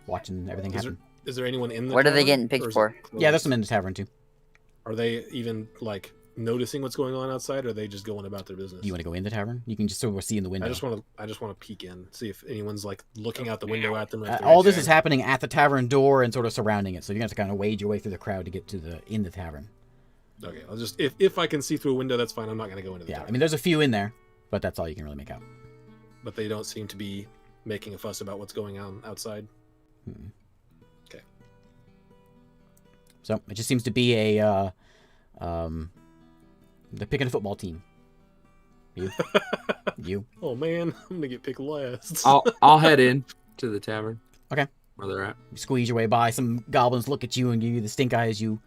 watching everything Is happen. Is there anyone in the? What are they tavern, getting picked or is it for? Yeah, there's closed? some in the tavern too. Are they even like noticing what's going on outside, or are they just going about their business? You want to go in the tavern? You can just sort of see in the window. I just want to peek in, see if anyone's like looking out the window at them. or if they're All this actually- is happening at the tavern door and sort of surrounding it, so you're gonna have to kind of wade your way through the crowd to get to in the tavern. Okay, I'll just if I can see through a window, that's fine. I'm not gonna go into the Yeah, tavern. I mean, there's a few in there, but that's all you can really make out. But they don't seem to be making a fuss about what's going on outside. Mm-mm. Okay. So it just seems to be a they're picking a football team. You. Oh man, I'm gonna get picked last. I'll head in to the tavern. Okay. Where they're at. You squeeze your way by. Some goblins look at you and give you the stink eye as you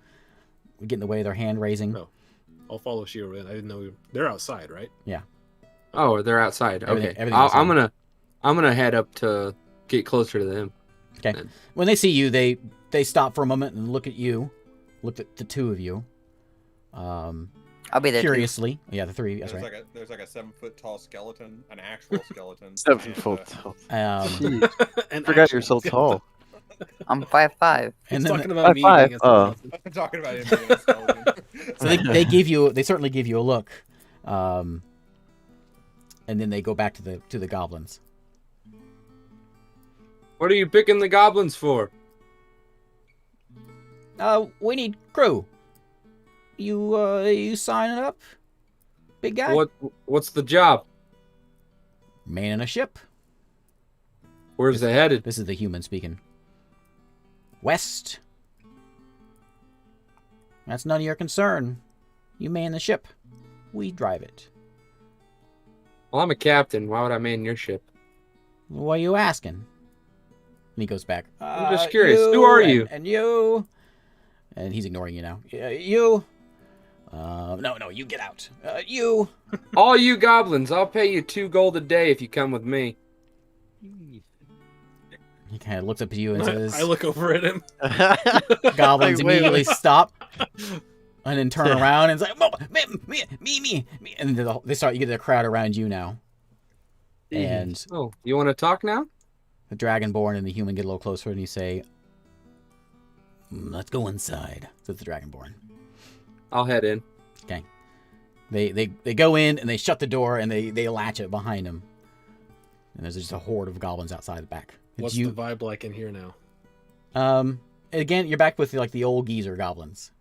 get in the way of their hand raising. No. I'll follow Shiro in. I didn't know they're outside, right? Oh, they're outside. Everything- Okay. everything outside. I'm gonna head up to get closer to them. When they see you, they stop for a moment and look at you. Look at the two of you. I'll be there. Too. Curiously. Yeah, the 3. That's There's right. there's like a 7-foot tall skeleton, an actual skeleton. 7 and, foot. Um, And Forgot you're so tall. I'm 5'5". and He's then talking about me. Five, being a oh. skeleton. I'm talking about him being a skeleton. so they certainly give you a look. And then they go back to the goblins. What are you picking the goblins for? We need crew. You signing up, big guy? What's the job? Man in a ship. Where's they headed? This is the human speaking. West. That's none of your concern. You man the ship. We drive it. Well, I'm a captain. Why would I man your ship? What are you asking? And he goes back. I'm just curious. Who are you? And you. And he's ignoring you now. You. No, you get out. You. All you goblins, I'll pay you 2 gold a day if you come with me. He kind of looks up at you and says, I look over at him. goblins Like, wait, immediately wait. stop and then turn around and it's like, me. And then you get the crowd around you now. And Oh, you want to talk now? the Dragonborn and the human get a little closer and you say, let's go inside, says the Dragonborn. I'll head in. They go in and they shut the door and they latch it behind them. And there's just a horde of goblins outside the back. It's What's you. the vibe like in here now? Again, you're back with like the old geezer goblins.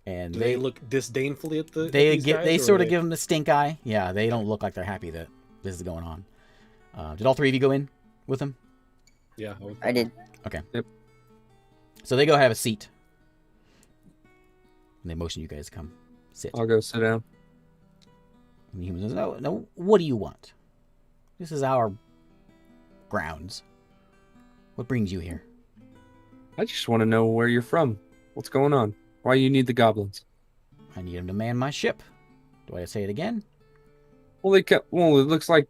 And Do they look disdainfully at the? They at these guys, they or sort of they- give them the stink eye. Yeah, they don't look like they're happy that this is going on. Did all 3 of you go in with them? Yeah. I did. So they go have a seat. And they motion you guys to come sit. I'll go sit down. And the human says, no, what do you want? This is our grounds. What brings you here? I just want to know where you're from. What's going on? Why you need the goblins? I need him to man my ship. Do I say it again? Well, it looks like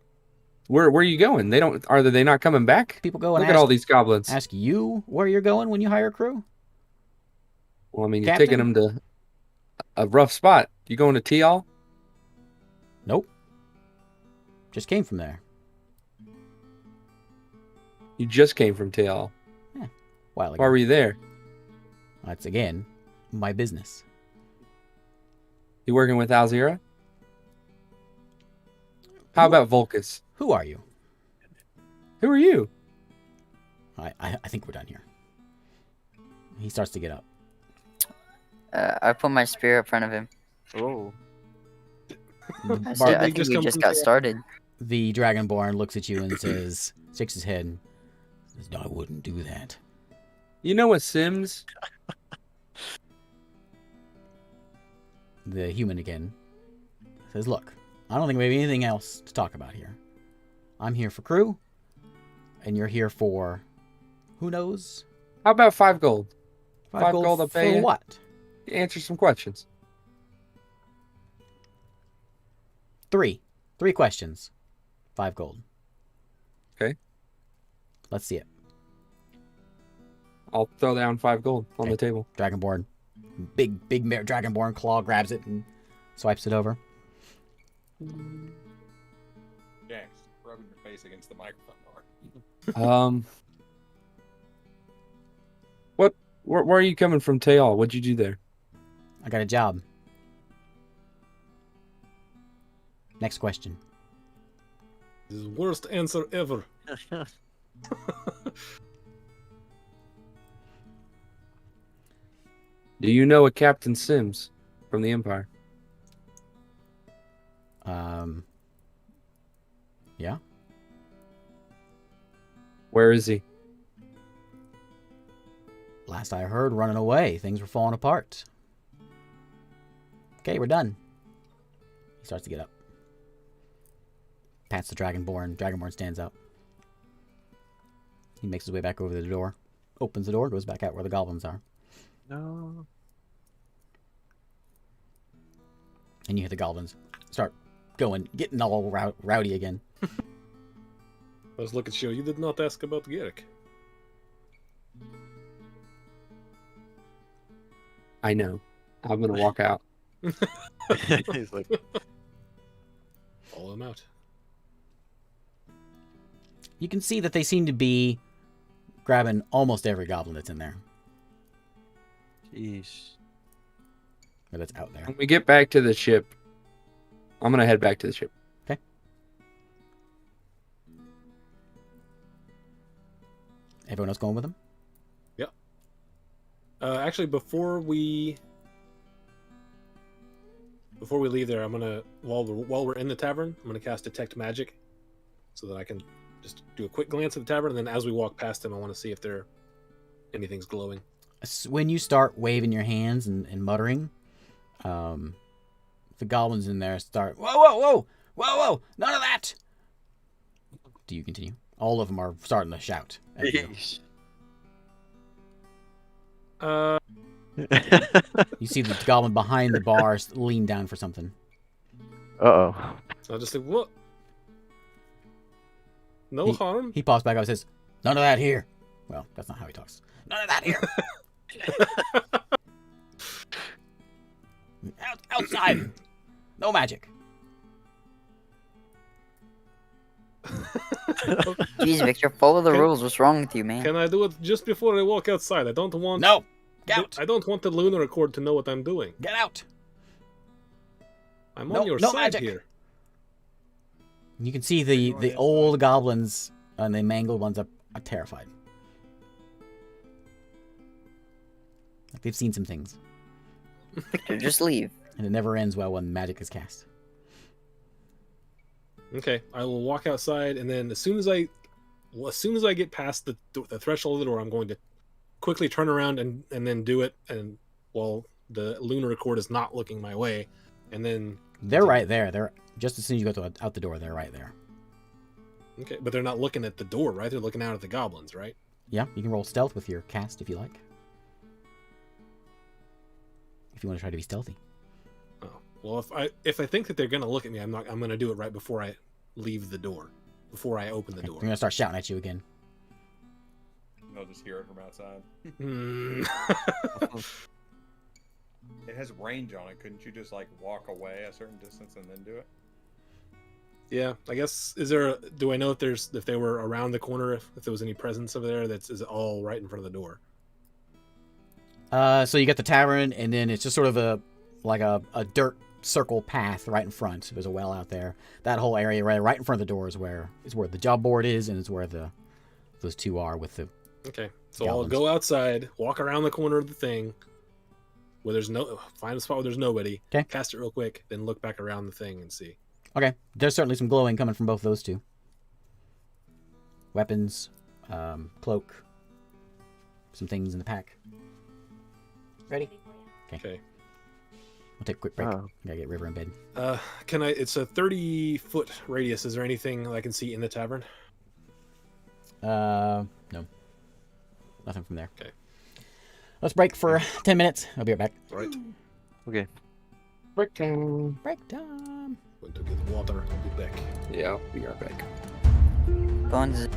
where are you going? Are they not coming back? People go and Look at all these goblins. ask you where you're going when you hire a crew? Well, I mean, you're Captain? taking them to a rough spot. You going to Teal? Nope. Just came from there. You just came from Teal. While Why ago. were you there? That's again my business. You working with Alzira? How about Volcus? Who are you? Who are you? I think we're done here. He starts to get up. I put my spear in front of him. Oh. I said, I think just we come just from got the- started. The Dragonborn looks at you and says, shakes his head, and says, "No, I wouldn't do that." You know what, Sims? The human again says, "Look, I don't think we have anything else to talk about here. I'm here for crew, and you're here for who knows? How about 5 gold? 5 gold gold, I'll for pay you. what? Answer some questions. 3 questions. 5 gold. Okay. Let's see it." I'll throw down 5 gold on Okay. the table. Dragonborn, big Dragonborn claw grabs it and swipes it over. Jax, rubbing your face against the microphone. Where are you coming from, Teal? What'd you do there? I got a job. Next question. This is the worst answer ever. Do you know a Captain Sims from the Empire? Yeah. Where is he? Last I heard, running away. Things were falling apart. Okay, we're done. He starts to get up. Pats the Dragonborn. Dragonborn stands up. He makes his way back over to the door. Opens the door, goes back out where the goblins are. No. And you hear the goblins start going, getting all rowdy again. Let's look at you. You did not ask about Garrick. I know. I'm gonna walk out. He's like, Follow him out. You can see that they seem to be grabbing almost every goblin that's in there. "Jeez." Or that's out there. When we get back to the ship, I'm gonna head back to the ship. Everyone else going with him? Actually, before we leave there, I'm gonna while we're in the tavern, I'm gonna cast Detect Magic, so that I can just do a quick glance at the tavern, and then as we walk past them, I want to see if anything's glowing. When you start waving your hands and muttering, the goblins in there start, whoa, none of that. Do you continue? All of them are starting to shout at you. "Jeez." You see the goblin behind the bar lean down for something. Uh-oh. So I'll just say, what? No He- harm. He pops back up and says, "None of that here." Well, that's not how he talks. None of that here. Outside. No magic. Jeez, Victor, follow the Can- rules. What's wrong with you, man? Can I do it just before I walk outside? I don't want. No. Get out. I don't want the lunar accord to know what I'm doing. Get out. I'm No- on your no side magic. here. You can see the old goblins and the mangled ones are terrified. Like they've seen some things. Victor, just leave. And it never ends well when magic is cast. Okay, I will walk outside, and then as soon as I get past the threshold of the door, I'm going to quickly turn around and then do it, and while the lunar accord is not looking my way, and then They're right there. They're just as soon as you go out the door, they're right there. okay, but they're not looking at the door, right? They're looking out at the goblins, right? Yeah, you can roll stealth with your cast if you like. If you want to try to be stealthy. Oh, well, if I think that they're gonna look at me, I'm gonna do it right before I leave the door, before I open the Okay, door. they're gonna start shouting at you again. I'll just hear it from outside. Hmm. It has range on it. Couldn't you just like walk away a certain distance and then do it? Yeah, I guess. Do I know if they were around the corner, if there was any presence over there? Is all right in front of the door. So you got the tavern, and then it's just sort of a dirt circle path right in front. There's a well out there. That whole area right in front of the door is where the job board is, and it's where the those two are with the. Okay, so Goblins. I'll go outside, walk around the corner of the thing, where there's find a spot where there's nobody. 'Kay. Cast it real quick, then look back around the thing and see. Okay, there's certainly some glowing coming from both those two. Weapons, cloak, some things in the pack. Ready? Okay. We'll take a quick break. Oh. Gotta get River in bed. Can I? It's a 30-foot radius. Is there anything I can see in the tavern? No. Nothing from there. Okay. Let's break for 10 minutes. I'll be right back. Right. Okay. Break time. Break time. Going to get water. I'll be back. Yeah, I'll be right back. Bones.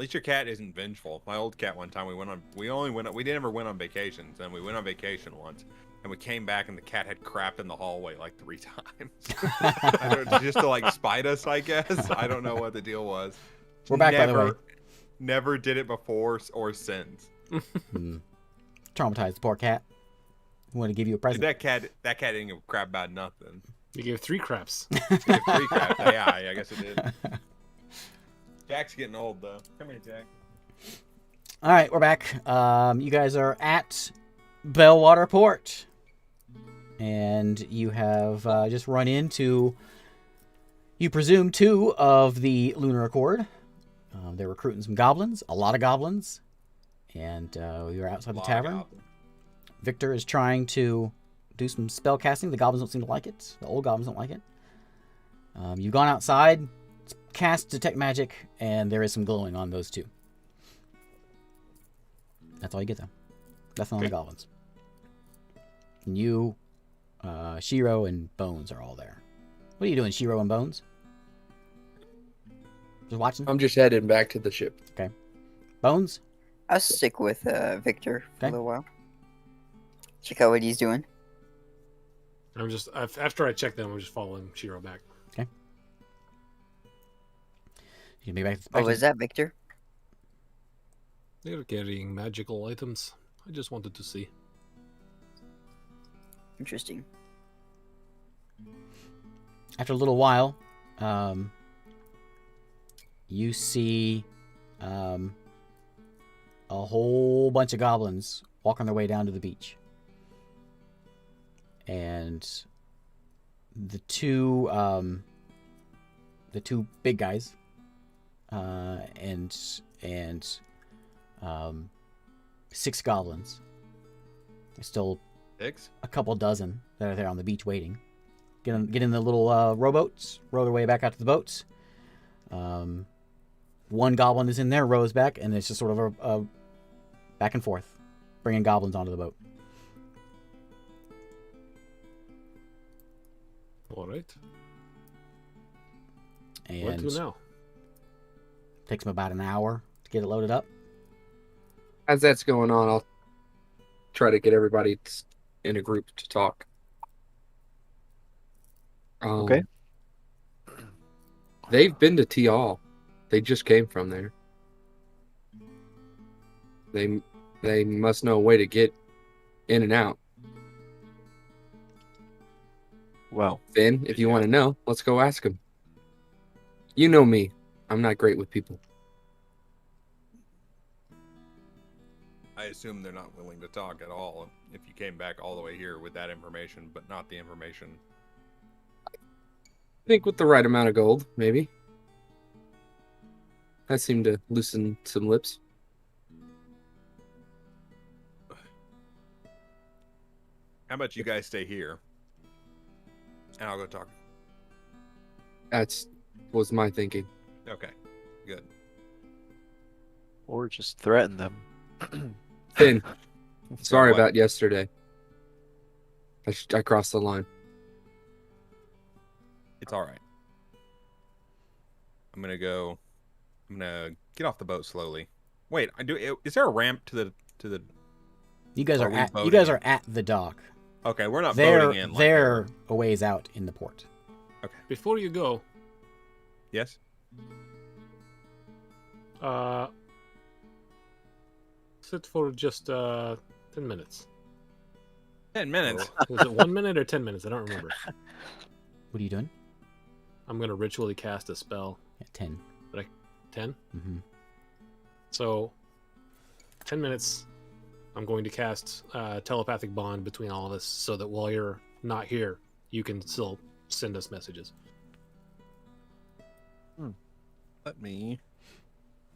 least your cat isn't vengeful. My old cat, one time we never went on vacations, and we went on vacation once, and we came back and the cat had crapped in the hallway like 3 times. Just to like spite us, I guess. I don't know what the deal was. We're back, by the way. Never did it before or since. Traumatized the poor cat. We want to give you a present. That cat didn't give a crap about nothing. You gave 3 craps. It gave 3 craps. Yeah, I guess it did. Jack's getting old though. Come here, Jack. All right, we're back. You guys are at Bellwater Port, and you have just run into, you presume, 2 of the Lunar Accord. They're recruiting some goblins, a lot of goblins, and we were outside the tavern. Victor is trying to do some spell casting. The goblins don't seem to like it. The old goblins don't like it. You've gone outside, cast Detect Magic, and there is some glowing on those 2. That's all you get, though. Nothing on the goblins. And you, Shiro, and Bones are all there. What are you doing, Shiro and Bones? Just watching? I'm just heading back to the ship. Okay. Bones? I'll stick with Victor for Okay. a little while. Check out what he's doing. I'm just after I check them, I'm just following Shiro back. Okay. You can be back Oh, was that Victor? They're carrying magical items. I just wanted to see. Interesting. After a little while, you see a whole bunch of goblins walking their way down to the beach. And the two big guys, and 6 goblins. There's still 6? a couple dozen that are there on the beach waiting. Get in the little rowboats, row their way back out to the boats. One goblin is in there, rows back, and it's just sort of a back and forth, bringing goblins onto the boat. All right. Where And to now? takes them about an hour to get it loaded up. As that's going on, I'll try to get everybody in a group to talk. Okay. They've been to Tial. They just came from there. They must know a way to get in and out. Well, Finn, if you want to know, let's go ask them. You know me. I'm not great with people. I assume they're not willing to talk at all if you came back all the way here with that information, but not the information. I think with the right amount of gold, maybe. That seemed to loosen some lips. How about you guys stay here? And I'll go talk. Was my thinking. Okay, good. or just threaten them. Finn, sorry What? about yesterday. I crossed the line. It's all right. I'm gonna get off the boat slowly. Wait, is there a ramp to the? You guys Are are we at boating in? at the dock. Okay, we're not They're boating in. Like they're a ways out in the port. Before you go, Yes. sit for just 10 minutes. 10 minutes. Was it 1 minute or 10 minutes? I don't remember. What are you doing? I'm gonna ritually cast a spell. At 10. 10. Mm-hmm. So, 10 minutes. I'm going to cast telepathic bond between all of us, so that while you're not here, you can still send us messages. Let me.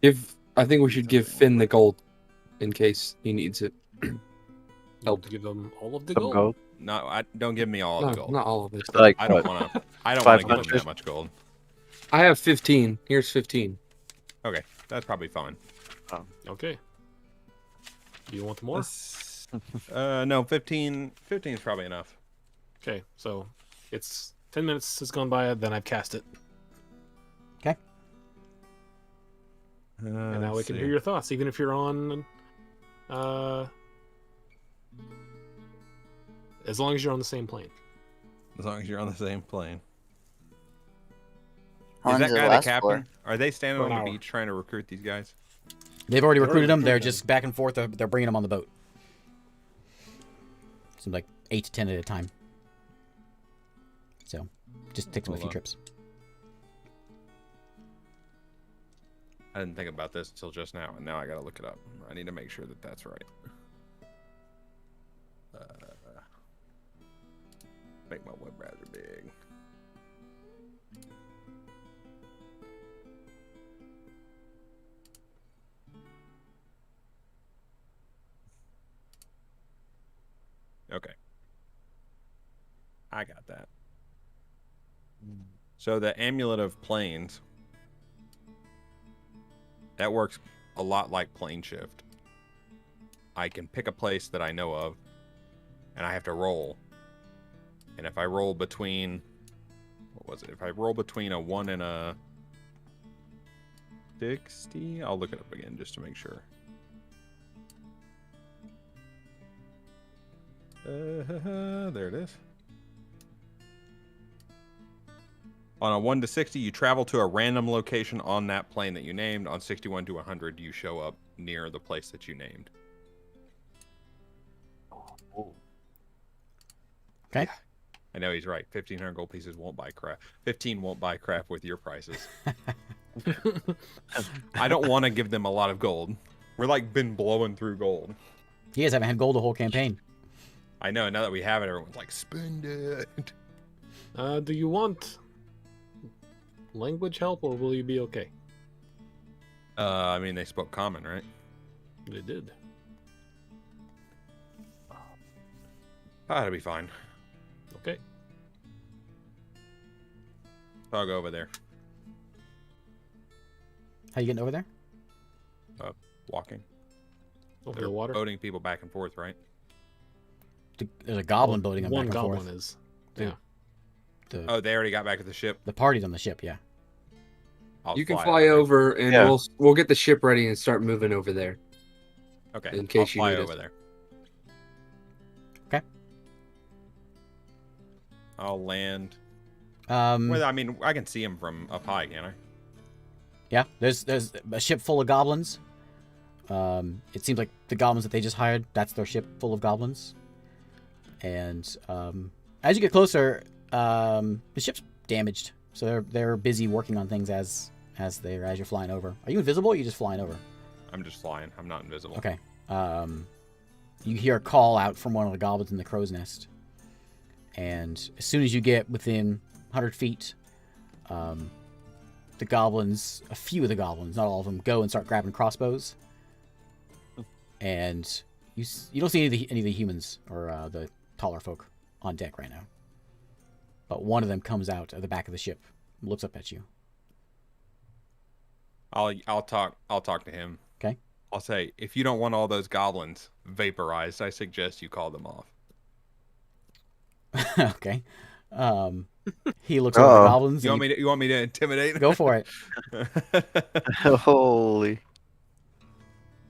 I think we should give Finn the gold in case he needs it. Help to give them all of the Some gold. gold. No, don't give me all No, the gold. not all of it. Like I don't what? want to. I don't want to give them 500? that much gold. I have 15. Here's 15. Okay, that's probably fine. Okay. Do you want more? No, 15 is probably enough. Okay, so it's 10 minutes has gone by, then I've cast it. And now we can hear your thoughts, even if you're on. As long as you're on the same plane. As long as you're on the same plane. How Is long that does it guy the last captain? for? Are they standing For on an the hour. beach trying to recruit these guys? They've already They've already recruited them. They're recruited just back and forth. They're bringing them on the boat. Seems like 8 to 10 at a time. So, just takes them a Hold few on. trips. I didn't think about this until just now, and now I gotta look it up. I need to make sure that that's right. Make my web browser big. Okay. I got that. So the Amulet of Planes, that works a lot like Plane Shift. I can pick a place that I know of, and I have to roll. And if I roll between, what was it? If I roll between a 1 and a 60, I'll look it up again just to make sure. There it is. On a 1 to 60, you travel to a random location on that plane that you named. On 61 to 100, you show up near the place that you named. Okay. I know he's right. 1,500 gold pieces won't buy crap. 15 won't buy crap with your prices. I don't want to give them a lot of gold. We're like been blowing through gold. You guys haven't had gold the whole campaign. I know. Now that we have it, everyone's like, spend it. Do you want language help, or will you be okay? I mean, they spoke common, right? They did. That'll be fine. Okay. I'll go over there. How you getting over there? Walking. Over They're the water. boating people back and forth, right? There's a goblin boating them back One and goblin forth. is. Yeah. Oh, they already got back to the ship. The party's on the ship, yeah. I'll You can fly over, and Yeah. we'll get the ship ready and start moving over there. Okay. in case I'll you fly need over us. there. Okay. I'll land. Um, Well, I mean, I can see him from up high, can't I? yeah, there's a ship full of goblins. It seems like the goblins that they just hired, that's their ship full of goblins. And as you get closer, the ship's damaged. So they're busy working on things as you're flying over. Are you invisible or are you just flying over? I'm just flying. I'm not invisible. Okay. You hear a call out from one of the goblins in the crow's nest. And as soon as you get within 100 feet, the goblins, a few of the goblins, not all of them, go and start grabbing crossbows. And you don't see any of the humans or the taller folk on deck right now. But one of them comes out of the back of the ship, looks up at you. I'll talk to him. Okay. I'll say, if you don't want all those goblins vaporized, I suggest you call them off. Okay. He looks over the goblins. You and want me to intimidate? Go for it. Holy.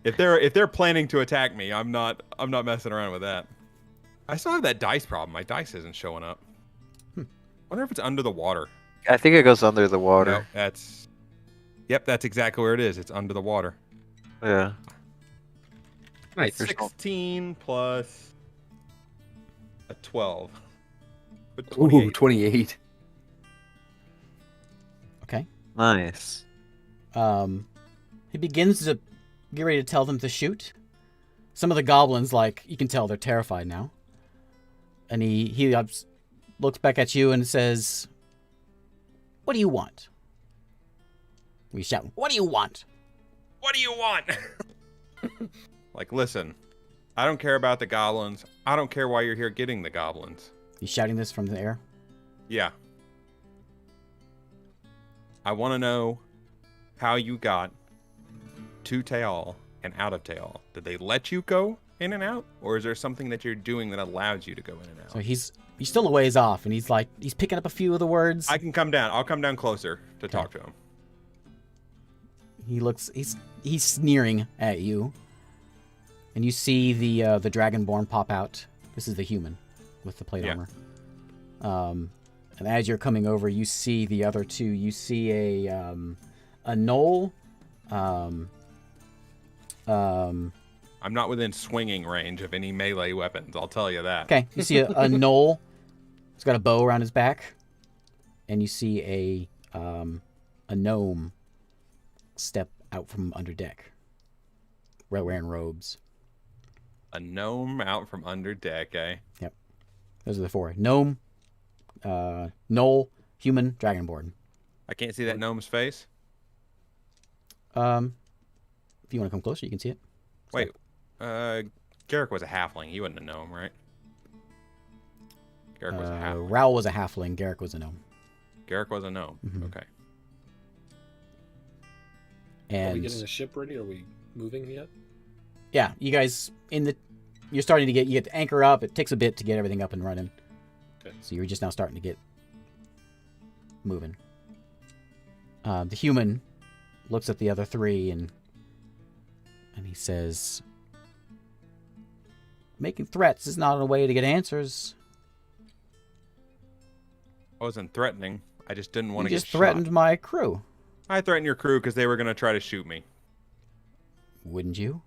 If they're planning to attack me, I'm not messing around with that. I still have that dice problem. My dice isn't showing up. Wonder if it's under the water. I think it goes under the water. No, that's exactly where it is. It's under the water. Yeah. Nice. 16 plus a 12. But Ooh, 28. 28. Okay. Nice. He begins to get ready to tell them to shoot. Some of the goblins, like, you can tell they're terrified now. And he looks back at you and says, "What do you want?" We shout, "What do you want?" What do you want? Like, listen, I don't care about the goblins. I don't care why you're here getting the goblins. He's shouting this from the air. Yeah. I want to know how you got to Teal and out of Teal. Did they let you go in and out? Or is there something that you're doing that allows you to go in and out? So he's still a ways off, and he's picking up a few of the words. I can come down. I'll come down closer to talk to him. He's sneering at you. And you see the Dragonborn pop out. This is the human with the plate armor. And as you're coming over, you see the other two. You see a gnoll. I'm not within swinging range of any melee weapons. I'll tell you that. Okay, you see a gnoll. He's got a bow around his back, and you see a gnome step out from under deck, wearing robes. A gnome out from under deck, eh? Yep, those are the four: gnome, gnoll, human, dragonborn. I can't see that gnome's face. If you want to come closer, you can see it. Wait, Garrick was a halfling. He wasn't a gnome, right? Garrick was a halfling. Raoul was a halfling. Garrick was a gnome. Garrick was a gnome. Mhm. Okay. Are we And getting the ship ready? Are we moving yet? yeah, you guys you're starting to get the anchor up. It takes a bit to get everything up and running. Okay. So you're just now starting to get moving. The human looks at the other three and he says, "Making threats is not a way to get answers. I wasn't threatening. I just didn't want You to get just threatened shot. my crew. I threatened your crew because they were going to try to shoot me. Wouldn't you?"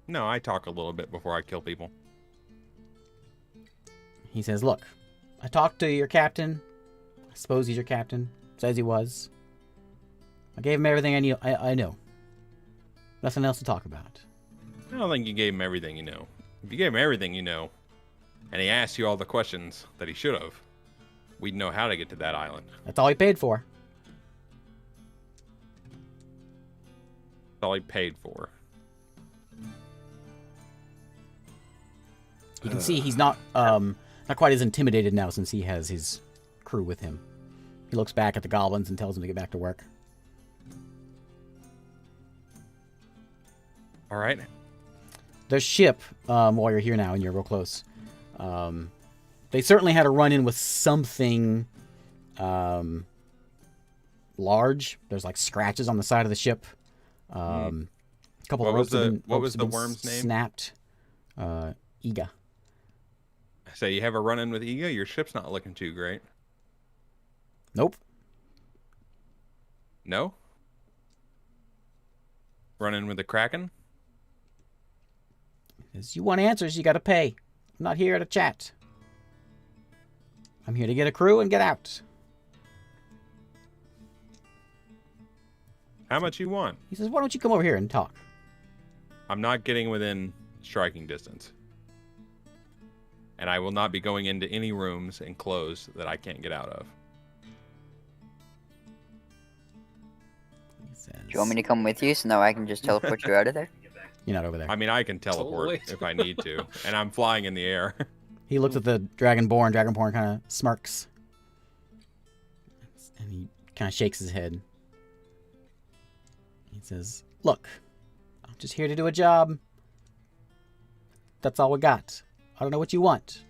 No, I talk a little bit before I kill people. He says, "Look, I talked to your captain. I suppose he's your captain. Says he was. I gave him everything I know. Nothing else to talk about." I don't think you gave him everything you know. If you gave him everything you know, and he asked you all the questions that he should have, we'd know how to get to that island. That's all he paid for. That's all he paid for. You can see he's not quite as intimidated now since he has his crew with him. He looks back at the goblins and tells them to get back to work. All right. The ship, while you're here now and you're real close, they certainly had a run-in with something large. There's like scratches on the side of the ship. A couple of ropes What was the have been worm's name? Snapped. Iga. So you have a run-in with Iga? Your ship's not looking too great. Nope. No? Run-in with the Kraken? If you want answers, you got to pay. I'm not here to chat. I'm here to get a crew and get out. How much you want? He says, "Why don't you come over here and talk?" I'm not getting within striking distance. And I will not be going into any rooms and clothes that I can't get out of. He says, Do you want me to come with you so now I can just teleport you out of there? "You're not over there." I mean, I can teleport Totally. if I need to. And I'm flying in the air. He looks at the Dragonborn. Dragonborn kind of smirks. And he kind of shakes his head. He says, "Look, I'm just here to do a job. That's all we got. I don't know what you want."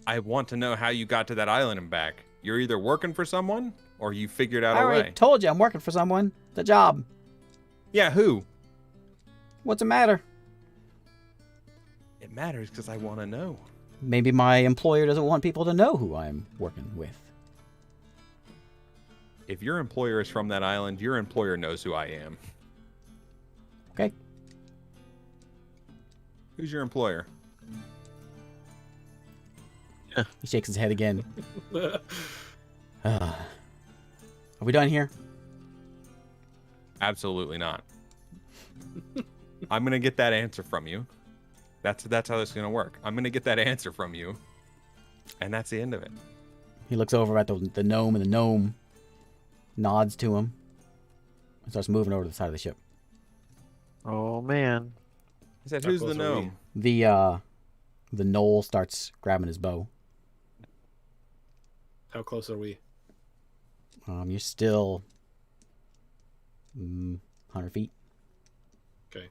I want to know how you got to that island and back. You're either working for someone or you figured out I a already way. told you I'm working for someone. The job. Yeah, who? What's the matter? It matters because I want to know. Maybe my employer doesn't want people to know who I'm working with. If your employer is from that island, your employer knows who I am. Okay. Who's your employer? He shakes his head again. Are we done here? Absolutely not. I'm going to get that answer from you. That's how this is going to work. I'm going to get that answer from you. And that's the end of it. He looks over at the gnome, and the gnome nods to him and starts moving over to the side of the ship. Oh man. I said, How who's the close are we? gnome? The gnoll starts grabbing his bow. How close are we? You're still 100 feet. Okay.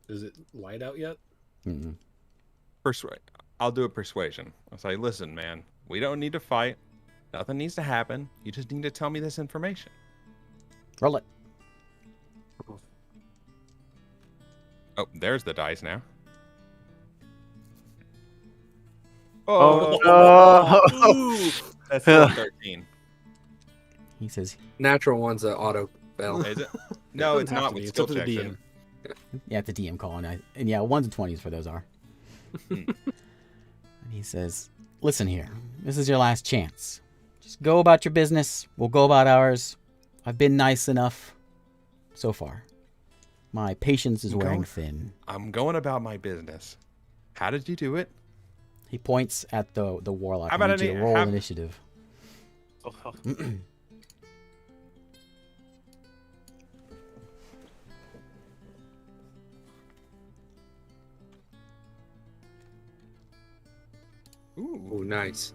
Is it light out yet? Mm-mm. I'll do a persuasion. I'll say, listen, man, we don't need to fight. Nothing needs to happen. You just need to tell me this information. Roll it. Oh, there's the dice now. Oh, no. Ooh. That's still a 13. He says, Natural one's an auto fail. Is it? No, it's Have not to be. with It's skill up to the checks. DM. yeah, the DM calling. And yeah, 1s and 20s for those are. And he says, listen here. This is your last chance. Just go about your business. We'll go about ours. I've been nice enough so far. My patience is wearing thin. I'm going about my business. How did you do it? He points at the warlock. How about I need you to roll initiative. Ooh, nice.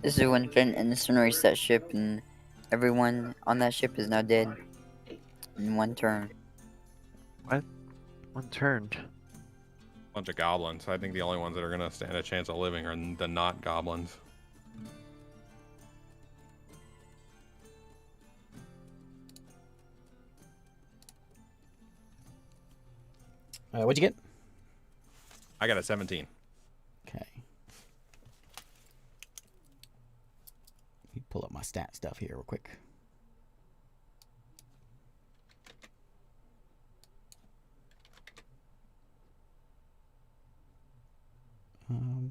This is when Finn incinerates that ship, and everyone on that ship is now dead in one turn. One turn. Bunch of goblins. I think the only ones that are going to stand a chance of living are the not goblins. What'd you get? I got a 17. Okay. Let me pull up my stat stuff here real quick.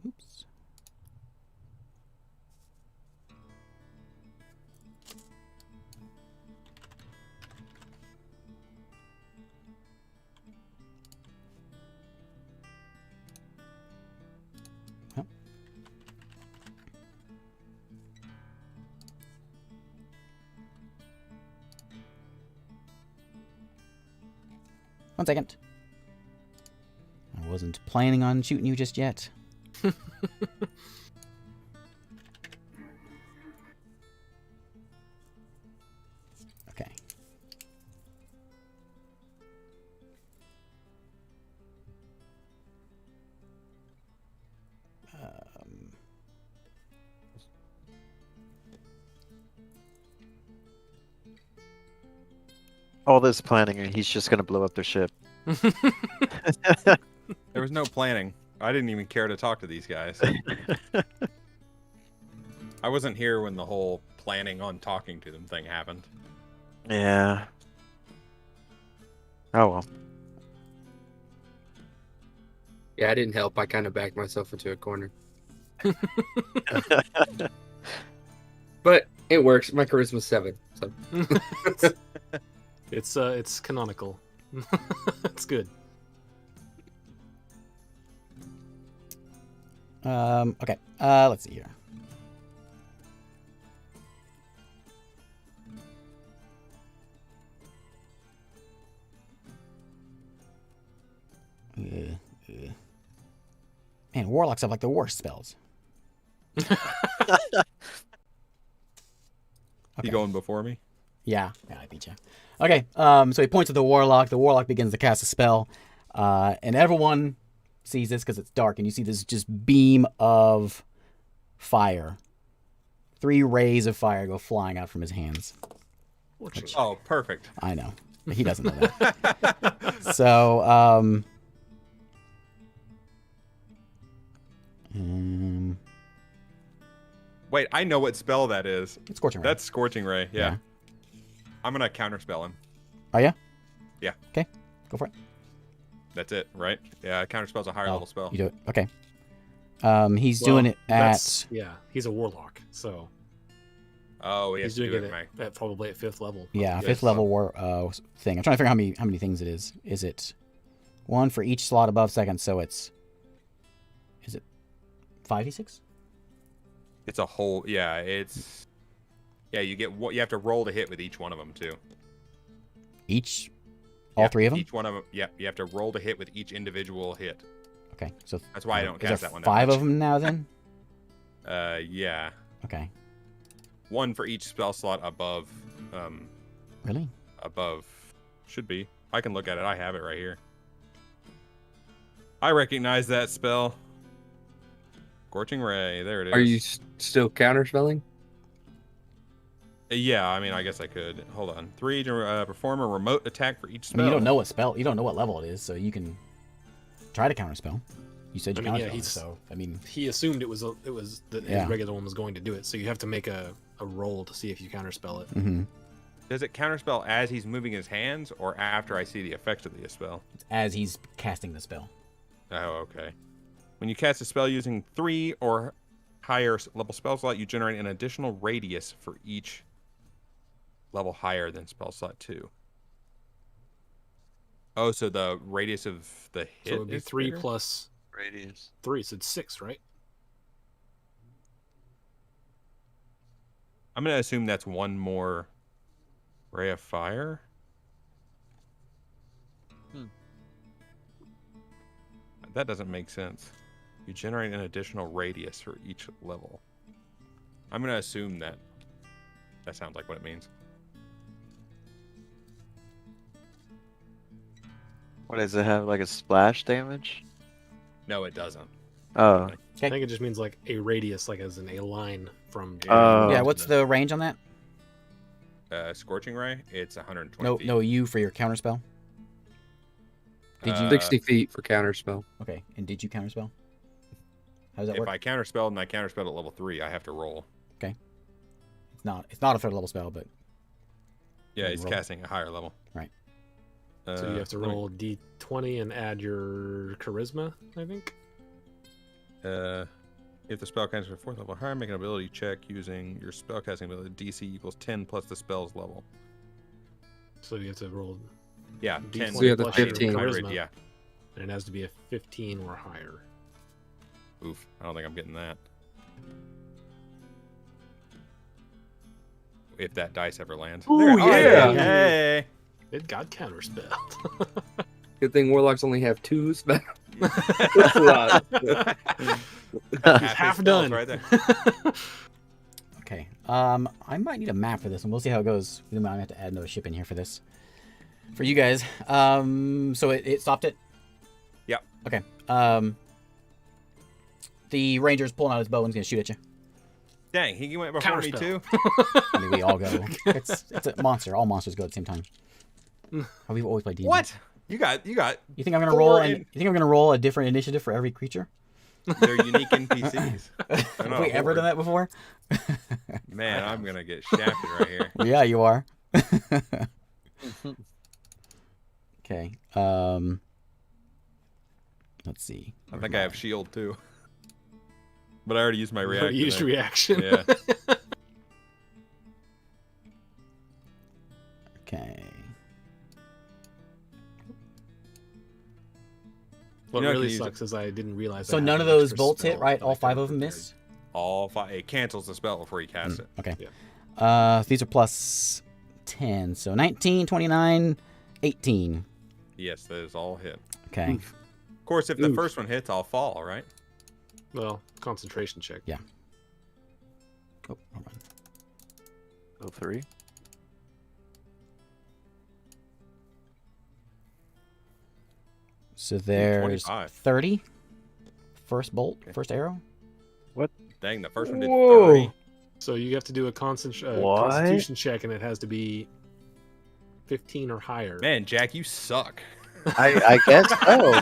Oops. Yep. One second. I wasn't planning on shooting you just yet. Okay. All this planning, and he's just gonna blow up their ship. There was no planning. I didn't even care to talk to these guys. I wasn't here when the whole planning on talking to them thing happened. Yeah. Oh well. Yeah, I didn't help. I kind of backed myself into a corner. But it works. My charisma's 7. So. It's canonical. It's good. Okay. Let's see here. Man, warlocks have like the worst spells. You going before me? Yeah, I beat you. Okay, so he points at the warlock. The warlock begins to cast a spell, and everyone sees this because it's dark, and you see this just beam of fire. 3 rays of fire go flying out from his hands. Oh, perfect. I know. But he doesn't know that. So, Wait, I know what spell that is. it's Scorching Ray. That's Scorching Ray, yeah. Yeah. I'm going to counterspell him. Oh, yeah? Yeah. Okay, go for it. That's it, right? Yeah, counterspell's a higher level spell. You do it. Okay. He's doing it at... Yeah, he's a warlock, so Oh, he has he's to doing do it it, at probably at 5th level. Yeah, Probably. 5th level war thing. I'm trying to figure out how many things it is. Is it 1 for each slot above second? So it's... Is it 5d6? It's a whole, yeah, it's... Yeah, you have to roll to hit with each one of them, too. Each? All 3 of them? Each one of them, yeah, you have to roll to hit with each individual hit. Okay, so... That's why I don't is cast there that one. 5 of them now, then? Yeah. Okay. 1 for each spell slot above. Really? Above. Should be. I can look at it. I have it right here. I recognize that spell. Scorching Ray. There it is. Are you still counterspelling? Yeah, I mean, I guess I could. Hold on. 3 to perform a remote attack for each I spell. mean, you don't know what spell. You don't know what level it is, so you can try to counterspell. You said you counterspell, so I mean, He assumed it was that Yeah. his regular one was going to do it, so you have to make a roll to see if you counterspell it. mhm. Does it counterspell as he's moving his hands or after I see the effects of the spell? As he's casting the spell. Oh, okay. When you cast a spell using 3 or higher level spell slot, you generate an additional radius for each level higher than spell slot 2. Oh, so the radius of the hit So it would be is 3 bigger? plus Radius. 3, so it's 6, right? I'm going to assume that's 1 more ray of fire. That doesn't make sense. You generate an additional radius for each level. I'm going to assume that sounds like what it means. What does it have? Like a splash damage? No, it doesn't. Oh. Okay. I think it just means like a radius, like as in a line from. Oh. Yeah. What's the range on that? Scorching Ray, it's 120 No, feet. no. You for your counterspell. Did you? 60 feet for counterspell. Okay. And did you counterspell? How does that If work? I counterspelled and I counterspelled at level 3, I have to roll. It's not a third level spell, but Yeah, And he's roll. casting a higher level. Right. So you have to let me- roll d20 and add your charisma, I think. If the spell casts for 4th level higher, make an ability check using your spellcasting ability. DC equals 10 plus the spell's level. So you have to roll, Yeah, D20 10. So you have the plus your 15. charisma, Yeah. and it has to be a 15 or higher. Oof. I don't think I'm getting that. If that dice ever lands. Ooh, There- yeah. Hey. It got counterspelled. Good thing warlocks only have 2 spells. That's a lot. Half his done. spells right there. okay. I might need a map for this one. We'll see how it goes. We might have to add another ship in here for this. For you guys. So it stopped it. Yep. Okay. The ranger's pulling out his bow and he's gonna shoot at you. Dang, he went before me Counterspell. too. I mean, we all go. It's a monster. All monsters go at the same time. We've always played D&D. What? You got You think I'm gonna Four roll? in- You think I'm gonna roll a different initiative for every creature? their unique NPCs. Have we ever done that before? Man, I'm gonna get shafted right here. Yeah, you are. Okay. Let's see. I think I have shield too. But I already used my reaction. Used there. reaction. Yeah. Okay. What You know, I really can use sucks is I didn't realize. So I had none of an those extra bolts hit, spell right? that All I 5 could've of them prepared. miss. All 5. It cancels the spell before he casts it. Okay. Yeah. So these are plus 10. So 19, 29, 18. Yes, those all hit. Okay. Of course, if the Oof. first one hits, I'll fall, right? Well, concentration check. Yeah. Oh, hold on. Oh, 3. So there's 25. 30. First bolt, first arrow. Dang, the first one did Whoa. 30. So you have to do a What? constitution check, and it has to be 15 or higher. Man, Jack, you suck. I guess so.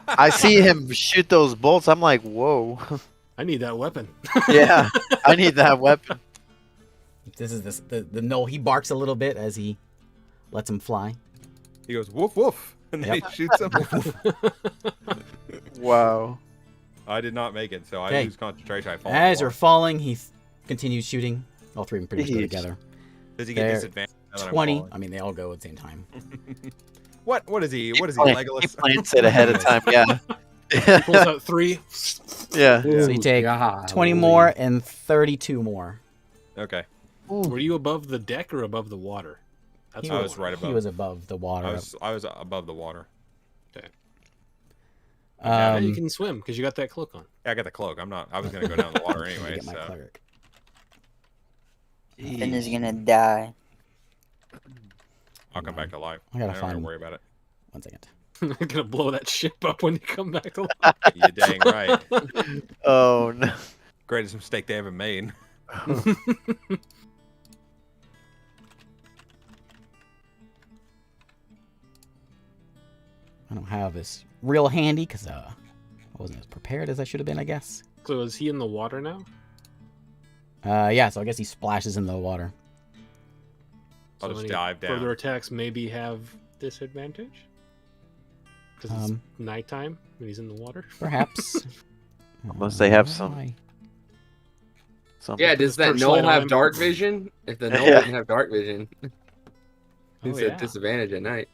I see him shoot those bolts. I'm like, whoa. I need that weapon. Yeah, I need that weapon. This is the no. He barks a little bit as he lets him fly. He goes, woof, woof. And then Yep. he shoots him. Wow. I did not make it, so I Okay. lose concentration. I fall. As you're falling, he continues shooting. All 3 of them pretty much go Jeez. together. Does he get there- disadvantage? now that I'm 20. falling? I mean, they all go at the same time. What is he? What is he, He Legolas? plants it ahead of time. Yeah. Pulls out 3. Yeah. So you take 20 more and 32 more. Okay. Were you above the deck or above the water? That's He what I was wanted. right He above. was above the water. I was above the water. Yeah, you Um, can swim because you got that cloak on. Yeah, I got the cloak. I was gonna go down the water Let me anyway. get my So cleric. Finn is gonna die. I'll come back to life. I gotta don't find- worry about it. 1 second. I'm gonna blow that ship up when you come back to life. You dang right. Oh no. Greatest mistake they ever made. I don't have this real handy because I wasn't as prepared as I should have been, I guess. So is he in the water now? Yeah, so I guess he splashes in the water. I'll So just any dive down. Further attacks maybe have disadvantage? Because it's Um, nighttime when he's in the water? Perhaps. Unless they have Where some- am I? Something. Yeah, does that Torchlight Knoll on have him. dark vision? If the Knoll Yeah. doesn't have dark vision, he's Oh, yeah. at disadvantage at night.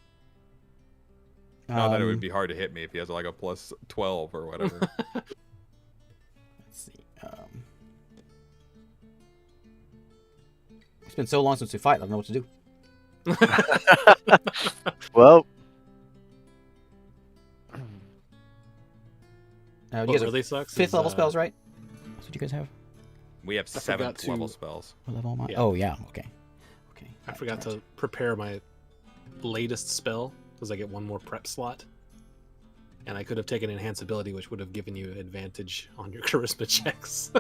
Not that it Um, would be hard to hit me if he has like a plus 12 or whatever. Let's see. It's been so long since we fight, I don't know what to do. Well, You What guys are really sucks 5th is, level spells, right? That's what you guys have? We have I forgot 7th level to- spells. What level am I? Yeah. Oh, yeah, okay. Okay. I forgot to prepare my latest spell because I get one more prep slot. And I could have taken Enhance Ability, which would have given you advantage on your charisma checks.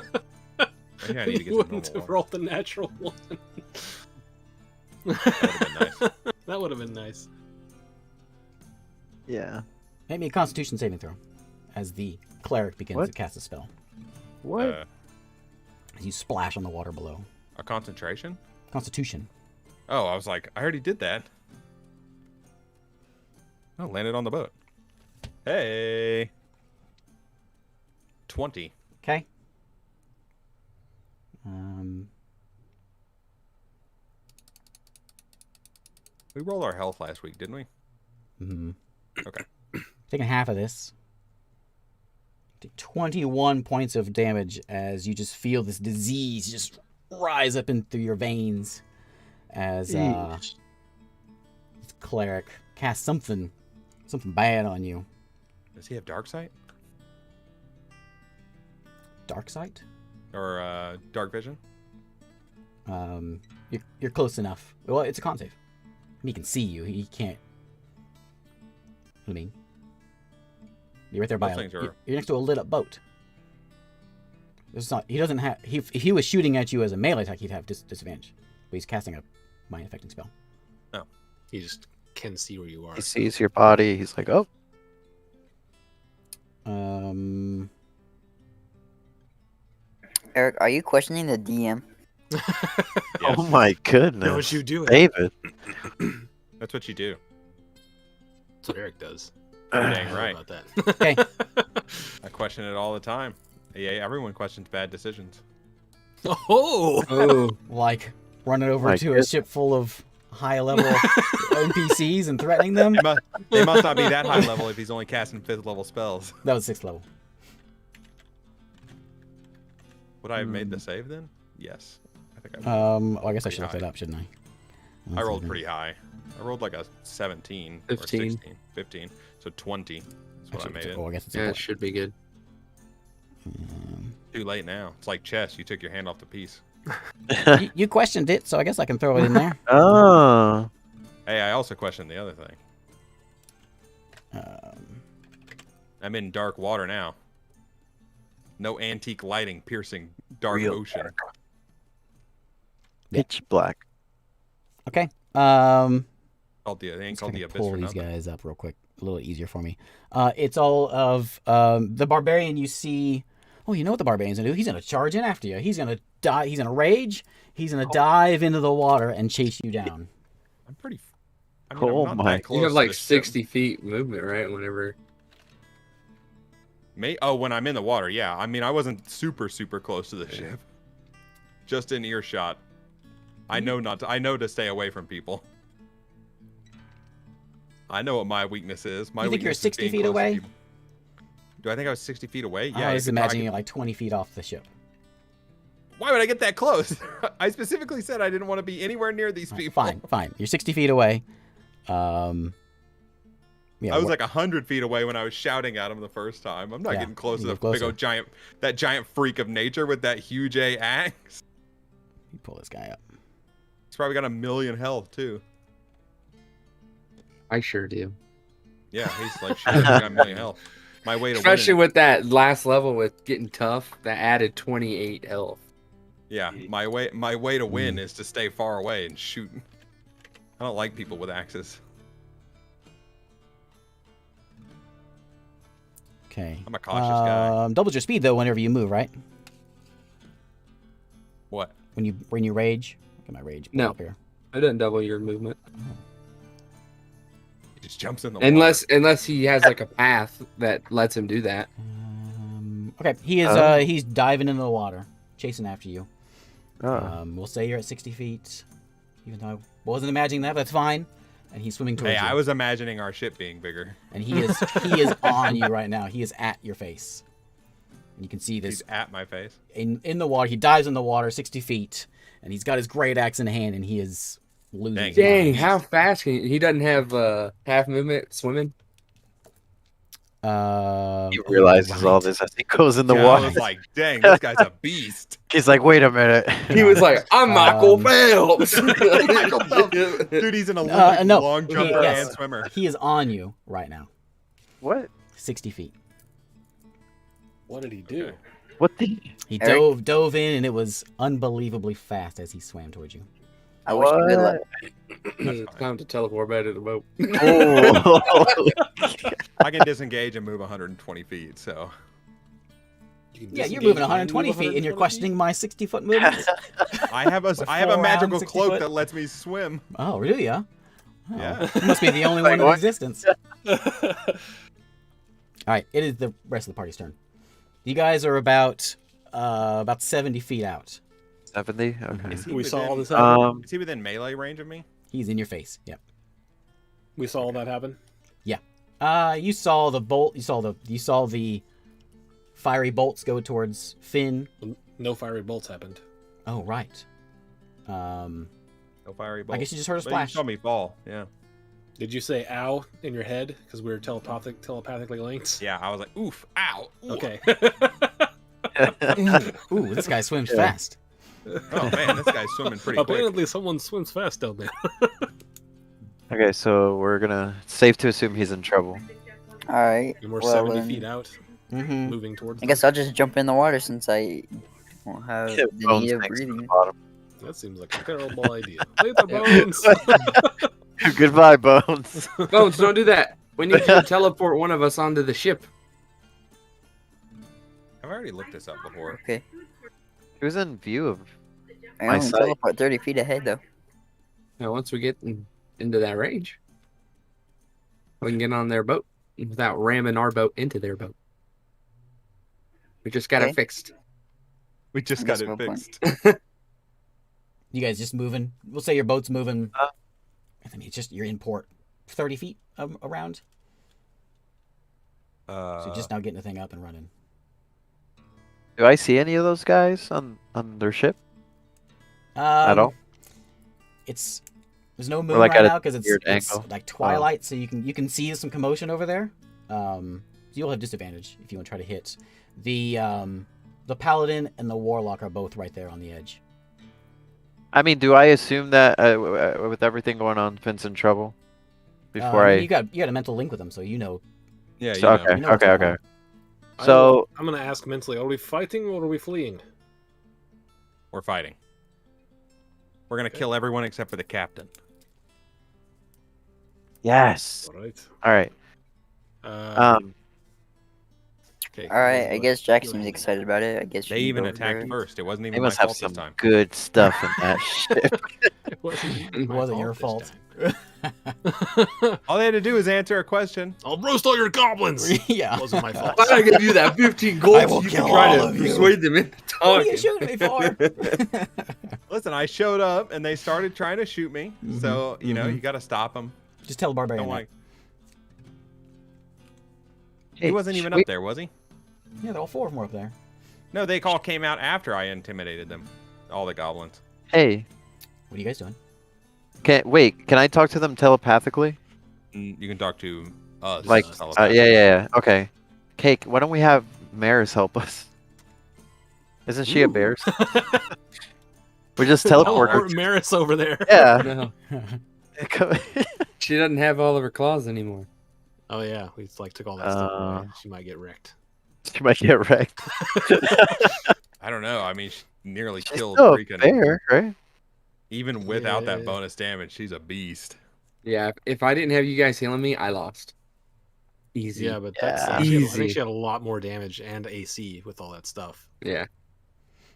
Maybe I need to get You some wouldn't normal have water. rolled the natural one. That would have been nice. That would have been nice. yeah. Make me a Constitution saving throw as the cleric begins What? to cast a spell. What? As you splash on the water below. A concentration? Constitution. Oh, I was like, I already did that. Oh, landed on the boat. Hey. 20. Okay. We rolled our health last week, didn't we? Okay. Taking half of this. Take 21 points of damage as you just feel this disease just rise up in through your veins as this cleric casts something bad on you. Does he have dark sight? Dark sight? Or dark vision? You're close enough. Well, it's a con save. He can see you. He can't. What do you mean? You're right there by. Those things are- You're next to a lit up boat. It's not. He doesn't have. If he was shooting at you as a melee attack, he'd have disadvantage. But he's casting a mind affecting spell. He just can see where you are. He sees your body. He's like, oh, Eric, are you questioning the DM? Yes. oh my goodness. Know what you do? David. That's what you do. That's what Eric does. Dang Sorry right. about that. Okay. I question it all the time. Yeah, everyone questions bad decisions. Oh! Oh, Like running over My to a goodness. ship full of high level NPCs and threatening them. They must not be that high level if he's only casting 5th level spells. That was 6th level. Would I have made the save then? Yes. I think I would. Well, I guess I Pretty should look high. that up, shouldn't I? I rolled pretty high. I rolled like a 17 or 15. 16. 15. So 20. That's what I made it. Oh, I guess it's yeah, a it should be good. Too late now. It's like chess. You took your hand off the piece. you questioned it, so I guess I can throw it in there. Oh. Hey, I also questioned the other thing. Um, I'm in dark water now. No antique lighting piercing dark Real ocean. Pitch black. okay. They ain't Just called gonna the abyss pull for these nothing. guys up real quick, a little easier for me. It's all of the barbarian. You see, oh, you know what the barbarian's gonna do? He's gonna charge in after you. He's gonna die. He's gonna rage. He's gonna dive into the water and chase you down. I'm pretty. Oh I'm not my. that close You have to like the ship. 60 feet movement, right? Whenever. Oh, when I'm in the water, yeah. I mean, I wasn't super close to the ship. Just in earshot. I know to stay away from people. I know what my weakness is. My You think you're weakness is 60 being feet close to away? people. Do I think I was 60 feet away? Yeah. I was you could- imagining could- you like 20 feet off the ship. Why would I get that close? I specifically said I didn't want to be anywhere near these All right, people. fine. You're 60 feet away. Yeah, I was like 100 feet away when I was shouting at him the first time. I'm not Yeah, getting close you to get the big closer. old giant freak of nature with that huge axe. You pull this guy up. He's probably got 1,000,000 health too. I sure do. Yeah, he's like shit. He's got 1,000,000 health. My way to Especially win. with that last level with getting tough, that added 28 health. Yeah, my way to win is to stay far away and shoot. I don't like people with axes. Okay. I'm a cautious guy. Doubles your speed though whenever you move, right? What? When you rage. Get my rage pulled No. up here. It doesn't double your movement. He just jumps in the Unless he has like a path that lets him do that. Okay, he is Oh. he's diving into the water, chasing after you. Oh. We'll say you're at 60 feet, even though I wasn't imagining that, but that's fine. And he's swimming towards Hey, you. I was imagining our ship being bigger. And he is on you right now. He is at your face. And you can see this He's at my face. in the water. He dives in the water 60 feet, and he's got his great axe in hand, and he is losing. Dang. his Dang, mind. how fast can he doesn't have half movement swimming? He realizes all this as he goes in the Yeah, water. I was like, dang, this guy's a beast. He's like, wait a minute. He was like, I'm Michael Phelps. Michael Phelps. Dude, he's an Olympic no. long jumper Yes. and swimmer. He is on you right now, What? 60 feet. What did he do? What the? He Eric? dove in, and it was unbelievably fast as he swam towards you. I wish you good luck. It's time to teleport back to the boat. Oh. I can disengage and move 120 feet, so. Yeah, you're moving 120 feet, and you're questioning my 60-foot movements. I have a 4 magical rounds, 60 cloak foot? that lets me swim. Oh, really? Yeah. Oh, Yeah. You must be the only one in what? existence. All right, it is the rest of the party's turn. You guys are about 70 feet out. 70? Okay. Is he We saw all within- this happen. Is he within melee range of me? He's in your face. Yep. We saw all that happen. You saw the bolt. You saw the fiery bolts go towards Finn. No fiery bolts happened. Oh, right. No fiery bolt. I guess you just heard a But you splash. saw me fall. Yeah. Did you say "ow" in your head because we were telepathically linked? Yeah. I was like, oof, ow. Ooh. Okay. Ooh, this guy swims fast. Oh man, this guy's swimming pretty quick. Apparently, someone swims fast down there. Okay, so we're gonna. It's safe to assume he's in trouble. Alright. And we're Well, 70 then, feet out, Mm-hmm. moving towards. I guess I'll just jump in the water since I won't have Yeah, the bones need of next to the breathing. bottom. That seems like a terrible idea. Later, Bones. Goodbye, Bones. Bones, don't do that. We need you to teleport one of us onto the ship. I've already looked this up before. Okay. He was in view of. I My only sight. teleport 30 feet ahead, though. Now, once we get into that range, we can get on their boat without ramming our boat into their boat. We just got Okay. it fixed. We just I got guess it we'll point. fixed. You guys just moving. We'll say your boat's moving. Uh. I mean, it's just you're in port, 30 feet around. So you're just now getting the thing up and running. Do I see any of those guys on their ship? At all? There's no moon like right at a now because it's weird angle? like twilight, so you can see some commotion over there. So you'll have disadvantage if you want to try to hit. The paladin and the warlock are both right there on the edge. I mean, do I assume that with everything going on, Finn's in trouble? Before You got a mental link with them, so you know. Yeah. So, okay, You know what's going okay. on. So I'm gonna ask mentally: are we fighting or are we fleeing? We're fighting. We're gonna kill everyone except for the captain. yes. All right. All right. Okay. Alright, I guess Jack Go seems ahead. excited about it. I guess They you even go attacked first. first. It wasn't They even my must have fault some this time. good stuff in that ship. It wasn't, It wasn't your fault. All they had to do was answer a question. I'll roast all your goblins. Yeah. It wasn't my fault. I give you that 15 gold. I will so you kill can try all to of you. persuade them into What are you talking. shooting me for? Listen, I showed up and they started trying to shoot me. So you know you got to stop them. Just tell the barbarian. Don't that. like. Hey, He wasn't even should we- up there, was he? Yeah, all 4 of them were up there. No, they all came out after I intimidated them. All the goblins. Hey, What are you guys doing? can I talk to them telepathically? You can talk to us. Like, Tell us that. yeah. Okay. Cake, why don't we have Maris help us? Isn't she a bear? We just teleport her. Teleport Maris over there. Yeah. No, she doesn't have all of her claws anymore. Oh yeah, we like took all that stuff away. She might get wrecked. She might get wrecked. I don't know. I mean, she nearly She's killed still a freaking. bear, right? Even without that Yeah. bonus damage, she's a beast. Yeah, if I didn't have you guys healing me, I lost. Easy. Yeah, but that's Yeah. I think Easy. she had a lot more damage and AC with all that stuff. Yeah.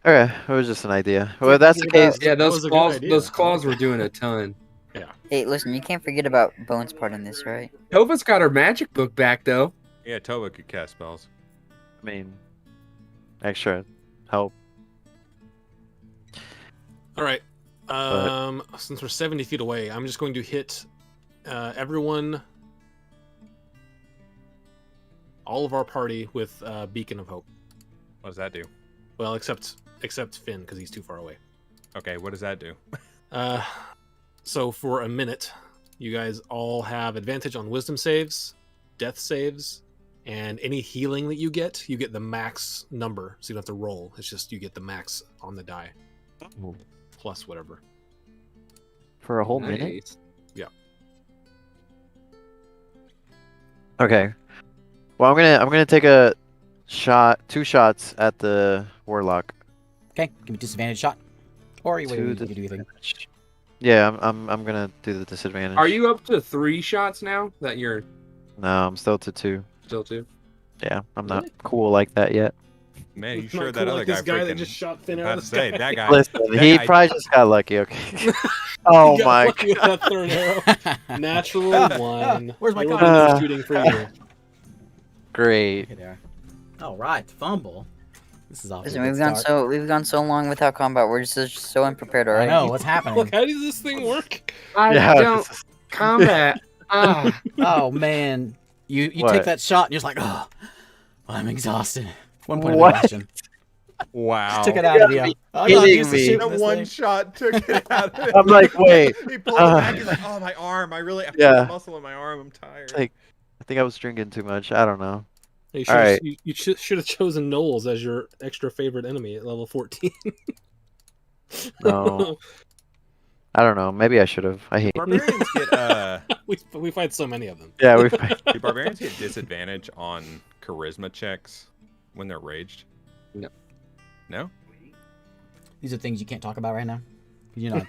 Okay, it was just an idea. Well, if that's the case, Yeah, That was those a good claws, idea. those I claws like were doing a ton. Hey, listen, you can't forget about Bones' part in this, right? Tova's got her magic book back though. Yeah, Tova could cast spells. I mean, extra help. All right. Since we're 70 feet away, I'm just going to hit everyone, all of our party with Beacon of Hope. What does that do? Well, except Finn because he's too far away. Okay, what does that do? So for a minute, you guys all have advantage on Wisdom saves, Death saves, and any healing that you get the max number, so you don't have to roll. It's just you get the max on the die, plus whatever. For a whole minute? Nice. Okay. Well, I'm gonna take two shots at the warlock. Okay, give me disadvantage shot. Or you wait, Two you can do anything. disadvantage. Yeah, I'm gonna do the disadvantage. Are you up to 3 shots now that you're No, I'm still to 2. still to? Yeah, I'm not cool like that yet. Man, you Not sure cool that other like guy this guy that freaking... just shot Finn about out to of the say, sky. that guy... Listen, that he guy- probably just got lucky. Okay. Oh He got my lucky with god. that third arrow. Natural one. Where's my They were card? both shooting for you. Great. Okay, there. All right, fumble. This is off. to a Listen, good we've gone so long without combat. We're just so unprepared I already. know what's happening. Look, how does this thing work? I Yeah. don't combat. Ah. Oh man, you What? take that shot and you're just like, oh, I'm exhausted. 1 point What? of exhaustion. Wow. Took it out of you. Oh, no, kidding use the me. shoot That this one thing. shot took it out of it. I'm like, wait. He pulled it back. He's like, oh, my arm. I feel Yeah. the muscle in my arm. I'm tired. Like, I think I was drinking too much. I don't know. You All right. should have chosen Knowles as your extra favorite enemy at level 14. No. I don't know. Maybe I should have. I hate. Barbarians get we fight so many of them. Yeah, we. do barbarians get disadvantage on charisma checks when they're raged? No. No? These are things you can't talk about right now. You're not.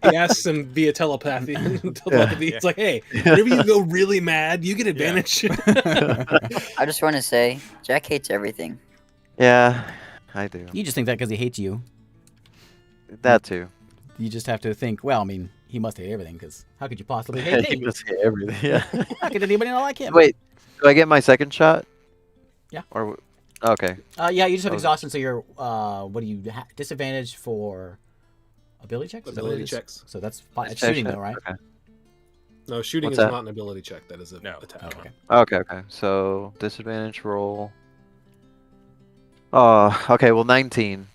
He asks him via telepathy. Telepathy. It's like, hey, whenever you go really mad, you get advantage. I just want to say, Jack hates everything. Yeah, I do. You just think that because he hates you. That too. You just have to think, well, I mean, he must hate everything because how could you possibly hate He me? must hate everything. Yeah. How could anybody not like him? Wait, do I get my second shot? Yeah. Or, okay. Yeah, you just have Oh. exhaustion, so you're what do you disadvantage for ability checks? Is that what it Ability is? checks. So that's fine. It's shooting though, right? Okay. No, shooting What's is that? not an ability check. That is a No. attack. Oh, okay. Okay. So disadvantage roll. Oh, okay. Well, 19.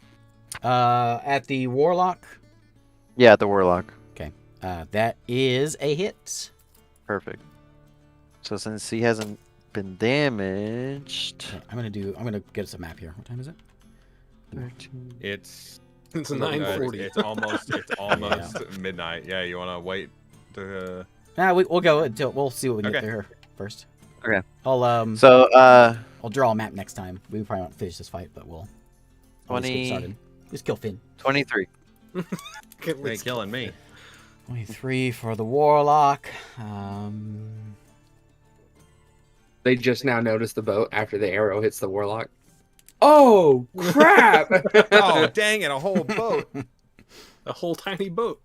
At the warlock, Yeah, the warlock. that is a hit. Perfect. So since he hasn't been damaged, Okay, I'm gonna get us a map here. What time is it? 13. It's It's a no, 9:40. It's almost midnight. Yeah, you want to wait to... We'll go until we'll see what we can get Okay. through here first. Okay. I'll So I'll draw a map next time. We probably won't finish this fight, but we'll at least get 20. started. Just kill Finn. 23. Hey, killing me. 23 for the warlock. They just now noticed the boat after the arrow hits the warlock. Oh crap! Oh, dang it, a whole boat. A whole tiny boat.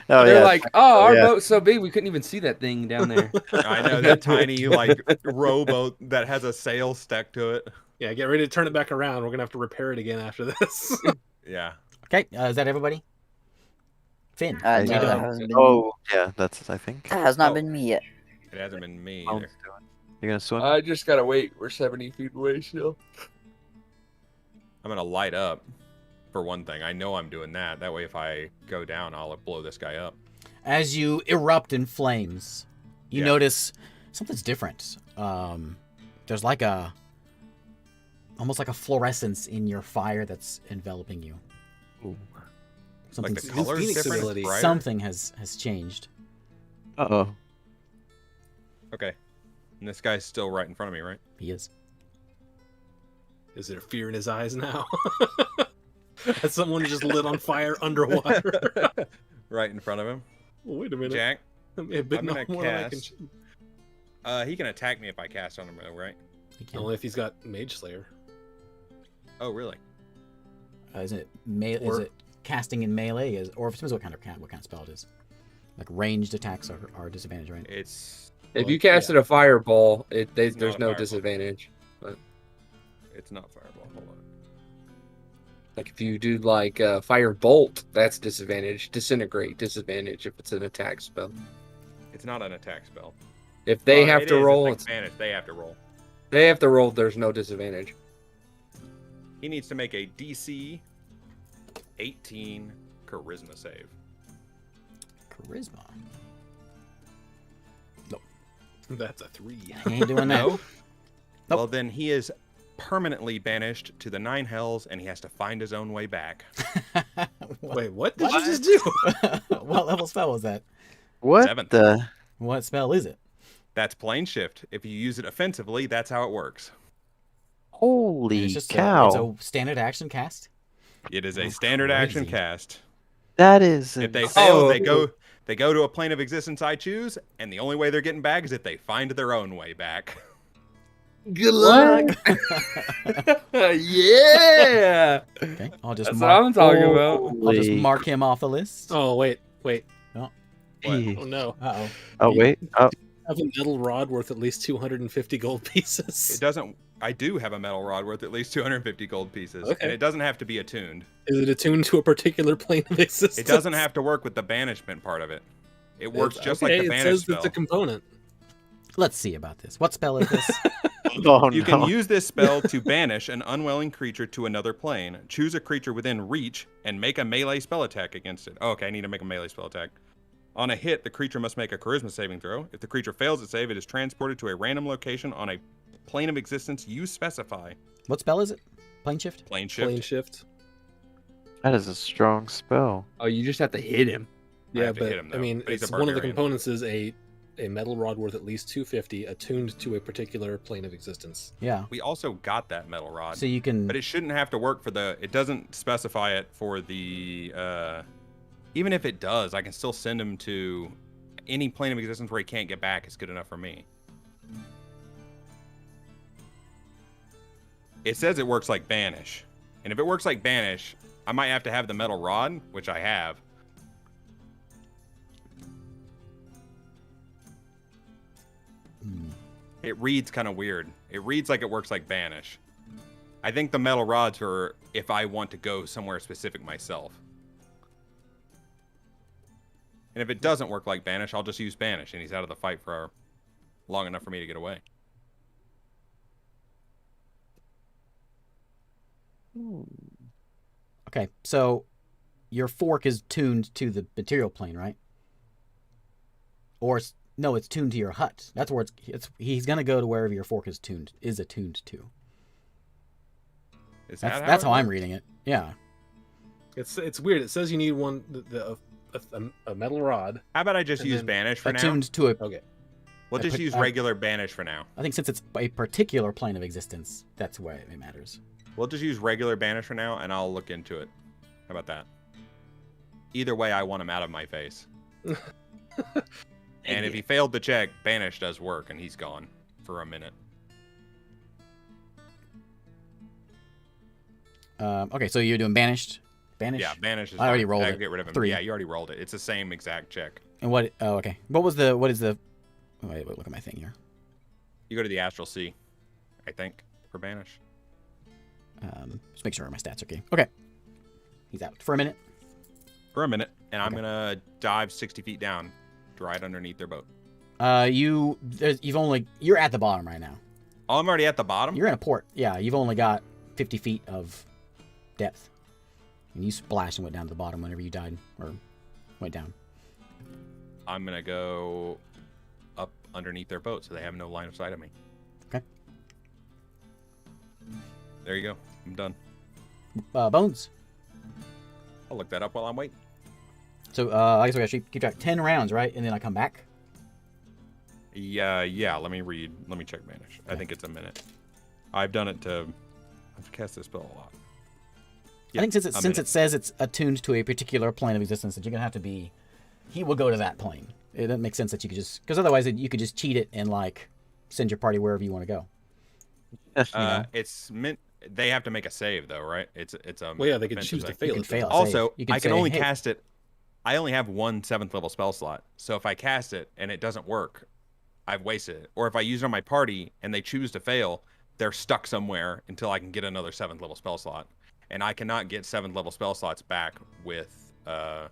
Oh They're yeah. like, oh, our yeah. boat's so big we couldn't even see that thing down there. I know, that tiny, like, rowboat that has a sail stuck to it. Yeah, get ready to turn it back around. We're gonna have to repair it again after this. Yeah. Okay, is that everybody? Finn. No, what are you that doing? hasn't been. Oh yeah, that's I think. That has not Oh. been me yet. It hasn't been me Oh, either. You're gonna swim? I just gotta wait. We're 70 feet away still. I'm going to light up, for one thing. I know I'm doing that. That way, if I go down, I'll blow this guy up. As you erupt in flames, You notice something's different. There's like almost like a fluorescence in your fire that's enveloping you. Ooh. Like the Something's- color's Phoenix different. It's ability. brighter? Something has changed. Uh-oh. Okay. And this guy's still right in front of me, right? He is. Is there fear in his eyes now? Has someone just lit on fire underwater? Right in front of him. Wait a minute. Jack, That may have been I'm gonna more than I can cast- chew. he can attack me if I cast on him, though, right? He can. Only if he's got Mage Slayer. Oh, really? Is it Or- is it casting in melee? Or it depends what kind of spell it is. Like ranged attacks are disadvantage, right? It's If you casted a fireball, there's not a no fireball. disadvantage. not fireball. Hold on. Like if you do like fire bolt, that's disadvantage. Disintegrate, disadvantage if it's an attack spell. It's not an attack spell. If they Oh, have it to is. roll, It's like Spanish. They have to roll. they have to roll. There's no disadvantage. He needs to make a DC 18 charisma save. Charisma. That's a 3. He ain't doing that. No. Well, then he is permanently banished to the 9 hells, and he has to find his own way back. Wait, what did you just do? What level spell was that? What 7th. the? What spell is it? That's plane shift. If you use it offensively, that's how it works. Holy It's just cow. it's a standard action cast. It is a standard action crazy. cast. That is If they insane. fail, Oh. they go to a plane of existence I choose, and the only way they're getting back is if they find their own way back. Good luck. Yeah. Okay, I'll just That's what mark. I'm talking about. I'll just Holy- mark him off the list. Oh, wait. Jeez. Oh, no. Uh-oh. Oh, wait. Oh, I have a metal rod worth at least 250 gold pieces. It doesn't. I do have a metal rod worth at least 250 gold pieces, Okay. and it doesn't have to be attuned. Is it attuned to a particular plane of existence? It doesn't have to work with the banishment part of it. It works just like the it banish says spell. it's a component. Let's see about this. What spell is this? oh You no. can use this spell to banish an unwilling creature to another plane. Choose a creature within reach and make a melee spell attack against it. Oh, okay, I need to make a melee spell attack. On a hit, the creature must make a charisma saving throw. If the creature fails its save, it is transported to a random location on a plane of existence you specify. What spell is it? Plane shift? Plane shift. Plane shift. That is a strong spell. Oh, you just have to hit him. I Yeah, have to but hit him, I though, mean, but he's a it's one of the barbarian. components is a metal rod worth at least 250 attuned to a particular plane of existence. Yeah. We also got that metal rod. So you can. But it shouldn't have to work for the. It doesn't specify it for the. Even if it does, I can still send him to any plane of existence where he can't get back. Is good enough for me. It says it works like banish, and if it works like banish, I might have to have the metal rod, which I have. It reads kind of weird. It reads like it works like banish. I think the metal rods are if I want to go somewhere specific myself. And if it doesn't work like banish, I'll just use banish, and he's out of the fight for long enough for me to get away. Okay, so your fork is tuned to the material plane, right? Or no, it's tuned to your hut. That's where it's he's gonna go to wherever your fork is attuned to. Is That's that that's it how I'm works? reading it. Yeah. It's weird. It says you need one a metal rod. How about I just And use then banish for now? Attuned to a. Okay. We'll just use regular banish for now. I think since it's a particular plane of existence, that's why it matters. We'll just use regular banish for now, and I'll look into it. How about that? Either way, I want him out of my face. And if he failed the check, banish does work, and he's gone for a minute. Okay, so you're doing banished. Banish. Yeah, banish is I already fine. rolled I it. can get rid of him. 3. Yeah, you already rolled it. It's the same exact check. And what? Oh, okay. What is the? Oh, wait, look at my thing here. You go to the Astral Sea, I think, for banish. Just make sure my stats are okay. Okay. He's out for a minute. For a minute, and I'm Okay. gonna dive 60 feet down, right underneath their boat. You're at the bottom right now. Oh, I'm already at the bottom? You're in a port. Yeah, you've only got 50 feet of depth. And you splashed and went down to the bottom whenever you died or went down. I'm gonna go up underneath their boat, so they have no line of sight of me. Okay. There you go. I'm done. Bones. I'll look that up while I'm waiting. So I guess we gotta keep track. 10 rounds, right? And then I come back. Yeah. Let me read. Let me check Vanish. I think it's a minute. I've done it to. I've cast this spell a lot. I think since it says it's attuned to a particular plane of existence, that you're gonna have to be. He will go to that plane. It doesn't make sense that you could just, because otherwise you could just cheat it and like send your party wherever you want to go. It's meant. They have to make a save though, right? It's a. Well, yeah, they can meant choose to save. fail You can it. fail a Also, save. You can I can say, only "Hey." cast it. I only have one 7th level spell slot, so if I cast it and it doesn't work, I've wasted it. Or if I use it on my party and they choose to fail, they're stuck somewhere until I can get another 7th level spell slot. And I cannot get 7th level spell slots back with. I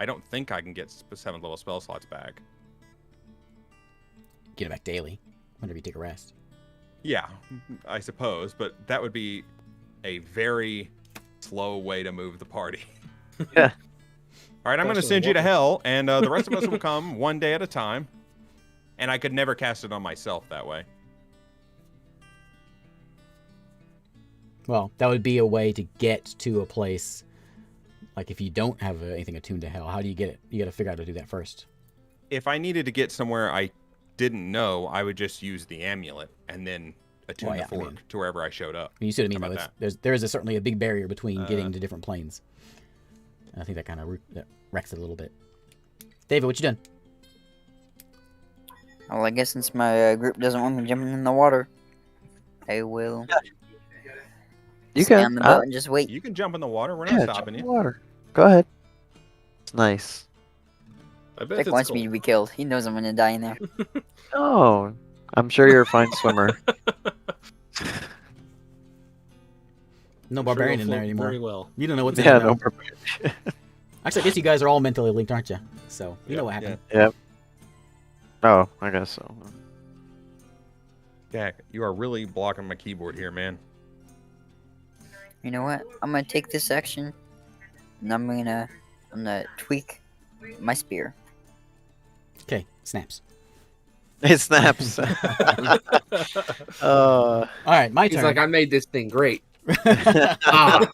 don't think I can get 7th level spell slots back. Get it back daily, whenever you take a rest. Yeah, I suppose, but that would be a very slow way to move the party. Yeah. All right, I'm going to Especially send you to water. hell, and the rest of us will come one day at a time. And I could never cast it on myself that way. Well, that would be a way to get to a place. Like if you don't have anything attuned to hell, how do you get it? You got to figure out how to do that first. If I needed to get somewhere I didn't know, I would just use the amulet and then attune Well, yeah, the I fork mean- to wherever I showed up. You see what I mean? How Though about there is certainly a big barrier between getting to different planes. And I think that kind of wrecks it a little bit. David, what you done? Well, I guess since my group doesn't want me jumping in the water, I will You stay can. on the boat and just wait. You can jump in the water. We're not Yeah, jump stopping in you. the water. Go ahead. It's nice. I bet Vic it's wants me to cold. be killed. He knows I'm gonna die in there. Oh, I'm sure you're a fine swimmer. No I'm sure barbarian you'll in there float anymore. Very well. You don't know what's in Yeah, there. no now. problem. Actually, I guess you guys are all mentally linked, aren't you? So you know what happened. Yep. Oh, I guess so. Jack, you are really blocking my keyboard here, man. You know what? I'm gonna take this action, and I'm gonna tweak my spear. Okay, snaps. It snaps. All right, my He's turn. like, I made this thing great. Ah,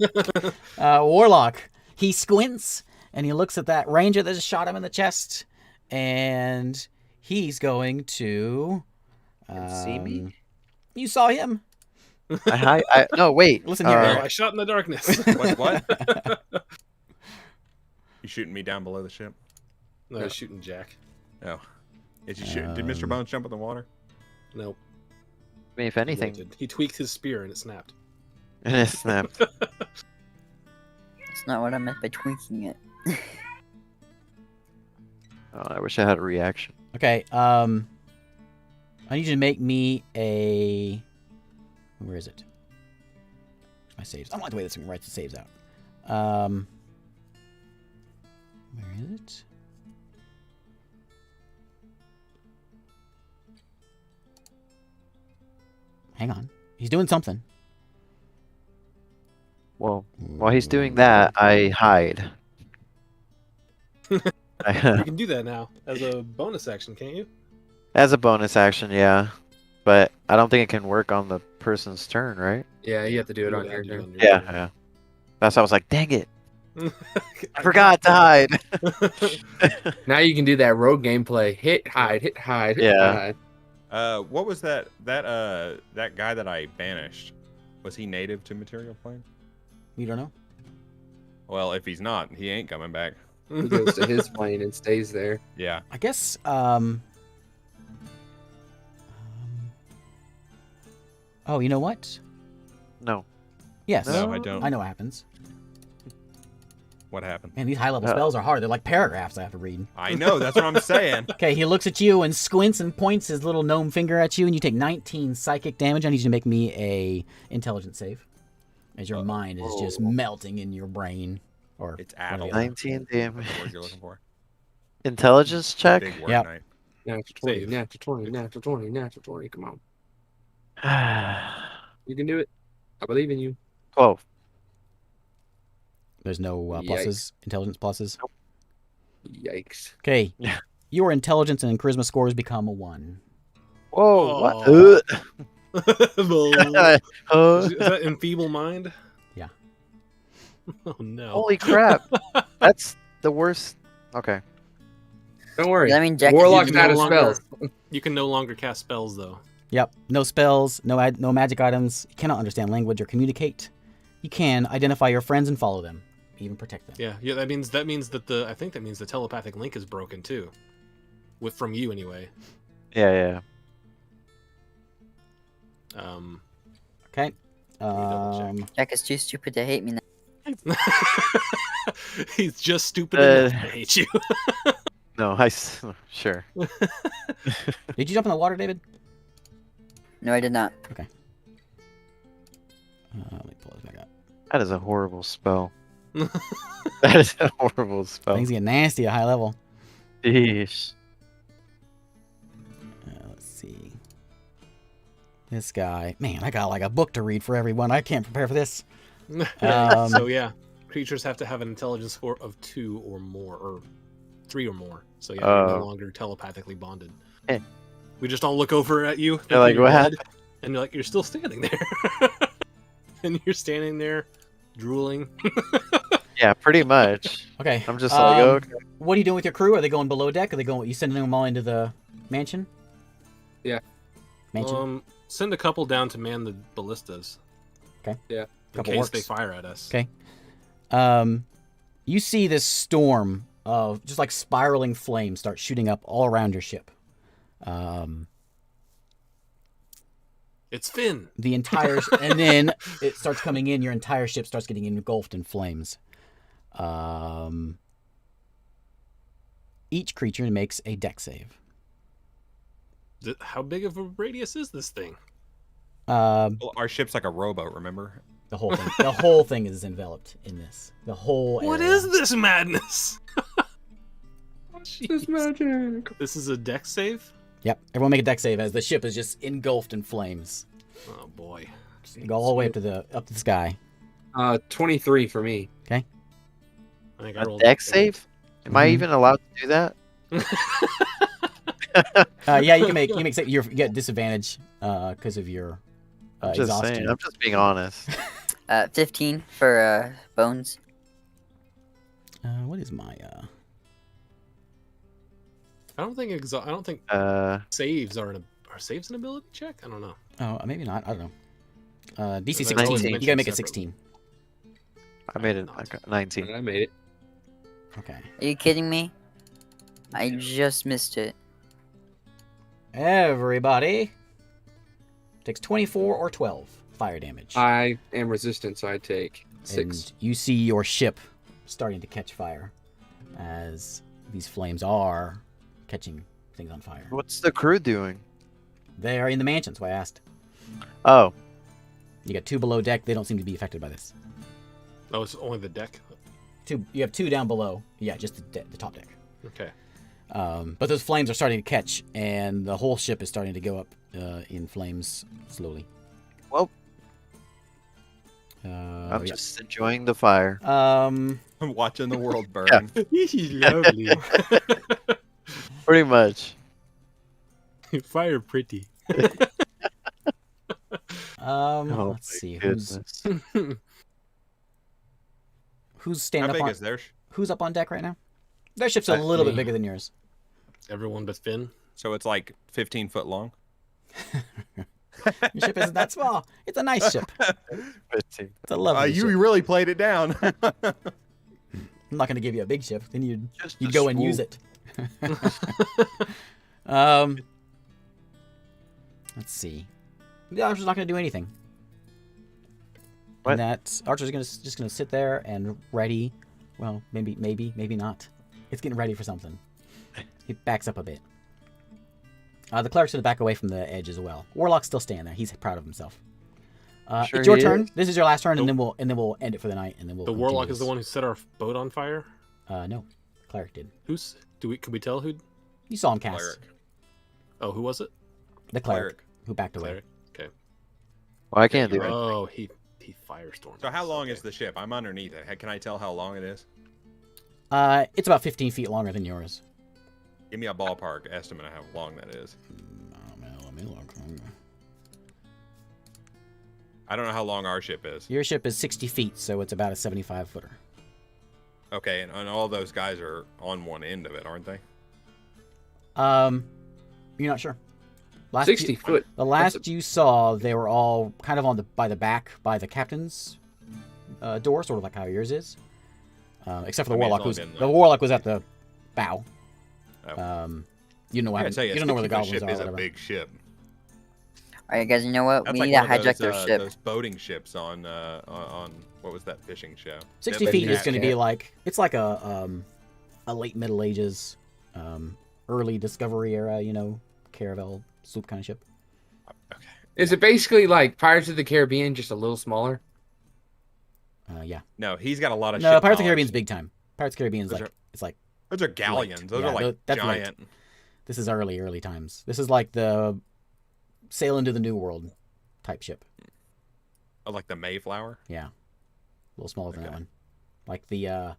Warlock. He squints and he looks at that ranger that just shot him in the chest, and he's going to. See me? You saw him. No, wait. Listen here, No, I shot in the darkness. What? You shooting me down below the ship? No, I was shooting Jack. Oh. Did Mr. Bones jump in the water? Nope. I mean, if he anything, wilted. He tweaked his spear and it snapped. and it snapped. That's not what I meant by tweaking it. Oh, I wish I had a reaction. Okay. I need you to make me a. Where is it? Where's my saves? I don't like the way this thing writes the saves out. Where is it? Hang on. He's doing something. Well, while he's doing that, I hide. You can do that now as a bonus action, can't you? As a bonus action, yeah. But I don't think it can work on the person's turn, right? yeah, you have to do it You on would your have to do it turn. on your Yeah, turn. yeah. That's why I was like, dang it. I forgot to hide. Now you can do that rogue gameplay. Hit, hide, hit, hide, hit, Yeah. hide. What was that guy that I banished? Was he native to Material Plane? You don't know? Well, if he's not, he ain't coming back. He goes to his plane and stays there. Yeah. I guess. Oh, you know what? No. Yes. No, I don't. I know what happens. What happened? Man, these high-level spells are hard. They're like paragraphs I have to read. I know. That's what I'm saying. Okay, he looks at you and squints and points his little gnome finger at you, and you take 19 psychic damage. I need you to make me a intelligence save, as your mind is just melting in your brain. Or It's whatever. adult. 19 damage. That's the word you're looking for. Intelligence check? Big word Yep. night. Natural 20, Save. natural 20, natural 20, natural 20. Come on. You can do it. I believe in you. 12. There's no Yikes. pluses, intelligence pluses. Yikes. Okay, your intelligence and charisma scores become a 1. Whoa, what? Oh. Uh, Is that enfeeble mind? Yeah. Oh no. holy crap. That's the worst. Okay. Don't worry. Does that mean Jack is Warlock's You out no of longer- spells. You can no longer cast spells though. Yep. No spells, no magic items. You cannot understand language or communicate. You can identify your friends and follow them, even protect them. Yeah. That means that I think that means the telepathic link is broken too. From you anyway. Yeah. Okay. double check. Jack is too stupid to hate me now. He's just stupid enough to hate you. No, sure. Did you jump in the water, David? No, I did not. Let me pull this back up. That is a horrible spell. That is a horrible spell. Things get nasty at high level. Sheesh. Let's see. This guy. Man, I got like a book to read for everyone. I can't prepare for this. So yeah, creatures have to have an intelligence score of 2 or more, or 3 or more. So yeah, you're no longer telepathically bonded. Eh. We just all look over at you. They're like, you're what dead, happened? And you're like, you're still standing there. And you're standing there, drooling. Yeah, pretty much. Okay. I'm just like, okay. What are you doing with your crew? Are they going below deck? Are they going? You sending them all into the mansion? Yeah. Mansion. Send a couple down to man the ballistas. Okay. Yeah. In Couple case orcs. they fire at us. Okay. You see this storm of just like spiraling flames start shooting up all around your ship. It's Finn. The entire and then it starts coming in. Your entire ship starts getting engulfed in flames. Each creature makes a deck save. How big of a radius is this thing? Well, our ship's like a rowboat, remember? The whole thing. The whole thing is enveloped in this. The whole. What area. is this madness? This magic. This is a deck save? Yep. Everyone make a deck save as the ship is just engulfed in flames. Oh boy. You go all the way up to the sky. 23 for me. I think I A rolled deck save? Am I Mhm. even allowed to do that? Yeah, you can make you get disadvantage because of your I'm just exhaustion. saying. I'm just being honest. 15 for bones. What is my I don't think saves are saves an ability check? I don't know. Oh, maybe not. I don't know. DC That's always 16. You mentioned gotta make it separately. 16. I made it. I got 19. I made it. Okay. Are you kidding me? I just missed it. Everybody takes 24 or 12 fire damage. I am resistant, so I take 6. And you see your ship starting to catch fire as these flames are catching things on fire. What's the crew doing? They are in the mansions, why I asked. Oh, You got 2 below deck. They don't seem to be affected by this. Oh, it's only the deck? You have 2 down below. Yeah, just the top deck. Okay. But those flames are starting to catch, and the whole ship is starting to go up in flames slowly. well, I'm Yeah. just enjoying the fire. I'm watching the world burn. Lovely. Pretty much. Fire pretty. Oh, Let's my see goodness. who's How standing up big on is theirs? who's up on deck right now. Their ship's a little bit me. bigger than yours. Everyone but Finn. So it's like 15 foot long. Your ship isn't that small. It's a nice ship. 15. It's a lovely You ship. really played it down. I'm not going to give you a big ship. Then you'd Just a go and use swoop. it. Let's see. The archer's not going to do anything. What? And that archer's just gonna sit there and ready. Well, maybe not. It's getting ready for something. He backs up a bit. The cleric's gonna back away from the edge as well. Warlock's still standing there. He's proud of himself. Sure It's your he turn. is. This is your last turn, and Nope. then we'll end it for the night, and then we'll. The warlock continue is the this. one who set our boat on fire. No, cleric did. Could we tell who? You saw him cast. Cleric. Oh, who was it? The cleric, Cleric. who backed away. Cleric. Okay. Well, I can't do it. Oh, he firestormed. So how us. long Okay. is the ship? I'm underneath it. Can I tell how long it is? It's about 15 feet longer than yours. Give me a ballpark estimate of how long that is. Let me look. I don't know how long our ship is. Your ship is 60 feet, so it's about a 75-footer. Okay, and all those guys are on one end of it, aren't they? You're not sure. 60 foot. The last you saw, they were all kind of by the back, by the captain's door, sort of like how yours is. Except for the warlock, the warlock was at the bow. Oh. You know what? You don't know where the goblins are. Ship is a big ship. All right, guys. You know what? That's We like need to hijack their ship. Those boating ships on what was that fishing show? 60 feet is going to be like a late Middle Ages, early Discovery era, caravel sloop kind of ship. Okay. Is it basically like Pirates of the Caribbean, just a little smaller? Yeah. No, he's got a lot of. No, ship Pirates of the knowledge. Caribbean's big time. Pirates of the Caribbean's like Those are galleons. late. Those Yeah, are like that's giant. late. This is early times. This is like the sail into the New World type ship. Oh, like the Mayflower. Yeah, a little smaller than that one. Like the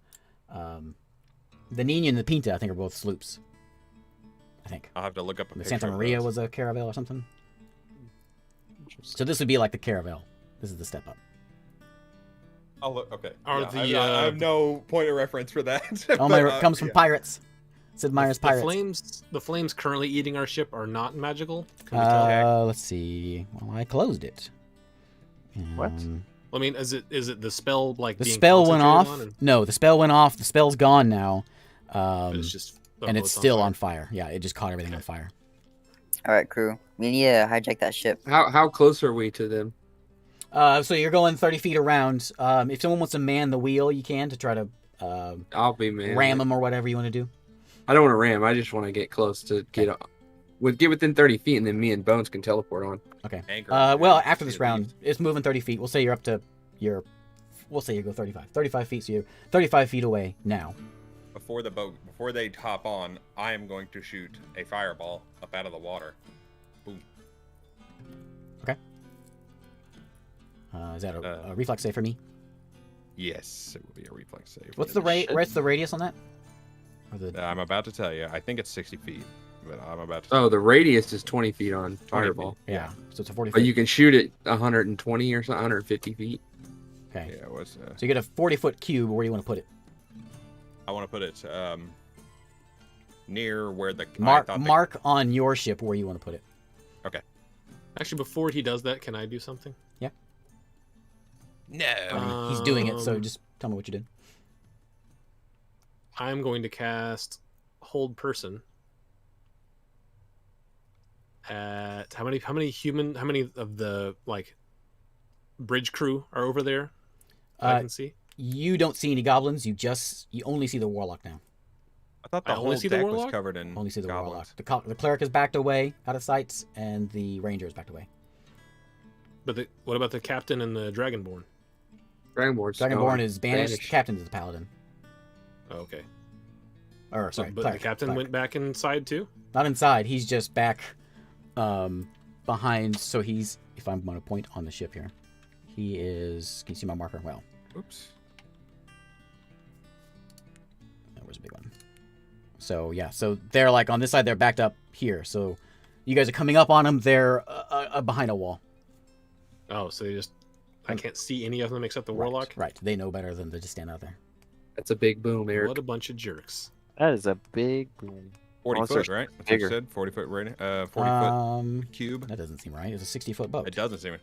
Nina and the Pinta, I think, are both sloops. I think I'll have to look up a the picture Santa of Maria those. was a caravel or something. So this would be like the caravel. This is the step up. I'll look. Okay. Are Yeah, I have no point of reference for that. Oh my! It comes from pirates. Sid Meier's pirates. The flames currently eating our ship are not magical. Can we tell? Let's see. Well, I closed it. What? I mean, is it the spell like The being spell went off. concentrated on, No, the spell went off. The spell's gone now. but it's just And it's still on fire. Yeah, it just caught everything on fire. All right, crew. We need to hijack that ship. How close are we to them? So you're going 30 feet around. If someone wants to man the wheel, you can to try to I'll be man. ram them or whatever you want to do. I don't want to ram. I just want to get close to get within 30 feet, and then me and Bones can teleport on. Okay. Anchor. Well, after this round, it's moving 30 feet. We'll say you're up to we'll say you go 35. 35 feet, so you're 35 feet away now. Before they hop on, I am going to shoot a fireball up out of the water. Boom. Okay. Is that a reflex save for me? Yes, it will be a reflex save. What's the radius on that? Or the... I'm about to tell you. I think it's 60 feet, but I'm about to. Oh, the radius is 20 feet on 20 fireball. feet. Yeah, so it's a 40 But foot. you can shoot it 120 or something, 150 feet. Okay. Yeah, it was. So you get a 40-foot cube. Where do you want to put it? I want to put it near where the Mark on your ship where you want to put it. Okay. Actually, before he does that, can I do something? Yeah. No. He's doing it, so just tell me what you did. I'm going to cast Hold Person. At how many of the bridge crew are over there? I can see. You don't see any goblins. You only see the warlock now. I thought the I whole only see the deck was warlock? covered in Only see the goblins. warlock. The cleric is backed away, out of sight, and the ranger is backed away. But what about the captain and the dragonborn? Dragonborn is banished. Captain is the paladin. Oh, okay. Or So, sorry, but cleric, the captain cleric. went back inside too. Not inside. He's just back, behind. So he's. If I'm going to point on the ship here, he is. Can you see my marker? Well. Oops. That was a big one. So yeah, so they're like on this side. They're backed up here. So you guys are coming up on them. They're behind a wall. Oh, so I can't see any of them except the warlock. Right. They know better than to just stand out there. That's a big boom, Eric. What a bunch of jerks. That is a big boom. 40 Unless foot, they're right? That's what you bigger. said. 40 foot rating. 40 foot cube. That doesn't seem right. It's a 60-foot boat. It doesn't seem.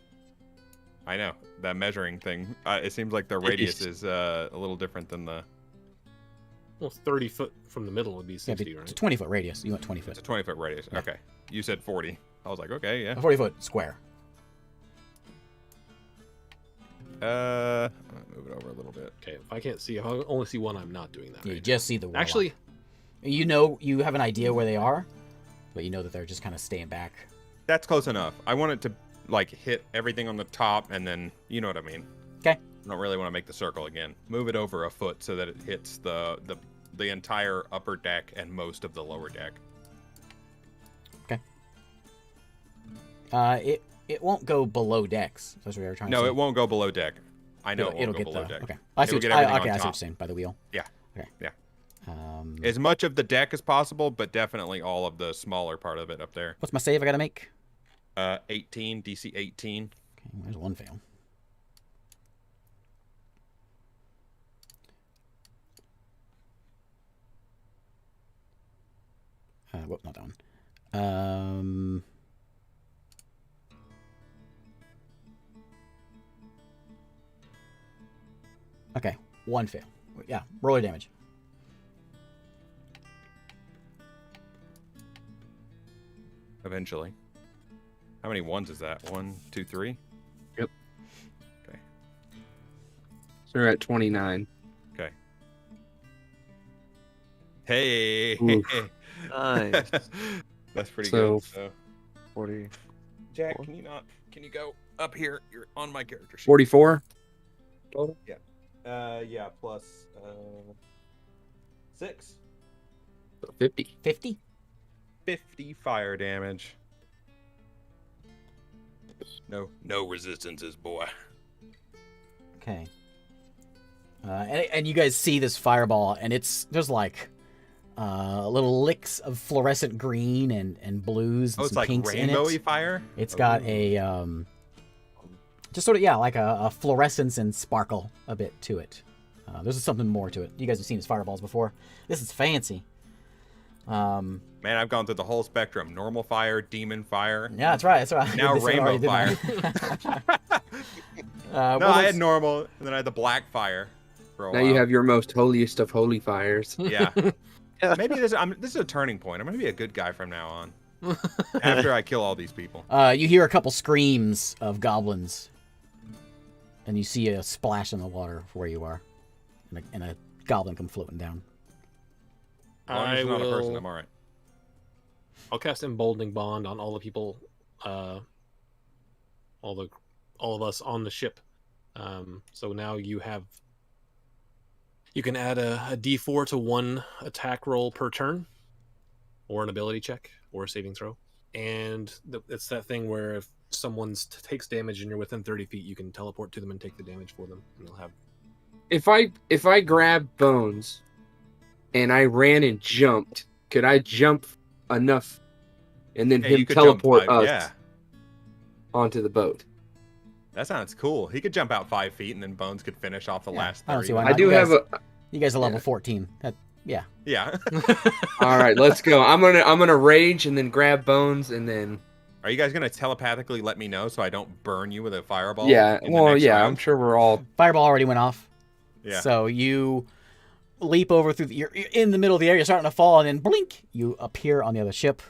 I know that measuring thing. It seems like the radius is a little different than the. Well, 30 foot from the middle would be 60, It's a right? 20-foot radius. You want 20 It's foot. a 20 foot radius. Yeah. Okay. You said 40. I was like, okay, yeah. A 40-foot square. Move it over a little bit. Okay, if I can't see, if I only see one, I'm not doing that. You right just see the warlock. Actually, you have an idea where they are, but you know that they're just kind of staying back. That's close enough. I want it to hit everything on the top, and then you know what I mean. Okay. I don't really want to make the circle again. Move it over a foot so that it hits the entire upper deck and most of the lower deck. It won't go below decks. That's what we were trying to say. No, it won't go below deck. I know it It'll won't get go below deck. Okay. I see It'll what get I everything see on what you're top. saying by the wheel. Yeah. Okay. Yeah. As much of the deck as possible, but definitely all of the smaller part of it up there. What's my save I gotta make? 18, DC 18. Okay, there's one fail. Whoop, not that one. Okay, one fail. Yeah, roll your damage. Eventually. How many ones is that? 1, 2, 3? Yep. Okay. So we're at 29. Okay. Hey. Oof. Nice. That's pretty So- good. So, 40. Jack, can you go up here? You're on my character sheet. 44 total. Yeah, plus 6. So 50. 50? 50 fire damage. No resistances, boy. Okay. And you guys see this fireball, and there's like little licks of fluorescent green and blues and Oh, it's some like pinks in rainbowy it. fire? It's got a just sort of like a fluorescence and sparkle a bit to it. There's something more to it. You guys have seen his fireballs before. This is fancy. Man, I've gone through the whole spectrum. Normal fire, demon fire. Yeah, that's right. That's right. Now They said rainbow already, fire. didn't I? No, well, I had normal, and then I had the black fire for a Now while. you have your most holiest of holy fires. Yeah. Maybe this is a turning point. I'm going to be a good guy from now on. After I kill all these people. you hear a couple screams of goblins, and you see a splash in the water where you are, and a goblin come floating down. As long as it's not a person, I'm all right. I'll cast Emboldening Bond on all the people, all of us on the ship. So now you can add a D4 to one attack roll per turn, or an ability check, or a saving throw. And it's that thing where if someone takes damage and you're within 30 feet, you can teleport to them and take the damage for them, and they'll have. If I grab Bones and I ran and jumped, could I jump enough and then Yeah, him you could jump teleport 5, us yeah. onto the boat? That sounds cool. He could jump out 5 feet, and then Bones could finish off the last I don't 30. see why I not. do have a. You guys are level 14. Yeah. Yeah. All right, let's go. I'm gonna rage and then grab Bones and then. Are you guys going to telepathically let me know so I don't burn you with a fireball? Yeah. in the Well, next yeah. round? I'm sure we're all. Fireball already went off. Yeah. So you leap over through you're in the middle of the air, you're starting to fall, and then blink, you appear on the other ship.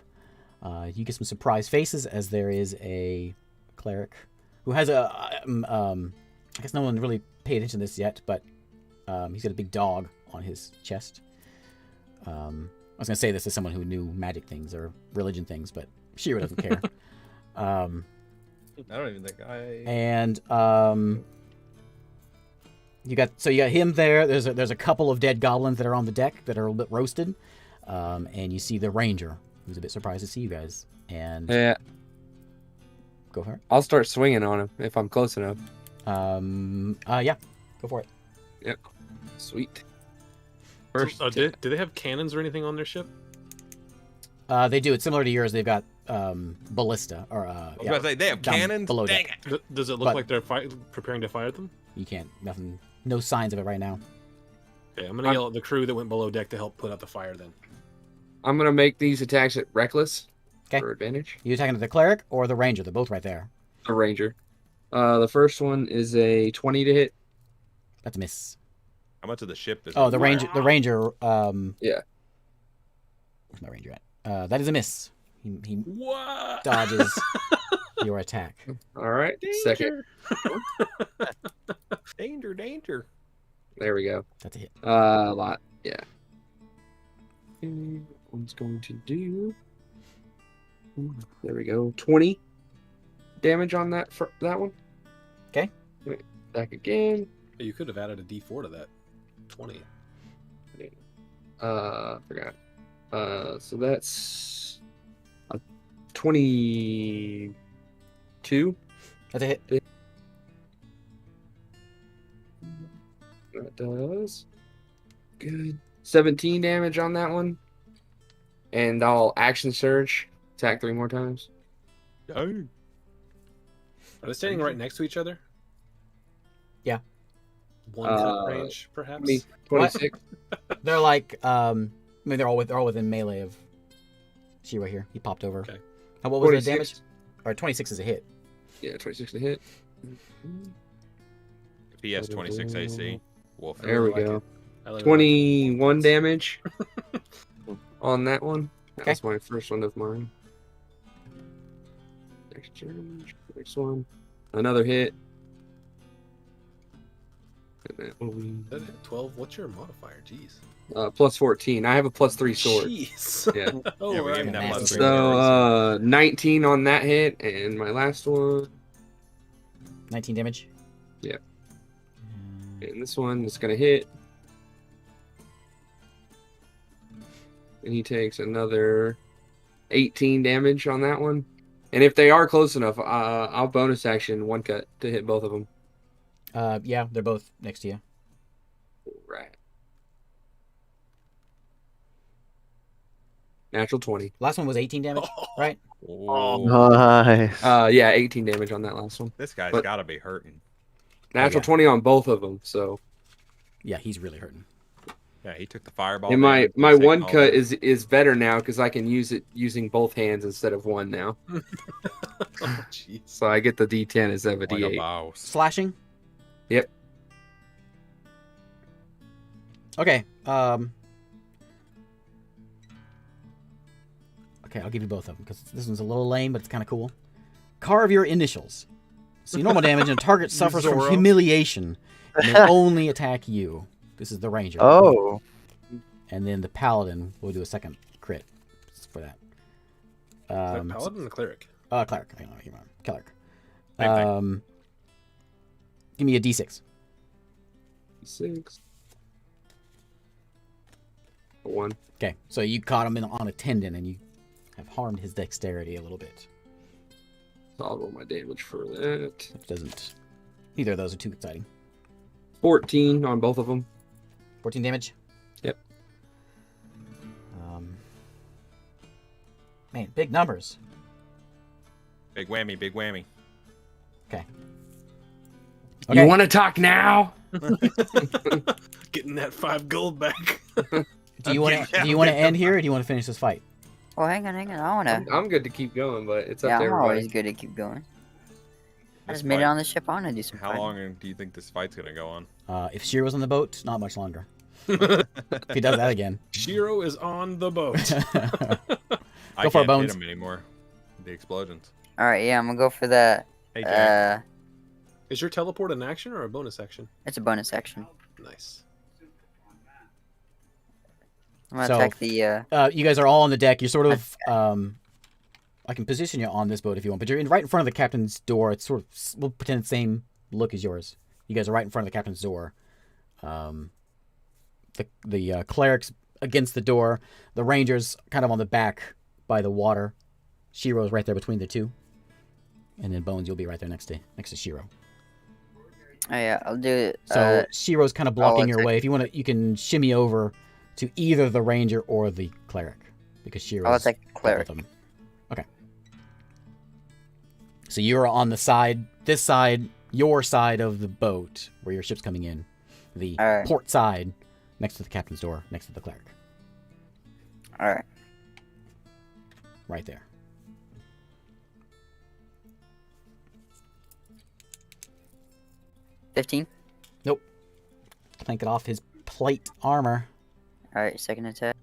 You get some surprised faces as there is a cleric who has I guess no one really paid attention to this yet, but he's got a big dog on his chest. I was going to say this as someone who knew magic things or religion things, but Shira doesn't care. I don't even think And you got him there. There's a couple of dead goblins that are on the deck that are a little bit roasted, and you see the ranger who's a bit surprised to see you guys. And Yeah. go for it. I'll start swinging on him if I'm close enough. Yeah, go for it. Yep. Sweet. First, do they have cannons or anything on their ship? They do. It's similar to yours. They've got ballista or I was about to say, they have down cannons? below Dang deck. it. Does it look But- like they're preparing to fire them? You can't. Nothing. No signs of it right now. Okay, I'm gonna yell at the crew that went below deck to help put out the fire. Then I'm gonna make these attacks at reckless 'Kay. for advantage. You attacking the cleric or the ranger? They're both right there. The ranger. The first one is a 20 to hit. That's a miss. How much of the ship is Oh, the ranger. The ranger. Yeah. Where's my ranger at? That is a miss. He what? dodges your attack. All right. Second. Danger. There we go. That's a hit. A lot. Yeah. And one's going to do. There we go. 20 damage on that one. Okay. Back again. You could have added a D4 to that. 20. Forgot. So that's a 22. That's a hit. That does. Good. 17 damage on that one. And I'll action surge, attack 3 more times. Oh. Are they standing right next to each other? Yeah. One cut range, perhaps. I mean, 26. They're like, I mean, they're all within melee of Shiro here. He popped over. Okay. And what was 46. the damage? Or 26 is a hit. Yeah, 26 to hit. If he has 26 AC, Wolf. There we like go. it. I like 21 damage on that one. Okay. That's my first one of mine. Next one. Another hit. And that will be, That hit 12. What's your modifier? Jeez. plus 14. I have a plus 3 sword. Jeez. Yeah. Oh, Yeah, we right. gave him that plus 3. So 19 on that hit, and my last one. 19 damage. Yeah. And this one is gonna hit. And he takes another 18 damage on that one. And if they are close enough, I'll bonus action 1 cut to hit both of them. Yeah, they're both next to you. Right. Natural 20. Last one was 18 damage, right? Oh, Nice. Yeah, 18 damage on that last one. this guy's But- got to be hurting. Natural yeah. 20 on both of them. So, Yeah, he's really hurting. Yeah, he took the fireball. and my damage, my he's taking 1 all cut that. is better now because I can use it using both hands instead of one now. Oh, jeez. So I get the D10 instead of a like a D8. boss. Slashing? Yep. Okay, okay, I'll give you both of them, because this one's a little lame, but it's kind of cool. Carve your initials. So your normal damage, and a target suffers from Zorro. humiliation, and they only attack you. This is the ranger. Oh. And then the paladin will do a second crit for that. Is that paladin or cleric? Cleric. Hang on, cleric. Same thing. Give me a d6. 6. 1. Okay, so you caught him on a tendon, and you have harmed his dexterity a little bit. So I'll roll my damage for that. It doesn't. Neither of those are too exciting. 14 on both of them. 14 damage. Yep. Man, big numbers. Big whammy, big whammy. Okay. You want to talk now? Getting that 5 gold back. Do you want to end here, or do you want to finish this fight? Oh, hang on. I wanna. I'm good to keep going, but it's up Yeah, to I'm everybody. always good to keep going. I This just made it fight- on the ship. I wanna do some How fighting. long do you think this fight's gonna go on? If Sheer was on the boat, not much longer. If he does that again. Shiro is on the boat. I Go for it, can't Bones. hit him anymore. The explosions. All right, yeah, I'm gonna go for that. Hey, Jack. Is your teleport an action or a bonus action? It's a bonus action. Nice. I'm gonna So- attack the. You guys are all on the deck. You're sort of. I can position you on this boat if you want, but you're right in front of the captain's door. It's sort of. We'll pretend the same look as yours. You guys are right in front of the captain's door. The cleric's against the door. The ranger's kind of on the back by the water. Shiro's right there between the two. And then Bones, you'll be right there next to Shiro. Oh yeah, I'll do it. So Shiro's kind of blocking your attack. way. If you want to, you can shimmy over to either the ranger or the cleric, because Shiro's I'll attack got cleric. both of them. Okay. So you're on the side, this side, your side of the boat where your ship's coming in, the All right. port side, next to the captain's door, next to the cleric, All right. right there. $15. Clank it off his plate armor. All right, second attack.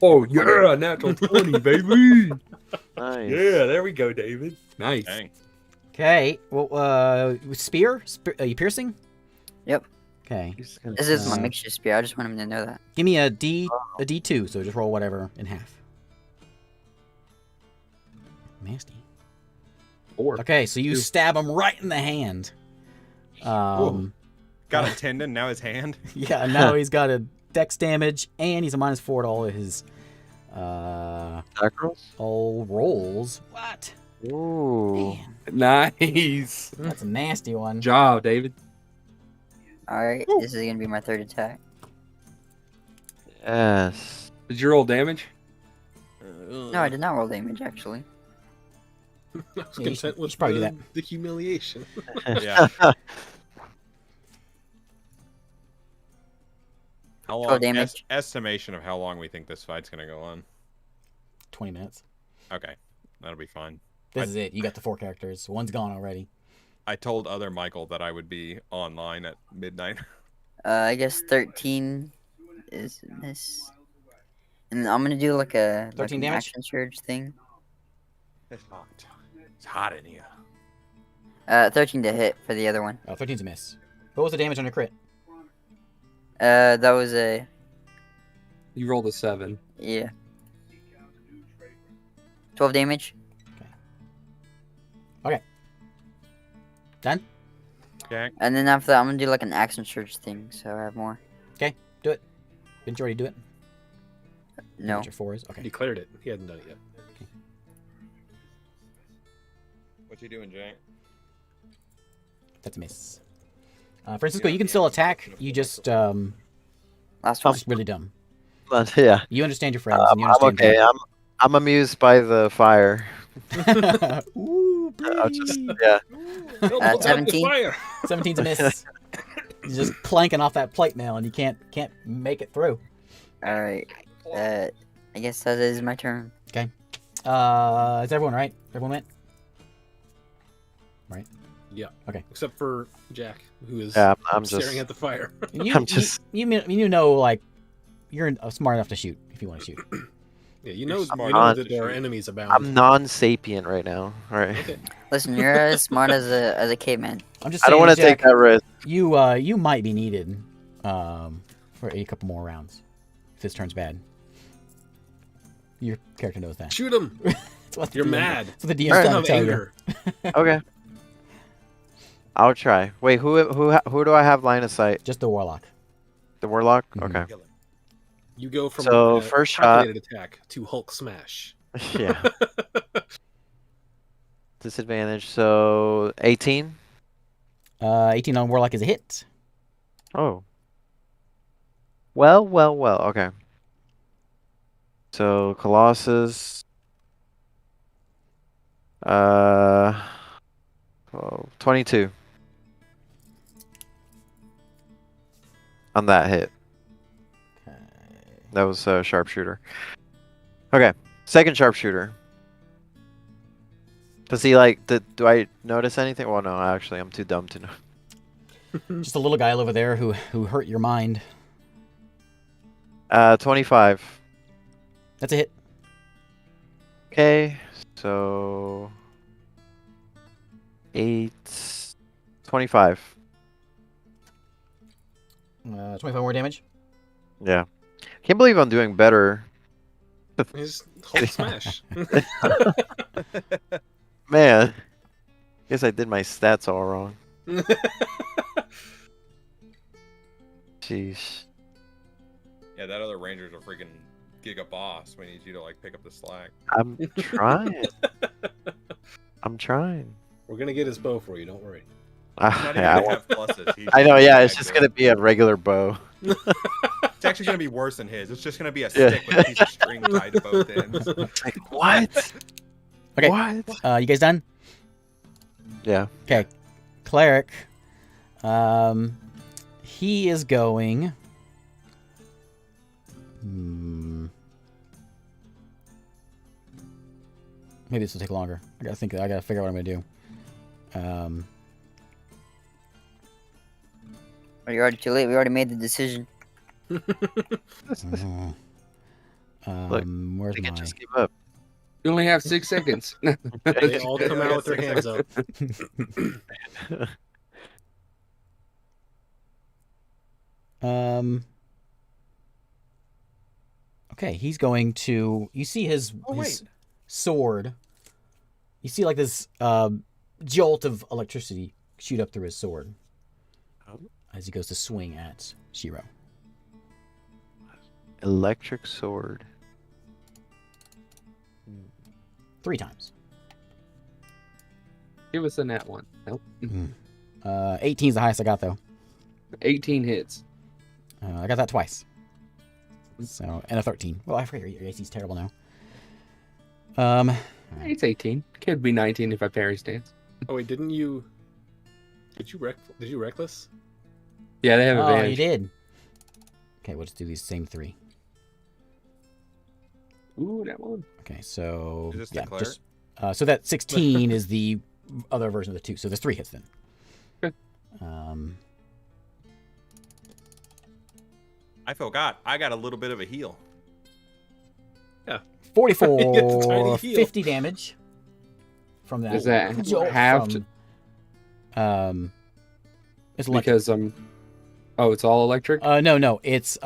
Oh, yeah, natural 20, baby. Nice. Yeah, there we go, David. Nice. Dang. Okay. Well, spear? Are you piercing? Yep. Okay. He's gonna- This is my Uh, mixture spear. I just want him to know that. Give me a D2, so just roll whatever in half. Nasty. 4. Okay, so you stab him right in the hand. Got a tendon, now his hand. Yeah, now he's got a dex damage, and he's a -4 to all of his Attack rolls? all rolls. What? Ooh. Man, Nice. that's a nasty one. Job, David. Alright, this is gonna be my third attack. Yes. Did you roll damage? No, I did not roll damage actually. I was Yeah, you content should with probably do the, that. the humiliation. Yeah. How 12 long? damage. Estimation of how long we think this fight's gonna go on. 20 minutes. Okay, that'll be fine. This is it. You got the 4 characters. One's gone already. I told other Michael that I would be online at midnight. I guess 13 is this. And I'm gonna do like a 13 an damage? action surge thing. It's hot. It's hot in here. 13 to hit for the other one. Oh, 13's a miss. What was the damage on your crit? That was a You rolled a 7. yeah. 12 damage. Done? Okay. And then after that, I'm gonna do like an action surge thing, so I have more. Do it. Didn't you already do it? No. What your 4 is? Okay. He declared it. He hadn't done it yet. What you doing, Jake? That's a miss. Francisco, you can still attack. You just, Last one. just really dumb. But yeah. You understand your friends. and you I'm understand okay. I'm amused by the fire. them. Ooh, I'll just breathe. yeah. Don't put that in the 17. fire. 17's a miss. You're just clanking off that plate mail, and you can't make it through. Alright. I guess that is my turn. Is everyone right? Everyone went? Except for Jack, who is Yeah, I'm staring just at the fire. You, I'm just- you know, like, you're smart enough to shoot if you want to shoot. Yeah, you know, smart you know enough that to there are shoot. enemies abound. I'm non-sapient right now. All right. Okay. Listen, you're as smart as a caveman. I'm just I saying, don't want to Jack, take that risk. you might be needed for a couple more rounds if this turns bad. Your character knows that. Shoot him. That's what the You're DM mad. That's what the DM's Alright. trying Of to tell anger. you. Okay. I'll try. Wait, who do I have line of sight? Just the warlock. The warlock. Mhm. Okay. You go from So, first shot- calculated attack to Hulk smash. Yeah. Disadvantage. So 18. 18 on warlock is a hit. Oh. Well. Okay. So Colossus. 22. On that hit. That was a sharpshooter. Okay. Second sharpshooter. Does he like? Do I notice anything? Well, no. Actually, I'm too dumb to know. Just a little guy over there who hurt your mind. 25. That's a hit. Okay. So 8. 25. 25 more damage. Yeah. Can't believe I'm doing better. He's Hulk smash. Man. Guess I did my stats all wrong. Jeez. Yeah, that other ranger's a freaking giga boss. We need you to like pick up the slack. I'm trying. I'm trying. We're gonna get his bow for you. Don't worry. Not even Yeah, I gonna want- have pluses. He's I know, gonna yeah, be it's that just good. gonna be a regular bow. It's actually gonna be worse than his. It's just gonna be a Yeah. stick with a piece of string tied to both ends. Like, what? Okay. What? You guys done? Yeah. Okay. Cleric. He is going. Maybe this will take longer. I gotta think. I gotta figure out what I'm gonna do. Are you already too late? We already made the decision. Where's We can my? just give up. You only have 6 seconds. They all come out with their hands up. Okay, he's going to. You see his Oh, his wait. sword. You see like this jolt of electricity shoot up through his sword as he goes to swing at Shiro. Electric sword. 3 times. Give us a nat one. Nope. 18's the highest I got though. 18 hits. I got that twice. So, and a 13. Well, I forget your AC's terrible now. It's 18. Could be 19 if I parry stance. Oh wait, didn't you? Did you reckless? Yeah, they have Oh, advantage. you did. Okay, we'll just do these same 3. Ooh, that one. Okay, so Is this the yeah, cleric? just so that 16 is the other version of the 2. So there's 3 hits then. Okay. I forgot. I got a little bit of a heal. 44, heal. 50 damage from that. Is that jolt halved? from, it's electric. Because oh, it's all electric. No, it's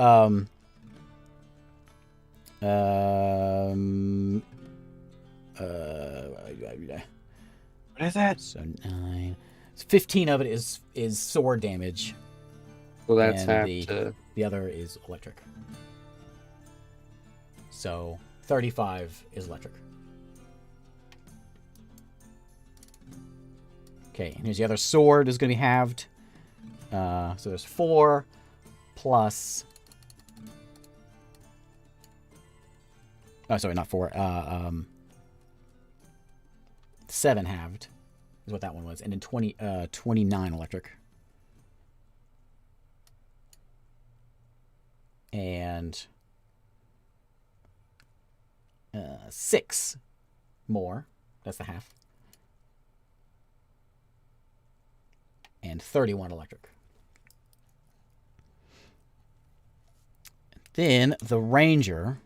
What is that? so 9. 15 of it is sword damage. So that's and half the- to. The other is electric. So 35 is electric. Okay, and here's the other sword is going to be halved. So there's 4 plus. Oh, sorry, not 4. 7 halved is what that one was, and then 29 electric. And 6 more. That's the half. And 31 electric. Then the ranger,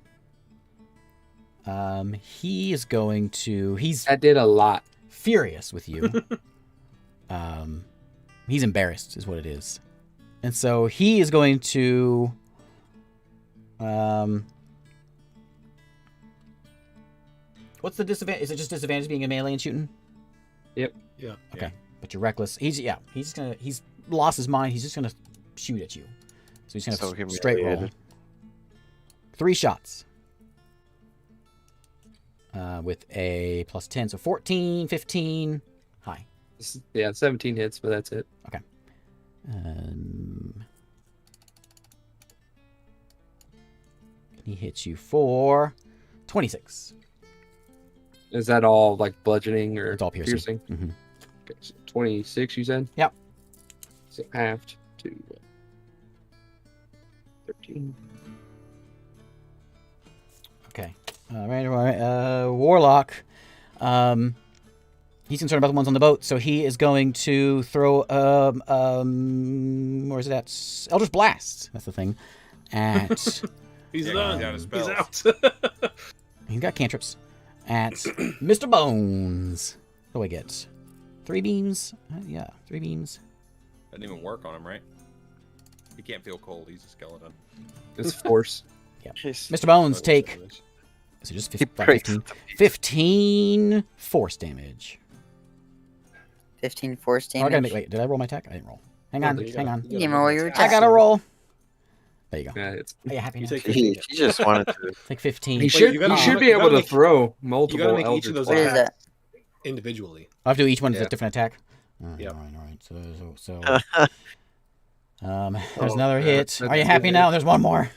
he is going to. He's That did a lot. furious with you. He's embarrassed, is what it is, and so he is going to. What's the disadvantage? Is it just disadvantage being a melee and shooting? Yep. Yeah. Okay, but you're reckless. He's lost his mind. He's just gonna shoot at you. So he's gonna So he straight roll. mitigated. 3 shots. With a plus 10, so 14, 15, high. Yeah, 17 hits, but that's it. He hits you for 26. Is that all like bludgeoning or It's all piercing. Mhm. Okay, so 26, you said? Yep. So halved to 13. Okay. All right. Warlock. He's concerned about the ones on the boat, so he is going to throw where is it at? Eldritch Blast. That's the thing. At He's Yeah, done. he's out of He's spells. out. he's got cantrips. At Mr. Bones. What do I get? 3 beams? Yeah, 3 beams. Doesn't even work on him, right? He can't feel cold. He's a skeleton. It's force. Jeez. Mr. Bones, take. Is it just He 15? breaks 15? the piece. 15 force damage. 15 force Oh, I gotta damage. wait, did I roll my attack? I didn't roll. Hang Oh, on, there you hang go. on. You You gotta roll roll your attack. I attack. gotta roll. There you go. Yeah, it's, Are you happy You now? take He just wanted to. Take 15. he should, you gotta- he should be you able gotta to make- throw You multiple gotta make each Eldritch of those What is Blasts. that? attacks individually. I have to do each one as Yeah. a different attack. Yep. All right. There's another yeah, hit. that's Are you a happy good now? hit. There's one more.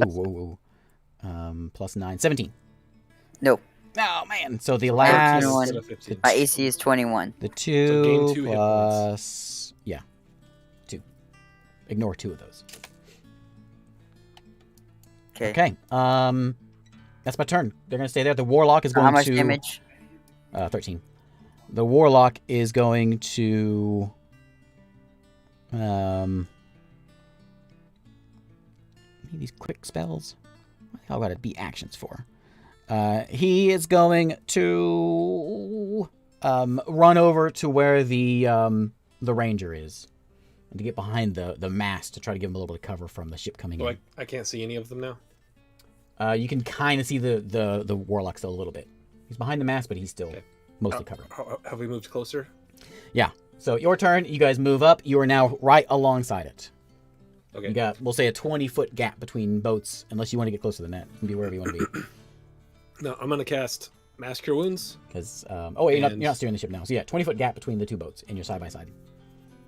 Ooh. Plus 9, 17. Nope. Oh man. So the 13 last, one. Instead of 15. My AC is 21. the So 2 gain 2 hit plus, yeah, 2. Ignore 2 of those. Okay. Okay. That's my turn. They're gonna stay there. The warlock is going How much to damage? 13. The warlock is going to these quick spells. What the hell got to be actions for? He is going to run over to where the ranger is, and to get behind the mast to try to give him a little bit of cover from the ship coming So in. I can't see any of them now. You can kind of see the warlock still a little bit. He's behind the mast, but he's still Okay. mostly covered. Have we moved closer? So your turn. You guys move up. You are now right alongside it. Okay. You got, we'll say, a 20-foot gap between boats, unless you want to get closer than that. You can be wherever you want to be. No, I'm gonna cast Mass Cure Wounds. Because you're not And- steering the ship now. So yeah, 20-foot gap between the 2 boats, and you're side by side.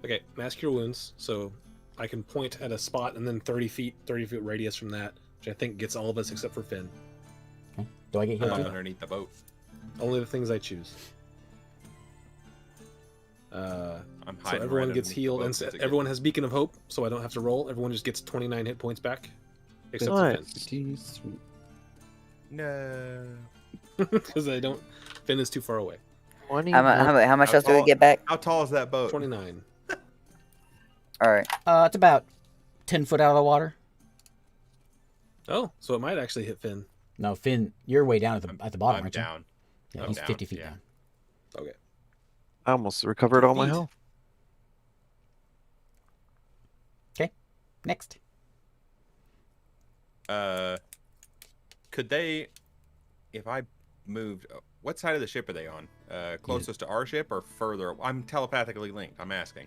Okay, mass cure wounds. So I can point at a spot and then 30 feet radius from that, which I think gets all of us except for Finn. Okay. Do I get healed too? Underneath the boat. Only the things I choose. I'm So hiding. everyone right gets underneath the healed, boat and since it gets- everyone has Beacon of Hope, so I don't have to roll. Everyone just gets 29 hit points back, except for Nice. No. Finn, because I don't. Finn is too far away. 20. How much else do we tall- get back? How tall is that boat? 29. All right. It's about 10 foot out of the water. Oh, so it might actually hit Finn. No, Finn, you're way down at the bottom, I'm aren't you? down. Yeah, I'm he's down, 50 feet yeah. down. Okay. I almost recovered all my Feet. health. Next. Could they, if I moved, what side of the ship are they on? Closest to our ship or further? I'm telepathically linked. I'm asking.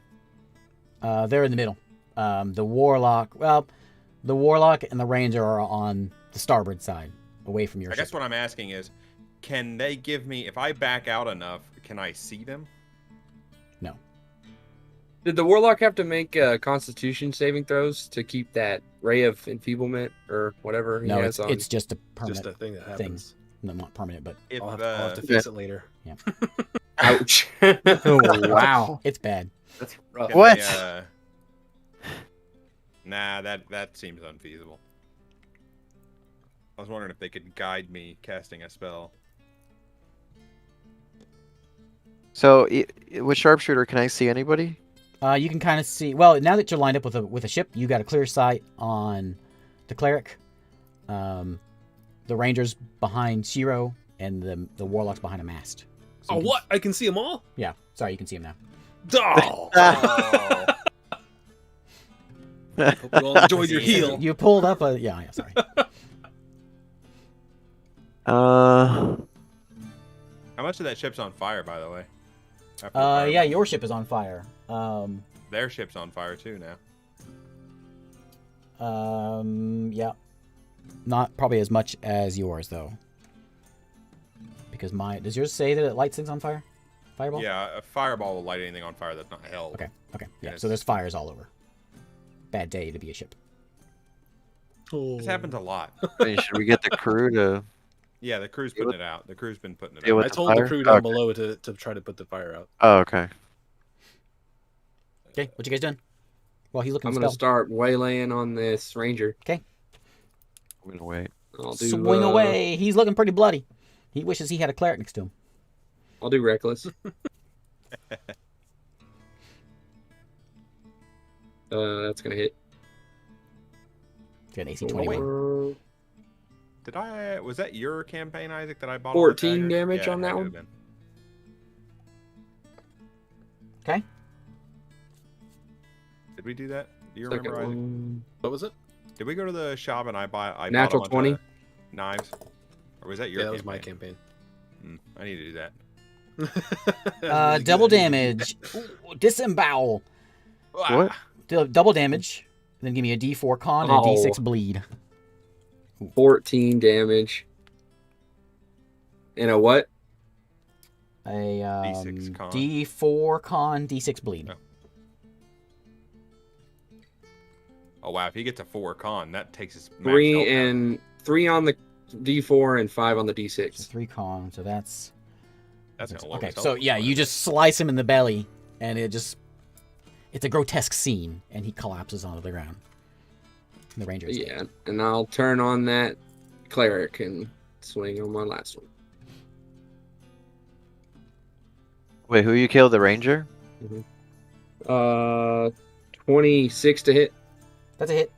They're in the middle. The warlock and the ranger are on the starboard side, away from your I ship. guess what I'm asking is, can they give me, if I back out enough, can I see them? No. Did the warlock have to make Constitution saving throws to keep that ray of enfeeblement or whatever he No, has on? it's just a permanent Just a thing that happens. No, not permanent, but If I'll have to fix it later. Ouch! Oh wow. it's bad. That's rough. can What? Nah, that seems unfeasible. I was wondering if they could guide me casting a spell. So, with sharpshooter, can I see anybody? You can kind of see. Well, now that you're lined up with a ship, you got a clear sight on the cleric, the rangers behind Shiro, and the warlock's behind a mast. So Oh, you can- what? I can see them all? Yeah. Sorry, you can see him now. Oh! Oh, Hope you all enjoyed your heal. You pulled up a yeah. Sorry. Uh, how much of that ship's on fire, by the way? After the Yeah, fireball? your ship is on fire. Their ship's on fire too now. Yeah. Not probably as much as yours though. Because does yours say that it lights things on fire? Fireball? Yeah, a fireball will light anything on fire that's not held. Okay. Yeah. Yes. So there's fires all over. Bad day to be a ship. This happens a lot. should we get the crew to? Yeah, the crew's putting it out. The crew's been putting it Deal out. with I the told the fire? crew down Okay. below to try to put the fire out. Oh, okay. Okay. What you guys doing? Well, he's looking I'm to gonna spell. start waylaying on this ranger. I'm gonna wait. I'll do Swing away. He's looking pretty bloody. He wishes he had a cleric next to him. I'll do reckless. That's gonna hit. He's got an AC 21. Was that your campaign, Isaac, that I bought? 14 all the daggers? damage Yeah, on it that had to one. have been. Okay. Did we do that? Do you Second remember, Isaac? one. What was it? Did we go to the shop and I bought Natural a bunch 20. of knives? Or was that your Yeah, that campaign? was my campaign. I need to do that. Really Double good. damage. Ooh, disembowel. What? Double damage. Then give me a D4 con and a Oh. D6 bleed. 14 damage. And a what? A D6 con. D4 con, D6 bleed. Oh. Oh wow! If he gets a 4 con, that takes his max health down. 3 on the D4 and 5 on the So D6. 3 con, so that's That's gonna lower okay. his So health yeah, quite a you bit. just slice him in the belly, and it's a grotesque scene, and he collapses onto the ground. And the ranger is dead. Yeah, and I'll turn on that cleric and swing on my last one. Wait, who you killed? The ranger? 26 to hit. That's a hit.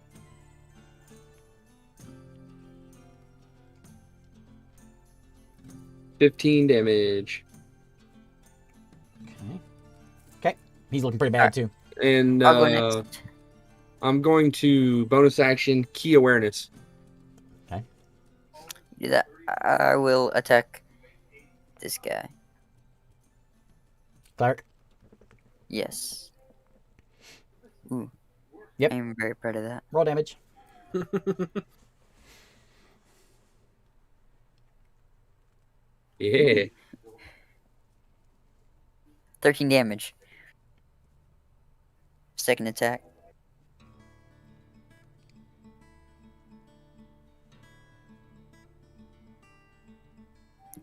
$15 damage. Okay. He's looking pretty bad too. And I'll go next. I'm going to bonus action key awareness. Do that. I will attack this guy. Cleric. Yes. Ooh. Yep. I'm very proud of that. Roll damage. Yeah. 13 damage. second attack.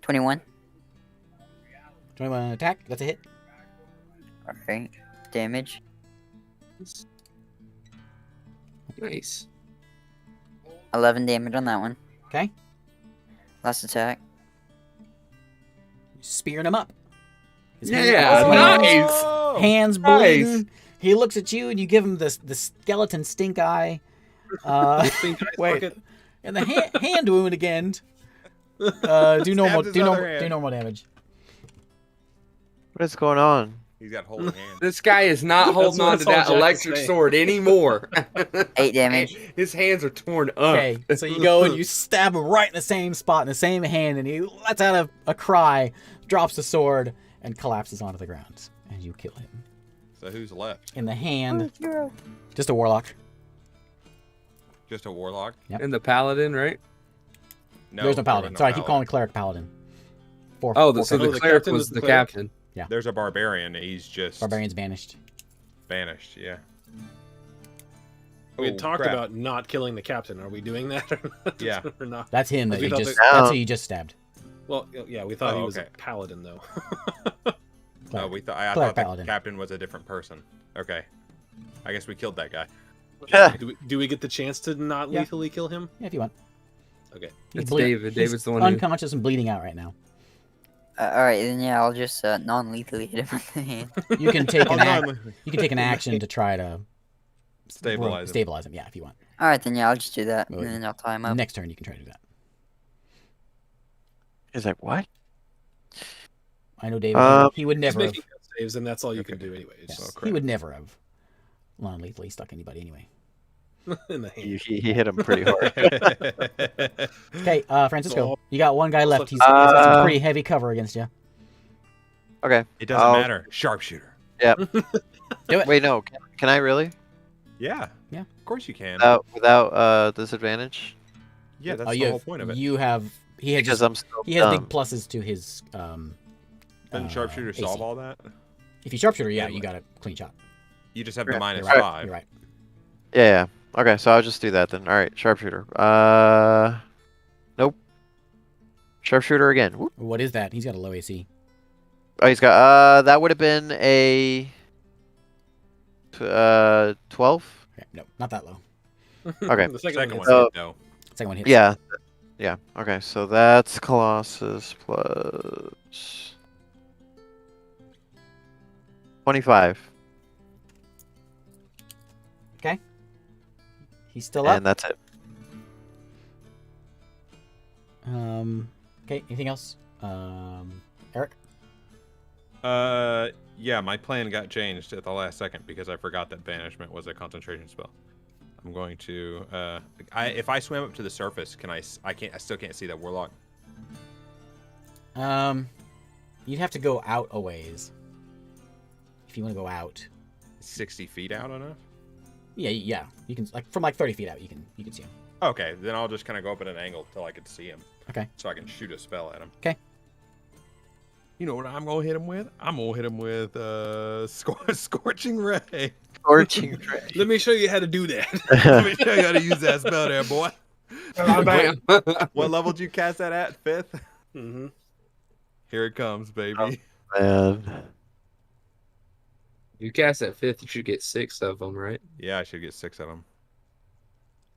21. 21 attack. That's a hit. Alright. Damage. Nice. 11 damage on that one. Okay. Last attack. Spearing him up. His Yeah, hands, nice. hands Nice. bleeding. He looks at you and you give him the skeleton stink eye. Wait. And the hand wound again. Do normal his other hand. do normal damage. What is going on? He's got holding hands. This guy is not That's holding what on I to saw that Jack electric say. sword anymore. 8 damage. His hands are torn up. Okay, so you go and you stab him right in the same spot, in the same hand, and he lets out a cry, drops the sword, and collapses onto the ground. And you kill him. So who's left? In the hand, just a warlock. Just a warlock? Yep. And the paladin, right? No, There's no there paladin. was Sorry, I keep paladin. calling cleric paladin. Oh, so characters. the cleric captain was is the the cleric? captain. There's a barbarian. He's just Barbarian's banished. vanished. Yeah. We had Oh, talked crap. about not killing the captain. Are we doing that or not? Yeah. or not? That's him that We you thought just. that- That's who you just stabbed. Well, yeah, we thought Oh, he was okay. a paladin, though. No, Cleric. I Cleric thought the paladin. captain was a different person. Okay. I guess we killed that guy. do we get the chance to not Yeah. lethally kill him? Yeah, if you want. Okay. He's It's bleed- David. he's David's the one who... unconscious and bleeding out right now. Alright, then yeah, I'll just non-lethally hit him with the hand. You can take Oh, an no, you can take an action to try to Stabilize him. stabilize him. Yeah, if you want. Alright, then yeah, I'll just do that. Well, And then I'll tie him up. Next turn, you can try to do that. He's like, what? I know David. He would He's never have. making death saves, and that's all you can do anyways. Yes, crap. he would never have non-lethally stuck anybody anyway. In the hand. He hit him pretty hard. Okay, Francisco, So- you got one guy left. He's Uh, got some pretty heavy cover against you. Okay. It doesn't I'll- matter. Sharpshooter. Do it. Wait, no. Can I really? Yeah. Yeah. Of course you can. Without disadvantage? Yeah, that's Oh, the whole point of it. You have. He has Because just, I'm still he has dumb. big pluses to his. Doesn't sharpshooter AC. solve all that? If you sharpshooter, yeah, Yeah, you got a clean shot. You just have the Yeah, minus You're right. 5. You're right. Yeah. Okay, so I'll just do that then. All right, sharpshooter. Nope. Sharpshooter again. Whoop. What is that? He's got a low AC. Oh, he's got. That would have been a. 12. Okay, no, not that low. Okay. The Second second one one. hit, though. Second one hits. Yeah. Yeah. Okay, so that's Colossus plus 25, He's still up. and that's it. Okay. Anything else? Eric. Yeah, my plan got changed at the last second because I forgot that banishment was a concentration spell. I'm going to if I swim up to the surface, I still can't see that warlock. You'd have to go out a ways. If you want to go out. 60 feet out enough? Yeah. You can from 30 feet out. You can see him. Okay, then I'll just kind of go up at an angle till I can see him. Okay. So I can shoot a spell at him. Okay. You know what I'm gonna hit him with? I'm gonna hit him with scorching ray. Scorching ray. Let me show you how to do that. Let me show you how to use that spell there, boy. Bam. What level did you cast that at? 5th? Mm-hmm. Here it comes, baby. Man. You cast at 5th, you should get 6 of them, right? Yeah, I should get 6 of them.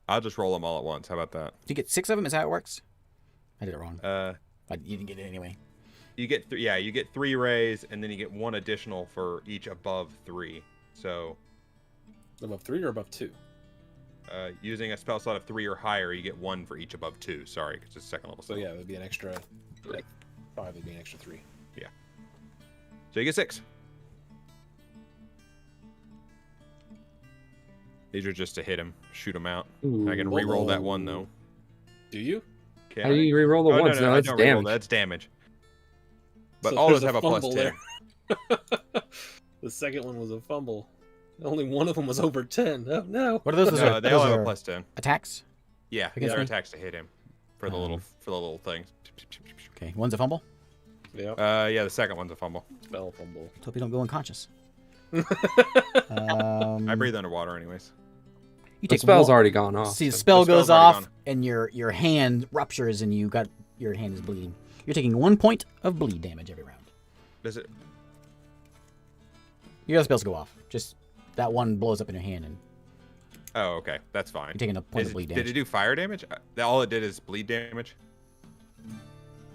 I'll just roll them all at once. How about that? Do you get 6 of them? Is that how it works? I did it wrong. But you didn't get it anyway. You get you get 3 rays, and then you get 1 additional for each above 3. So, Above 3 or above 2? using a spell slot of 3 or higher, you get 1 for each above 2. Sorry, because it's second level. So spell. yeah, it would be an extra. 5 would be an extra 3. So you get 6. These are just to hit him, shoot him out. I can re-roll that 1 though. Do you? Can How do you re-roll the Oh, ones? No, I that's don't re-roll. damage. That's damage. But So all there's those have a plus fumble 10. there. The second one was a fumble. Only one of them was over 10. Oh no. What are those? No, they all have a are plus 10. attacks. Yeah, Against they're me? attacks to hit him for the little things. Okay, one's a fumble. Yeah. Yeah, the second one's a fumble. Spell fumble. Let's hope you don't go unconscious. I breathe underwater anyways. You The take spell's one- already gone off. See, the so- spell The spell's goes already off, gone. and your hand ruptures, and your hand is bleeding. You're taking 1 point of bleed damage every round. Does it? Your other spells go off. Just that one blows up in your hand, and Oh, okay. That's fine. you're taking a point of bleed Did damage. it do fire damage? All it did is bleed damage.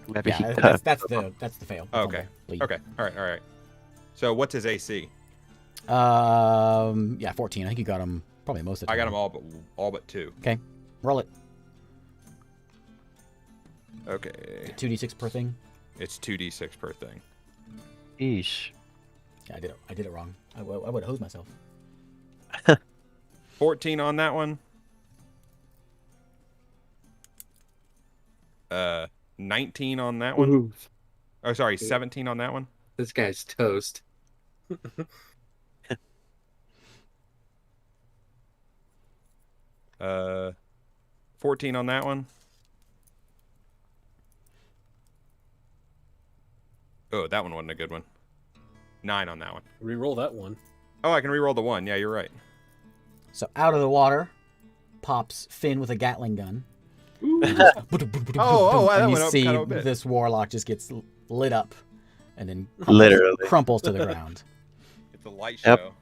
Maybe he Yeah, cut. that's the fail. Oh, okay. Bleed. Okay. All right. So what's his AC? Yeah, 14. I think you got him probably most of the I time. got him all but 2. Roll it. Okay. 2d6 per thing. It's 2d6 per thing. Eesh. Yeah, I did it wrong. I would hose myself. 14 on that one. 19 on that one. Ooh, Oh, sorry, 17 on that one. this guy's toast. 14 on that one. Oh, that one wasn't a good one. 9 on that one. Reroll that one. Oh, I can re-roll the 1. Yeah, you're right. So out of the water pops Finn with a Gatling gun. Oh, that and you went up see kind of a bit. this warlock just gets lit up, and then Literally. crumples to the ground. It's a light Yep. show.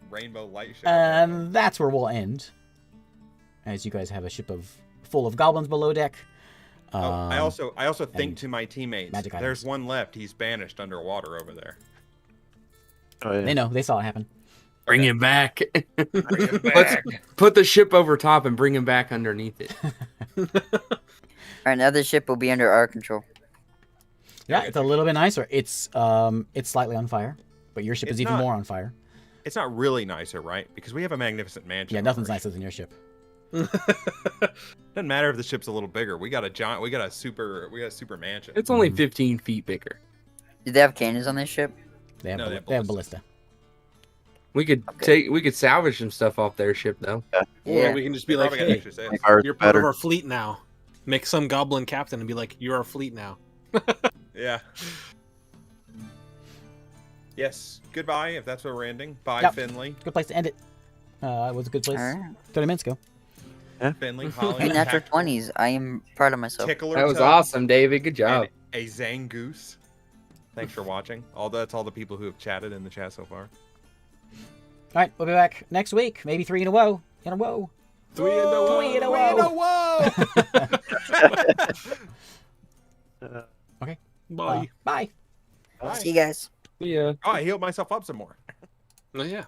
Rainbow light show. And that's where we'll end. As you guys have a ship full of goblins below deck. I also think and to my teammates, magic there's items. one left. He's banished underwater over there. Oh, yeah. They know. They saw it happen. Bring him back. Bring him Let's back. put the ship over top and bring him back underneath it. Alright, now the ship will be under our control. Yeah, it's a little bit nicer. It's slightly on fire, but your ship It's is even not- more on fire. It's not really nicer, right? Because we have a magnificent mansion. Yeah, on nothing's our nicer than your ship. Doesn't matter if the ship's a little bigger. We got a super mansion. It's only 15 feet bigger. Do they have cannons on this ship? They have, No, they have ballistas. ballista. We could salvage some stuff off their ship though. Or Yeah. we can just They be like, probably got hey, extra sails. Make ours you're part of better. our fleet now. Make some goblin captain and be like, you're our fleet now. Yeah. Yes. Goodbye, if that's where we're ending. Bye, Yep. Finley. Good place to end it. It was a good place Alright. 30 minutes ago. Finley, Holly, Hey, natural 20s. I am proud of myself. Tickler That was Toad, awesome, David. Good job. and a Zangoose. Thanks for watching. That's all the people who have chatted in the chat so far. All right, we'll be back next week. Maybe 3 in a row. In a row. 3 in a row. 3 in a Three in a row. row! Bye. Bye. See you guys. Yeah. Oh, I healed myself up some more. Oh, yeah.